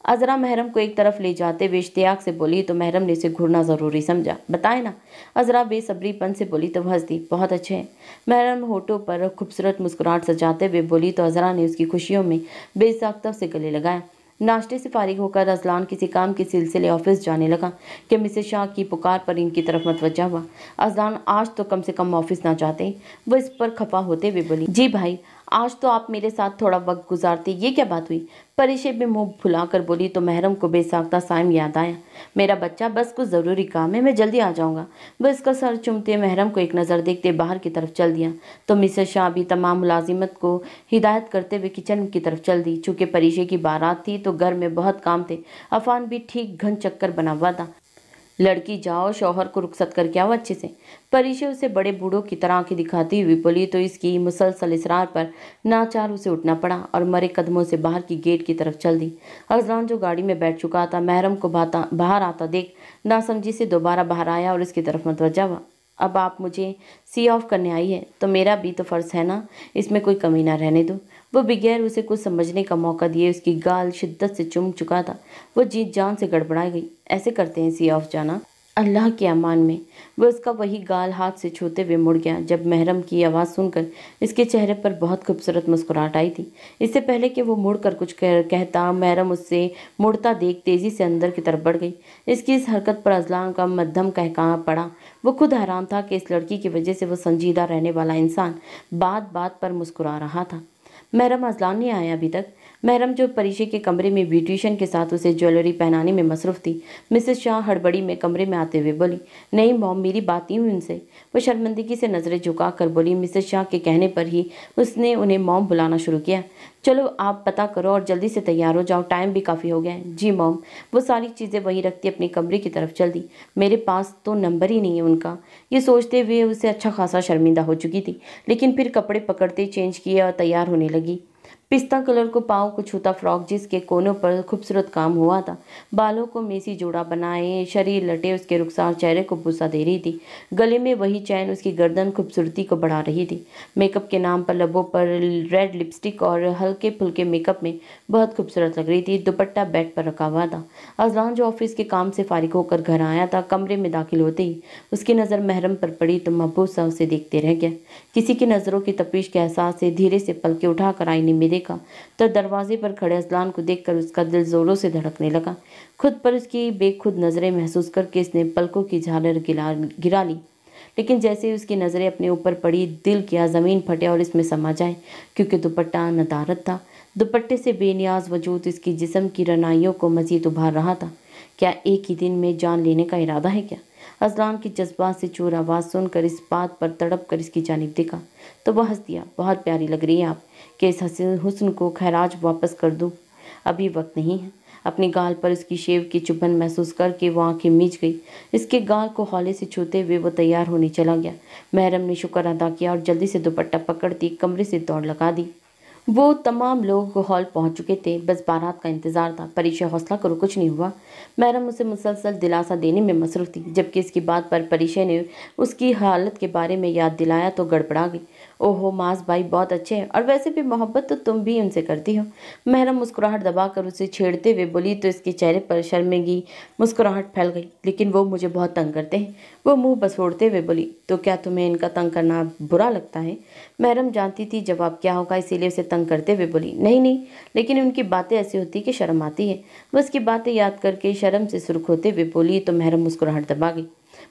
अजरा महरम को एक तरफ ले जाते हुए इश्तियाक से बोली तो महरम ने उसे घूरना ज़रूरी समझा। बताए ना। अजरा बेसब्रीपन से बोली तो हंस दी। बहुत अच्छे हैं। महरम होठों पर खूबसूरत मुस्कुराहट सजाते हुए बोली तो अजरा ने उसकी खुशियों में बेसाख्ता से गले लगाया। नाश्ते से फारिग होकर अजलान किसी काम के सिलसिले ऑफिस जाने लगा कि मिसेस शाह की पुकार पर इनकी तरफ मतवज्जा हुआ। अजलान आज तो कम से कम ऑफिस ना जाते। वो इस पर खफा होते हुए बोली, जी भाई, आज तो आप मेरे साथ थोड़ा वक्त गुजारते। ये क्या बात हुई? परिशे भी मुंह फुलाकर बोली तो महरम को बेसाख्ता साइम याद आया। मेरा बच्चा, बस कुछ ज़रूरी काम है, मैं जल्दी आ जाऊंगा। वह इसका सर चूमते महरम को एक नज़र देखते बाहर की तरफ चल दिया तो मिसेस शाह भी तमाम मुलाजिमत को हिदायत करते हुए किचन की तरफ चल दी। चूँकि परिशे की बारात थी तो घर में बहुत काम थे। अफान भी ठीक घन चक्कर बना हुआ था। लड़की जाओ, शौहर को रुखसत करके आओ अच्छे से। परिशे उसे बड़े बूढ़ों की तरह आंखें दिखाती हुई बोली तो इसकी मुसलसल इसरार पर नाचार उसे उठना पड़ा और मरे कदमों से बाहर की गेट की तरफ चल दी। अजलान जो गाड़ी में बैठ चुका था महरम को बाहर आता देख नासमझी से दोबारा बाहर आया और इसकी तरफ मुतवज्जा हुआ। अब आप मुझे सी ऑफ करने आई है तो मेरा भी तो फ़र्ज़ है ना, इसमें कोई कमी ना रहने दो। वो बगैर उसे कुछ समझने का मौका दिए उसकी गाल शिद्दत से चुम चुका था। वो जीत जान से गड़बड़ा गई। ऐसे करते हैं सी ऑफ जाना? अल्लाह के अमान में। वह उसका वही गाल हाथ से छूते हुए मुड़ गया जब महरम की आवाज़ सुनकर इसके चेहरे पर बहुत खूबसूरत मुस्कुराहट आई थी। इससे पहले कि वो मुड़कर कुछ कहता महरम उससे मुड़ता देख तेज़ी से अंदर की तरफ बढ़ गई। इसकी इस हरकत पर अजलान का मध्यम कहका पड़ा। वो खुद हैरान था कि इस लड़की की वजह से वो संजीदा रहने वाला इंसान बात बात पर मुस्कुरा रहा था। महरम, अजलान नहीं आया अभी तक। महरम जो परिशे के कमरे में ब्यूटिशियन के साथ उसे ज्वेलरी पहनाने में मसरूफ़ थी। मिसेस शाह हड़बड़ी में कमरे में आते हुए बोली, नहीं मॉम, मेरी बात नहीं हुई उनसे। वो शर्मिंदगी से नज़रें झुका कर बोली। मिसेस शाह के कहने पर ही उसने उन्हें मॉम बुलाना शुरू किया। चलो आप पता करो और जल्दी से तैयार हो जाओ, टाइम भी काफ़ी हो गया है। जी मॉम। वो सारी चीज़ें वहीं रखती अपने कमरे की तरफ चल दी। मेरे पास तो नंबर ही नहीं है उनका। ये सोचते हुए उसे अच्छा खासा शर्मिंदा हो चुकी थी, लेकिन फिर कपड़े पकड़ते चेंज किए और तैयार होने लगी। पिस्ता कलर को पाँव को छूता फ्रॉक जिसके कोनों पर खूबसूरत काम हुआ था, बालों को मेसी जोड़ा बनाए, शरीर लटे उसके रुखसार चेहरे को बुसा दे रही थी। गले में वही चैन उसकी गर्दन खूबसूरती को बढ़ा रही थी। मेकअप के नाम पर लबों पर रेड लिपस्टिक और हल्के फुल्के मेकअप में बहुत खूबसूरत लग रही थी। दुपट्टा बेड पर रखा हुआ था। अजलान जो ऑफिस के काम से फारिग होकर घर आया था, कमरे में दाखिल होते ही उसकी नज़र महरम पर पड़ी तो महबूस सा उसे देखते रह गया। किसी की नज़रों की तपिश के एहसास से धीरे से पलके उठाकर आईने में देखा तो दरवाजे पर खड़े अजलान को देखकर उसका दिल जोरों से धड़कने लगा। खुद पर उसकी बेखुद नज़रें महसूस करके इसने पलकों की झालर गिरा ली, लेकिन जैसे ही उसकी नज़रें अपने ऊपर पड़ी, दिल किया ज़मीन फटे और इसमें समा जाए, क्योंकि दुपट्टा नदारत था। दुपट्टे से बेनियाज वजूद इसकी जिस्म की रनाइयों को मजीद उभार रहा था। क्या एक ही दिन में जान लेने का इरादा है क्या? अजलान की जज्बात से चूर आवाज़ सुनकर इस बात पर तड़प कर इसकी जानिब देखा तो वह हंस दिया। बहुत प्यारी लग रही है आप, कि इस हुस्न को खैराज वापस कर दूं? अभी वक्त नहीं है। अपनी गाल पर उसकी शेव की चुभन महसूस करके वो आंखें मीच गई। इसके गाल को हौले से छूते हुए वो तैयार होने चला गया। महरम ने शुक्र अदा किया और जल्दी से दुपट्टा पकड़ती कमरे से दौड़ लगा दी। वो तमाम लोग हॉल पहुंच चुके थे। बस बारात का इंतजार था। परीक्षा, हौसला करो, कुछ नहीं हुआ। महरम उसे मुसलसल दिलासा देने में मसरूफ थी। जबकि इसकी बात पर परीक्षा ने उसकी हालत के बारे में याद दिलाया तो गड़बड़ा गई। ओहो, मास भाई बहुत अच्छे हैं, और वैसे भी मोहब्बत तो तुम भी उनसे करती हो। महरम मुस्कुराहट दबाकर उसे छेड़ते हुए बोली तो इसके चेहरे पर शर्मिंदगी मुस्कुराहट फैल गई। लेकिन वो मुझे बहुत तंग करते हैं। वो मुंह बसोड़ते हुए बोली। तो क्या तुम्हें इनका तंग करना बुरा लगता है? महरम जानती थी जवाब क्या होगा, इसीलिए उसे तंग करते हुए बोली, नहीं नहीं, लेकिन उनकी बातें ऐसी होती कि शर्म आती है। वो उसकी बातें याद करके शर्म से सुर्ख होते हुए बोली तो महरम मुस्कुराहट दबा गई।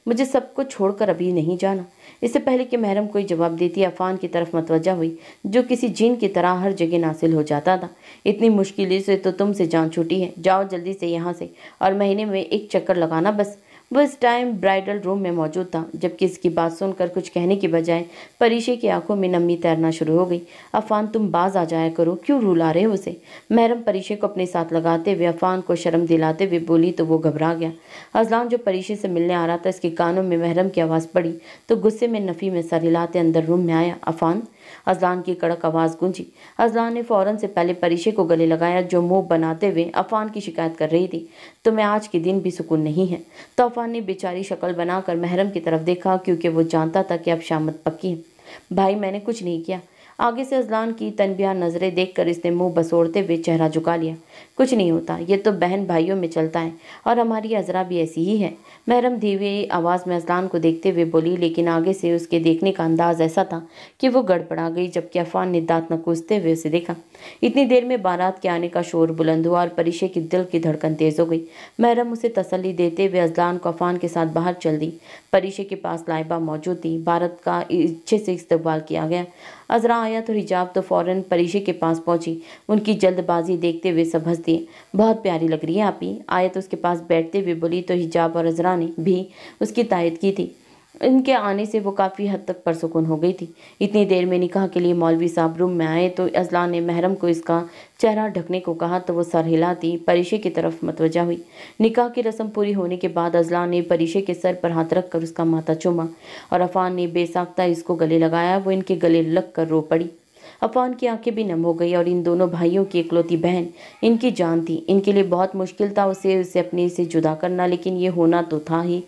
मुझे सबको छोड़कर अभी नहीं जाना। इससे पहले कि महरम कोई जवाब देती, अफान की तरफ मतवजा हुई, जो किसी जिन की तरह हर जगह नासिल हो जाता था। इतनी मुश्किल से तो तुमसे जान छूटी है, जाओ जल्दी से यहाँ से, और महीने में एक चक्कर लगाना बस। वो इस टाइम ब्राइडल रूम में मौजूद था। जबकि इसकी बात सुनकर कुछ कहने की बजाय परीशे की आंखों में नमी तैरना शुरू हो गई। अफान, तुम बाज आ जाया करो, क्यों रुला रहे हो उसे? महरम परीशे को अपने साथ लगाते हुए अफान को शर्म दिलाते हुए बोली तो वो घबरा गया। अजलान जो परीशे से मिलने आ रहा था, इसके कानों में महरम की आवाज़ पड़ी तो गुस्से में नफ़ी में सर हिलाते अंदर रूम में आया। अफान, अजलान की कड़क आवाज़ गूंजी। अजलान ने फ़ौरन से पहले परीशे को गले लगाया, जो मुंह बनाते हुए अफान की शिकायत कर रही थी। तुम्हें आज के दिन भी सुकून नहीं है? तो अफान ने बेचारी शक्ल बनाकर महरम की तरफ देखा, क्योंकि वो जानता था कि अब शामत पक्की है। भाई, मैंने कुछ नहीं किया। आगे से अजलान की तनबिया नज़रें देखकर इसने मुंह बसोड़ते हुए चेहरा झुका लिया। कुछ नहीं होता, ये तो बहन भाइयों में चलता है, और हमारी अजरा भी ऐसी ही है। महरम धीमी आवाज़ में अजलान को देखते हुए बोली, लेकिन आगे से उसके देखने का अंदाज ऐसा था कि वो गड़बड़ा गई। जबकि अफान ने दांत नकूसते हुए उसे देखा। इतनी देर में बारात के आने का शोर बुलंद हुआ और परीशे की दिल की धड़कन तेज हो गई। महरम उसे तसल्ली देते हुए अजलान को अफान के साथ बाहर चल दी। परीशे के पास लाइबा मौजूद थी। बारात का अच्छे से इस्तकबाल किया गया। अजरा आया तो हिजाब तो फ़ौरन परीशे के पास पहुंची। उनकी जल्दबाजी देखते हुए सब हंस दिए। बहुत प्यारी लग रही है आप ही, आयत उसके पास बैठते हुए बोली तो हिजाब और अजरा ने भी उसकी तायद की थी। इनके आने से वो काफ़ी हद तक परसुकून हो गई थी। इतनी देर में निकाह के लिए मौलवी साहब रूम में आए तो अजलान ने महरम को इसका चेहरा ढकने को कहा तो वो सर हिलाती परीशे की तरफ मतवजा हुई। निकाह की रस्म पूरी होने के बाद अजलान ने परीशे के सर पर हाथ रख कर उसका माथा चूमा और अफान ने बेसाख्ता इसको गले लगाया। वो इनके गले लग कर रो पड़ी। अफान की आंखें भी नम हो गई और इन दोनों भाइयों की इकलौती बहन इनकी जान थी। इनके लिए बहुत मुश्किल था उसे अपने से जुदा करना, लेकिन ये होना तो था ही।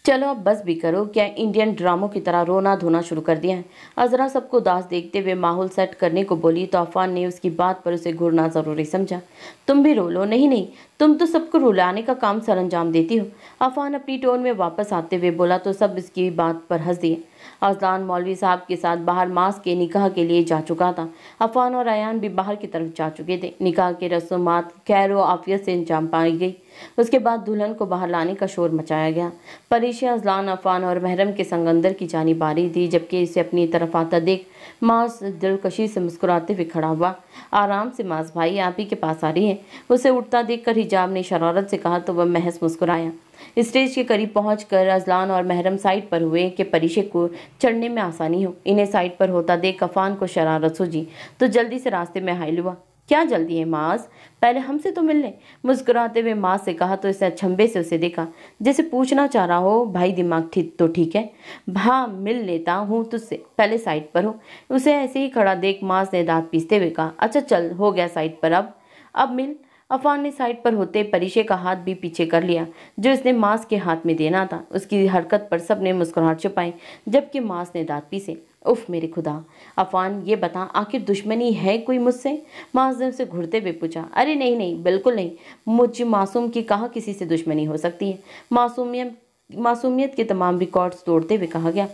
चलो अब बस भी करो, क्या इंडियन ड्रामों की तरह रोना धोना शुरू कर दिया है? अजरा सबको उदास देखते हुए माहौल सेट करने को बोली तो अफान ने उसकी बात पर उसे घूरना ज़रूरी समझा। तुम भी रो लो। नहीं नहीं, तुम तो सबको रुलाने का काम सरअंजाम देती हो। अफान अपनी टोन में वापस आते हुए बोला तो सब इसकी बात पर हंस दिए। अजलान मौलवी साहब के साथ बाहर मास के निकाह के लिए जा चुका था। अफान और अयान भी बाहर की तरफ जा चुके थे। निकाह के रस्मात खैर व आफियत से अंजाम पाई गई। उसके बाद दुल्हन को बाहर लाने का शोर मचाया गया। परीशे अजलान, अफान और महरम के संग अंदर की जानिब आ रही थी। जबकि इसे अपनी तरफ आता देख मास दिलकशी से मुस्कुराते हुए खड़ा हुआ। आराम से मास भाई, आप ही के पास आ रही है। उसे उठता देखकर हिजाब ने शरारत से कहा तो वह महज मुस्कुराया। स्टेज के करीब पहुंचकर अजलान और महरम साइड पर हुए कि परीशे को चढ़ने में आसानी हो। इन्हें साइड पर होता देख अफान को शरारत सूझी तो जल्दी से रास्ते में हाइल हुआ। क्या जल्दी है माज, पहले हमसे तो मिल ले। मुस्कुराते हुए माज से कहा तो इसे अचंभे से उसे देखा, जैसे पूछना चाह रहा हो भाई दिमाग ठीक तो ठीक है। हाँ मिल लेता हूँ तुझसे, पहले साइड पर हो। उसे ऐसे ही खड़ा देख माज ने दांत पीसते हुए कहा, अच्छा चल हो गया साइड पर, अब मिल। अफान ने साइड पर होते परिशे का हाथ भी पीछे कर लिया जो इसने मास के हाथ में देना था। उसकी हरकत पर सबने मुस्कुराहट छुपाई जबकि मास ने दांत पीसे। उफ मेरे खुदा, अफान ये बता आखिर दुश्मनी है कोई मुझसे? मास ने उसे घुरते हुए पूछा। अरे नहीं नहीं बिल्कुल नहीं, मुझ मासूम की कहाँ किसी से दुश्मनी हो सकती है। मासूमियत के तमाम रिकॉर्ड्स तोड़ते हुए कहा गया।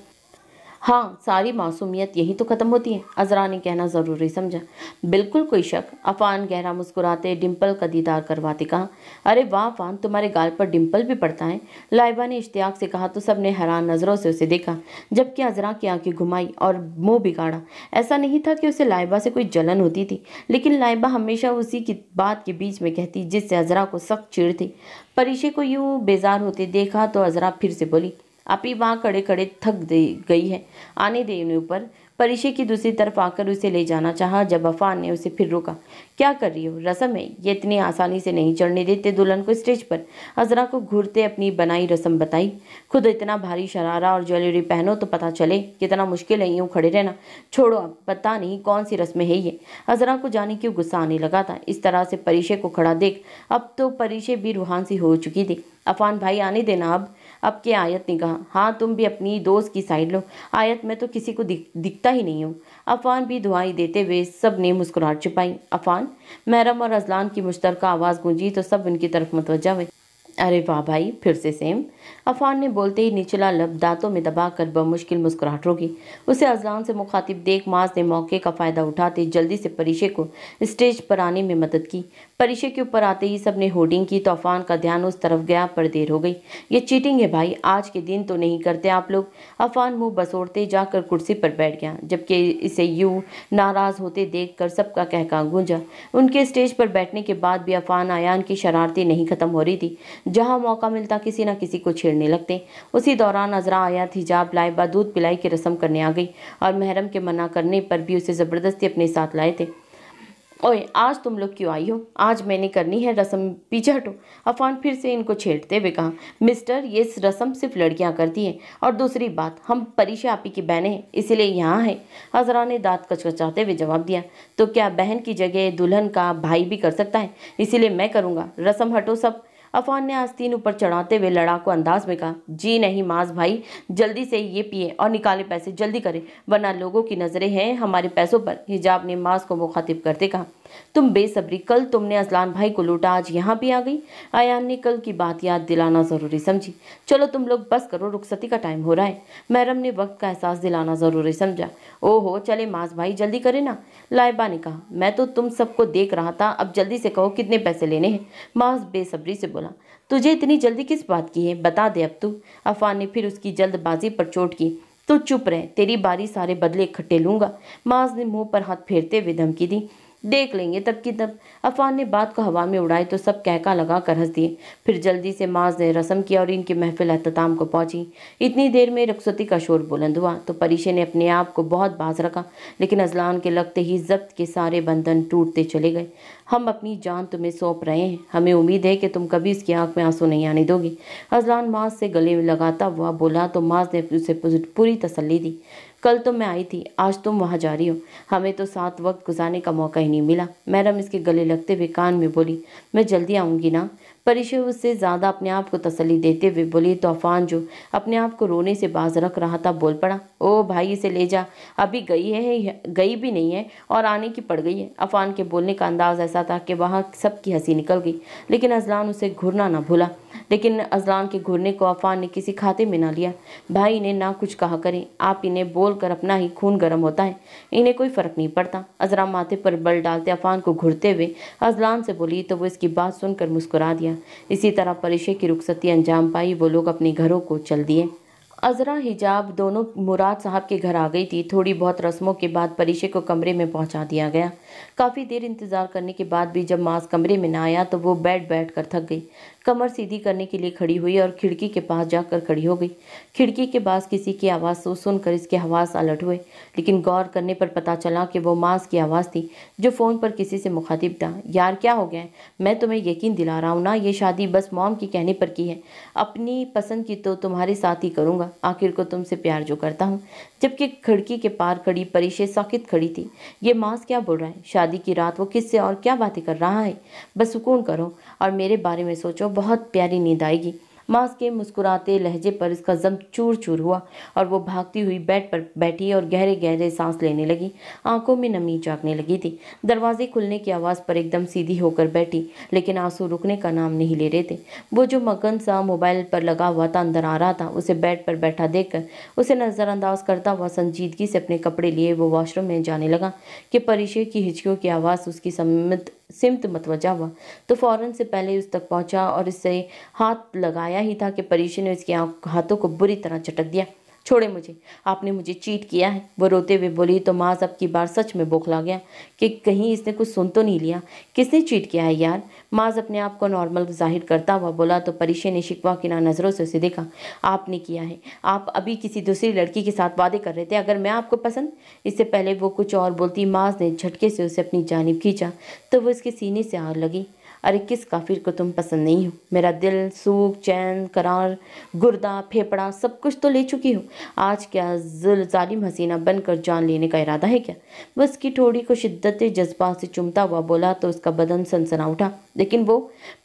हाँ सारी मासूमियत यही तो खत्म होती है, अजरा ने कहना जरूरी समझा। बिल्कुल कोई शक, अफान गहरा मुस्कुराते डिम्पल का दीदार करवाते कहा। अरे वाह अफान, तुम्हारे गाल पर डिम्पल भी पड़ता है, लाइबा ने इश्तियाक से कहा तो सबने हैरान नजरों से उसे देखा जबकि अजरा की आंखें घुमाई और मुंह बिगाड़ा। ऐसा नहीं था कि उसे लाइबा से कोई जलन होती थी, लेकिन लाइबा हमेशा उसी की बात के बीच में कहती जिससे अजरा को सख्त चिढ़ थी। परिशे को यूं बेजार होते देखा तो अजरा फिर से बोली, आप ही वहाँ खड़े खड़े थक गई है, आने दे उन्हें ऊपर। परिशे की दूसरी तरफ आकर उसे ले जाना चाहा जब अफान ने उसे फिर रोका। क्या कर रही हो, रस्म है, ये इतनी आसानी से नहीं चढ़ने देते दुल्हन को स्टेज पर। अजरा को घूरते अपनी बनाई रस्म बताई। खुद इतना भारी शरारा और ज्वेलरी पहनो तो पता चले कितना मुश्किल है यूँ खड़े रहना। छोड़ो अब, पता नहीं कौन सी रस्म है ये। अजरा को जाने क्यों गुस्सा आने लगा था इस तरह से परिशे को खड़ा देख। अब तो परिशे भी रूहान सी हो चुकी थी। अफान भाई आने देना अब के आयत ने कहा। हाँ तुम भी अपनी दोस्त की साइड लो, आयत में तो किसी को दिखता ही नहीं हूँ। अफान भी दुआई देते हुए सब ने मुस्कुराहट छुपाई। अफान, महरम और अजलान की मुश्तरका आवाज़ गूंजी तो सब उनकी तरफ मुतवज्जा हुए। अरे वाह भाई, फिर से सेम। अफान ने बोलते ही निचला लब दांतों में दबाकर बमुश्किल मुस्कुराहट रोकी। उसे अजलान से मुखातिब देख माज ने मौके का फ़ायदा उठाते जल्दी से परिशे को स्टेज पर आने में मदद की। परिशे के ऊपर आते ही सबने होर्डिंग की तो अफान का ध्यान उस तरफ गया पर देर हो गई। ये चीटिंग है भाई, आज के दिन तो नहीं करते आप लोग। अफान मुंह बसोड़ते जाकर कुर्सी पर बैठ गया जबकि इसे यूं नाराज़ होते देखकर सबका कहका गूंजा। उनके स्टेज पर बैठने के बाद भी अफान आयान की शरारतें नहीं खत्म हो रही थी। जहां मौका मिलता किसी न किसी को छेड़ने लगते। उसी दौरान अजरा आया थी, हिजाब लाइबा दूध पिलाई की रस्म करने आ गई और महरम के मना करने पर भी उसे ज़बरदस्ती अपने साथ लाए थे। ओए आज तुम लोग क्यों आई हो? आज मैंने करनी है रस्म, पीछे हटो। अफान फिर से इनको छेड़ते हुए कहा। मिस्टर, ये रस्म सिर्फ लड़कियां करती हैं, और दूसरी बात हम परिशा आपी की बहनें हैं इसलिए यहाँ है। अजरा ने दांत कचकचाते हुए जवाब दिया। तो क्या बहन की जगह दुल्हन का भाई भी कर सकता है? इसीलिए मैं करूँगा। रस्म हटो सब। अफान ने आस्तीन ऊपर चढ़ाते हुए लड़ाकू अंदाज में कहा। जी नहीं माज भाई, जल्दी से ये पिए और निकाले पैसे, जल्दी करें वरना लोगों की नजरें हैं हमारे पैसों पर। हिजाब ने माज को मुखातिब करते कहा। तुम बेसब्री, कल तुमने अजलान भाई को लूटा, आज यहाँ भी आ गई। आयान ने कल की बात याद दिलाना जरूरी समझी। चलो तुम लोग बस करो, रुखसती का टाइम हो रहा है। महरम ने वक्त का एहसास दिलाना जरूरी समझा। ओहो चले माज भाई, जल्दी करे ना, लाइबा ने कहा। मैं तो तुम सबको देख रहा था, अब जल्दी से कहो कितने पैसे लेने हैं। माज बेसब्री से बोला। तुझे इतनी जल्दी किस बात की है, बता दे अब तू। अफान ने फिर उसकी जल्दबाजी पर चोट की। तू चुप रहे, तेरी बारी, सारे बदले इकट्ठे लूंगा। माज ने मुंह पर हाथ फेरते हुए धमकी दी। देख लेंगे तब की तब। अफान ने बात को हवा में उड़ाई तो सब कहका लगा कर हंस दिए। फिर जल्दी से माज ने रस्म किया और इनकी महफिल अख्ताम को पहुंची। इतनी देर में रुखसती का शोर बुलंद हुआ तो परिशे ने अपने आप को बहुत बाज रखा, लेकिन अजलान के लगते ही जब्त के सारे बंधन टूटते चले गए। हम अपनी जान तुम्हें सौंप रहे हैं, हमें उम्मीद है कि तुम कभी इसकी आंख में आंसू नहीं आने दोगी। अजलान माज से गले लगाता हुआ बोला तो माज ने उसे पूरी तसल्ली दी। कल तो मैं आई थी, आज तुम वहाँ जा रही हो, हमें तो साथ वक्त गुजारने का मौका ही नहीं मिला। महरम इसके गले लगते हुए कान में बोली। मैं जल्दी आऊँगी ना। परिशे उससे ज़्यादा अपने आप को तसल्ली देते हुए बोली तो अफान जो अपने आप को रोने से बाज रख रहा था बोल पड़ा। ओ भाई इसे ले जा, अभी गई भी नहीं है और आने की पड़ गई है। अफान के बोलने का अंदाज ऐसा था कि वहाँ सबकी हंसी निकल गई, लेकिन अजलान उसे घूरना ना भूला। लेकिन अजलान के घूरने को अफान ने किसी खाते में ना लिया। भाई इन्हें ना कुछ कहा करें, आप इन्हें बोल कर अपना ही खून गर्म होता है, इन्हें कोई फर्क नहीं पड़ता। अजरा माथे पर बल डालते अफान को घूरते हुए अजलान से बोली तो वो इसकी बात सुनकर मुस्कुरा दिया। इसी तरह परिशे की रुखसती अंजाम पाई, वो लोग अपने घरों को चल दिए। अज़रा हिजाब दोनों मुराद साहब के घर आ गई थी। थोड़ी बहुत रस्मों के बाद परीशे को कमरे में पहुंचा दिया गया। काफ़ी देर इंतज़ार करने के बाद भी जब मास कमरे में ना आया तो वो बैठ कर थक गई। कमर सीधी करने के लिए खड़ी हुई और खिड़की के पास जाकर खड़ी हो गई। खिड़की के पास किसी की आवाज़ सुनकर इसके हवास अलट हुए, लेकिन गौर करने पर पता चला कि वो मास की आवाज़ थी जो फ़ोन पर किसी से मुखातिब था। यार क्या हो गया है? मैं तुम्हें यकीन दिला रहा हूँ ना, ये शादी बस मॉम के कहने पर की है। अपनी पसंद की तो तुम्हारे साथ ही करूँगा, आखिर को तुमसे प्यार जो करता हूँ। जबकि खिड़की के पार खड़ी परीशे साकित खड़ी थी। ये मास क्या बोल रहा है? शादी की रात वो किससे और क्या बातें कर रहा है? बस सुकून करो और मेरे बारे में सोचो, बहुत प्यारी नींद आएगी। मास के मुस्कुराते लहजे पर इसका जम चूर चूर हुआ और वो भागती हुई बेड पर बैठी और गहरे गहरे सांस लेने लगी। आंखों में नमी जागने लगी थी। दरवाजे खुलने की आवाज़ पर एकदम सीधी होकर बैठी, लेकिन आंसू रुकने का नाम नहीं ले रहे थे। वो जो मगन सा मोबाइल पर लगा हुआ था अंदर आ रहा था। उसे बेड पर बैठा देखकर उसे नज़रअंदाज करता हुआ संजीदगी से अपने कपड़े लिए वो वॉशरूम में जाने लगा कि परीशे की हिचकियों की आवाज़ उसकी सिमत मतवजा हुआ तो फौरन से पहले उस तक पहुंचा और इससे हाथ लगाया ही था कि परीशे ने उसके हाथों को बुरी तरह झटक दिया। छोड़े मुझे, आपने मुझे चीट किया है, वो रोते हुए बोली। तो माज अब की बार सच में बौखला गया कि कहीं इसने कुछ सुन तो नहीं लिया। किसने चीट किया है यार? माज अपने आप को नॉर्मल जाहिर करता हुआ बोला। तो परीशे ने शिकवा की नज़रों से उसे देखा। आपने किया है, आप अभी किसी दूसरी लड़की के साथ वादे कर रहे थे, अगर मैं आपको पसंद। इससे पहले वो कुछ और बोलती, माज ने झटके से उसे अपनी जानिब खींचा तो वो इसके सीने से आग लगी। अरे किस काफिर को तुम पसंद नहीं हो? मेरा दिल, सूख, चैन, करार, गुर्दा, फेफड़ा सब कुछ तो ले चुकी हूँ। आज क्या जालिम हसीना बनकर जान लेने का इरादा है क्या? वो उसकी ठोड़ी को शिद्दत जज्बात से चुमता हुआ बोला तो उसका बदन सनसना उठा। लेकिन वो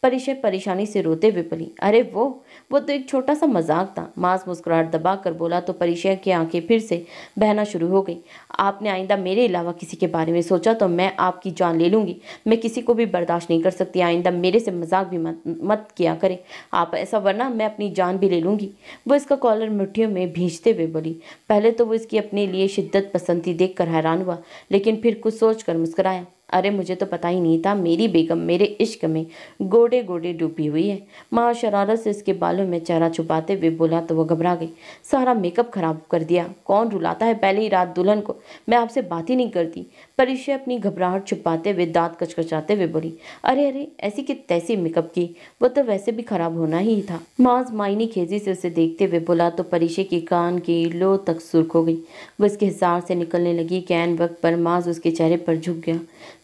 परेशानी से रोते हुए बोली, अरे वो तो एक छोटा सा मजाक था। मास मुस्कुराहट दबा कर बोला तो परिशय की आंखें फिर से बहना शुरू हो गई। आपने आइंदा मेरे अलावा किसी के बारे में सोचा तो मैं आपकी जान ले लूंगी। मैं किसी को भी बर्दाश्त नहीं कर सकती। आइंदा मेरे से मजाक भी मत किया करें आप ऐसा, वरना मैं अपनी जान भी ले लूंगी। वो इसका कॉलर मुट्ठियों में भींचते हुए बोली। पहले तो वो इसकी अपने लिए शिद्दत पसंदी देख कर हैरान हुआ, लेकिन फिर कुछ सोच कर मुस्कुराया। अरे मुझे तो पता ही नहीं था मेरी बेगम मेरे इश्क में गोडे गोडे डूबी हुई है। माँ शरारत से इसके बालों में चेहरा छुपाते हुए बोला तो वो घबरा गई। सारा मेकअप खराब कर दिया। कौन रुलाता है पहली रात दुल्हन को? मैं आपसे बात ही नहीं करती। परिशय अपनी घबराहट छुपाते हुए दांत कचकचाते हुए बोली। अरे अरे ऐसी कि तैसी मेकअप की, वो तो वैसे भी खराब होना ही था। माज मायनी खेजी से उसे देखते हुए बोला तो परिशय की कान की लो तक सुर्ख हो गई। वो इसके हिसार से निकलने लगी कि ऐन वक्त पर माज उसके चेहरे पर झुक गया।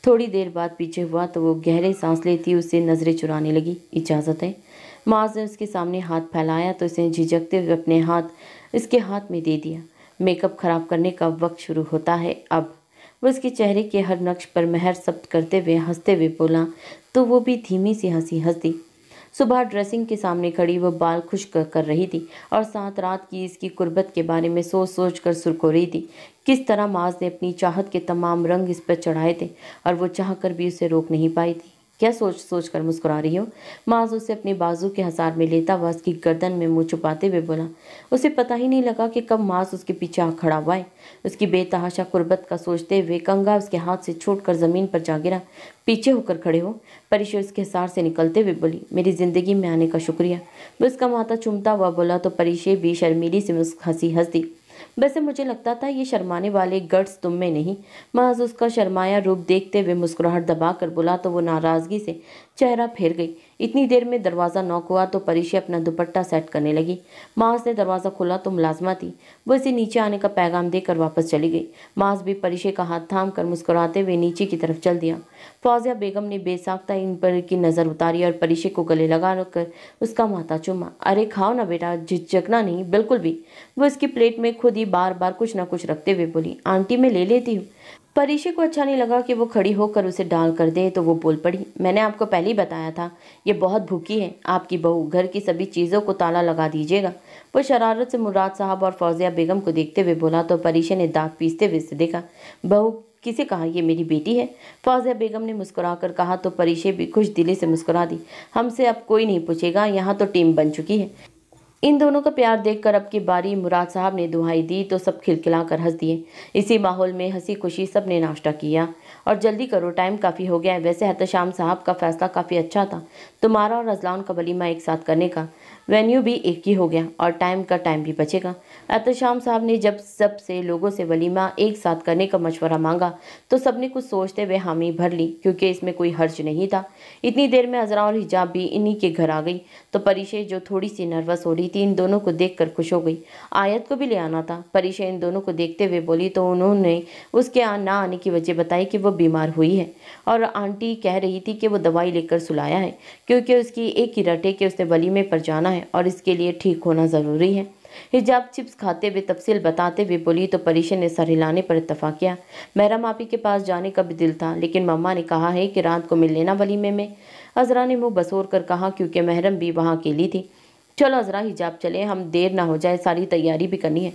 थोड़ी देर बाद पीछे हुआ तो वो गहरे सांस लेती उससे नजरें चुराने लगी। इजाज़त है? माज ने उसके सामने हाथ फैलाया तो उसे झिझकते हुए अपने हाथ इसके हाथ में दे दिया। मेकअप खराब करने का वक्त शुरू होता है अब। वो उसके चेहरे के हर नक्श पर मेहर सब्त करते हुए हंसते हुए बोला तो वो भी धीमी सी हंसी हंस दी। सुबह ड्रेसिंग के सामने खड़ी वो बाल खुश्क कर रही थी और साथ रात की इसकी कुर्बत के बारे में सोच सोच कर सुरखो रही थी। किस तरह माज ने अपनी चाहत के तमाम रंग इस पर चढ़ाए थे और वो चाह कर भी उसे रोक नहीं पाई थी। क्या सोच सोच कर मुस्कुरा रही हो? माज उसे अपने बाजू के हसार में लेता हुआ उसकी गर्दन में मुंह छुपाते हुए बोला। उसे पता ही नहीं लगा कि कब माज उसके पीछे आ खड़ा हुआ है। उसकी बेतहाशा कुर्बत का सोचते हुए कंगा उसके हाथ से छूटकर जमीन पर जा गिरा। पीछे होकर खड़े हो, परिशय उसके हसार से निकलते हुए बोली। मेरी जिंदगी में आने का शुक्रिया। वो उसका माथा चूमता हुआ बोला तो परिशय भी शर्मीली से हंसी हंस दी। वैसे मुझे लगता था ये शर्माने वाले गट्स तुम में नहीं। महज उसका शर्माया रूप देखते हुए मुस्कुराहट दबा कर बोला तो वो नाराजगी से चेहरा फेर गई। इतनी देर में दरवाज़ा नॉक हुआ तो परिशय अपना दुपट्टा सेट करने लगी। माज ने दरवाज़ा खोला तो मुलाजमा थी। वो इसे नीचे आने का पैगाम देकर वापस चली गई। माज भी परिशय का हाथ थाम कर मुस्कुराते हुए नीचे की तरफ चल दिया। फौजिया बेगम ने बेसाख्ता इन पर की नज़र उतारी और परिशय को गले लगा कर उसका माथा चूमा। अरे खाओ ना बेटा, झिझकना नहीं बिल्कुल भी। वो इसकी प्लेट में खुद ही बार बार कुछ न कुछ रखते हुए बोली। आंटी मैं ले लेती हूँ। परिशय को अच्छा नहीं लगा कि वो खड़ी होकर उसे डाल कर दे तो वो बोल पड़ी। मैंने आपको पहले ही बताया था ये बहुत भूखी है। आपकी बहू, घर की सभी चीज़ों को ताला लगा दीजिएगा। वो शरारत से मुराद साहब और फौजिया बेगम को देखते हुए बोला तो परिशय ने दांत पीसते हुए उसे देखा। बहू किसे कहा? ये मेरी बेटी है। फौजिया बेगम ने मुस्कुरा कर कहा तो परिशय भी खुश दिली से मुस्कुरा दी। हमसे अब कोई नहीं पूछेगा, यहाँ तो टीम बन चुकी है। इन दोनों का प्यार देखकर अब की बारी मुराद साहब ने दुहाई दी तो सब खिलखिलाकर हंस दिए। इसी माहौल में हंसी खुशी सब ने नाश्ता किया। और जल्दी करो, टाइम काफ़ी हो गया है। वैसे एहतशाम साहब का फैसला काफ़ी अच्छा था, तुम्हारा और रजलान का वलीमा एक साथ करने का। वेन्यू भी एक ही हो गया और टाइम का टाइम भी बचेगा। एहतशाम साहब ने जब सब से लोगों से वलीमा एक साथ करने का मशवरा मांगा तो सबने कुछ सोचते हुए हामी भर ली, क्योंकि इसमें कोई हर्ज नहीं था। इतनी देर में अजरा और हिजाब भी इन्हीं के घर आ गई तो परिशे, जो थोड़ी सी नर्वस हो रही थी, इन दोनों को देखकर खुश हो गई। आयत को भी ले आना था। परिशे इन दोनों को देखते हुए बोली तो उन्होंने उसके ना आने की वजह बताई कि वो बीमार हुई है और आंटी कह रही थी कि वो दवाई लेकर सुलाया है, क्योंकि उसकी एक ही रटे कि उसने वलीमे पर जाना है और इसके लिए ठीक होना ज़रूरी है। हिजाब चिप्स खाते हुए तफसील बताते हुए बोली तो परिशे ने सर हिलाने पर इत्तफाक किया। महरम आपी के पास जाने का भी दिल था, लेकिन मम्मा ने कहा है कि रात को मिल लेना वलीमे में। अजरा ने मुंह बसोर कर कहा, क्योंकि महरम भी वहाँ अकेली थी। चलो अजरा, हिजाब चले, हम देर ना हो जाए, सारी तैयारी भी करनी है।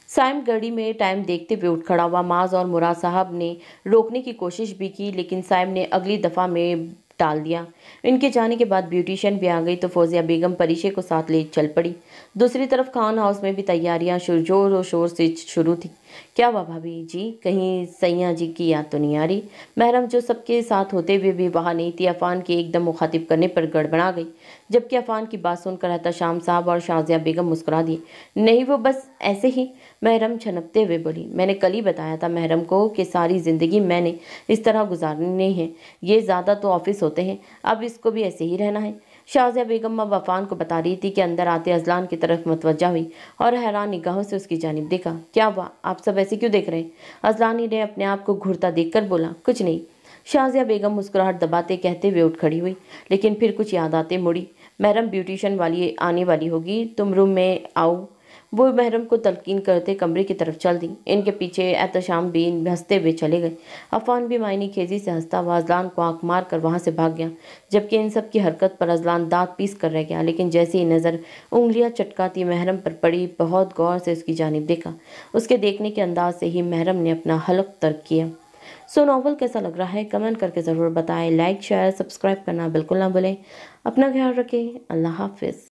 साइम घड़ी में टाइम देखते हुए उठ खड़ा हुआ। माज और मुराद साहब ने रोकने की कोशिश भी की, लेकिन साइम ने अगली दफ़ा में टाल दिया। इनके जाने के बाद ब्यूटिशियन भी आ गई तो फौजिया बेगम परिशे को साथ ले चल पड़ी। दूसरी तरफ खान हाउस में भी तैयारियां जोर और शोर से शुरू थी। क्या हुआ भाभी जी, कहीं सैया जी की याद तो नहीं आ रही? महरम, जो सबके साथ होते हुए भी वहाँ नहीं थी, अफान के एकदम मुखातिब करने पर गड़बड़ा गई, जबकि अफान की बात सुनकर एहतशाम साहब और शाजिया बेगम मुस्कुरा दिए। नहीं, वो बस ऐसे ही, महरम छनकते हुए बोली। मैंने कल ही बताया था महरम को कि सारी ज़िंदगी मैंने इस तरह गुजारनी नहीं है। ये ज़्यादा तो ऑफिस होते हैं, अब इसको भी ऐसे ही रहना है। शाजिया बेगम अब अफान को बता रही थी कि अंदर आते अजलान की तरफ मतवज्जा हुई और हैरान निगाहों से उसकी जानिब देखा। क्या हुआ, आप सब ऐसे क्यों देख रहे हैं? अजलानी ने अपने आप को घूरता देखकर बोला। कुछ नहीं। शाजिया बेगम मुस्कुराहट दबाते कहते हुए उठ खड़ी हुई, लेकिन फिर कुछ याद आते मुड़ी। महरम ब्यूटिशियन वाली आने वाली होगी, तुम रूम में आओ। वो महरम को तलकीन करते कमरे की तरफ चल दी। इनके पीछे एहतशाम भी हंसते हुए चले गए। अफान भी मायनी खेजी से हंसता हुआ अजलान को आंख मार कर वहां से भाग गया, जबकि इन सब की हरकत पर अजलान दांत पीस कर रह गया। लेकिन जैसे ही नज़र उंगलियां चटकाती महरम पर पड़ी, बहुत गौर से उसकी जानिब देखा। उसके देखने के अंदाज से ही महरम ने अपना हलक तर्क किया। सो नॉवल कैसा लग रहा है कमेंट करके ज़रूर बताएं। लाइक शेयर सब्सक्राइब करना बिल्कुल ना भूलें। अपना ख्याल रखें। अल्लाह हाफिज़।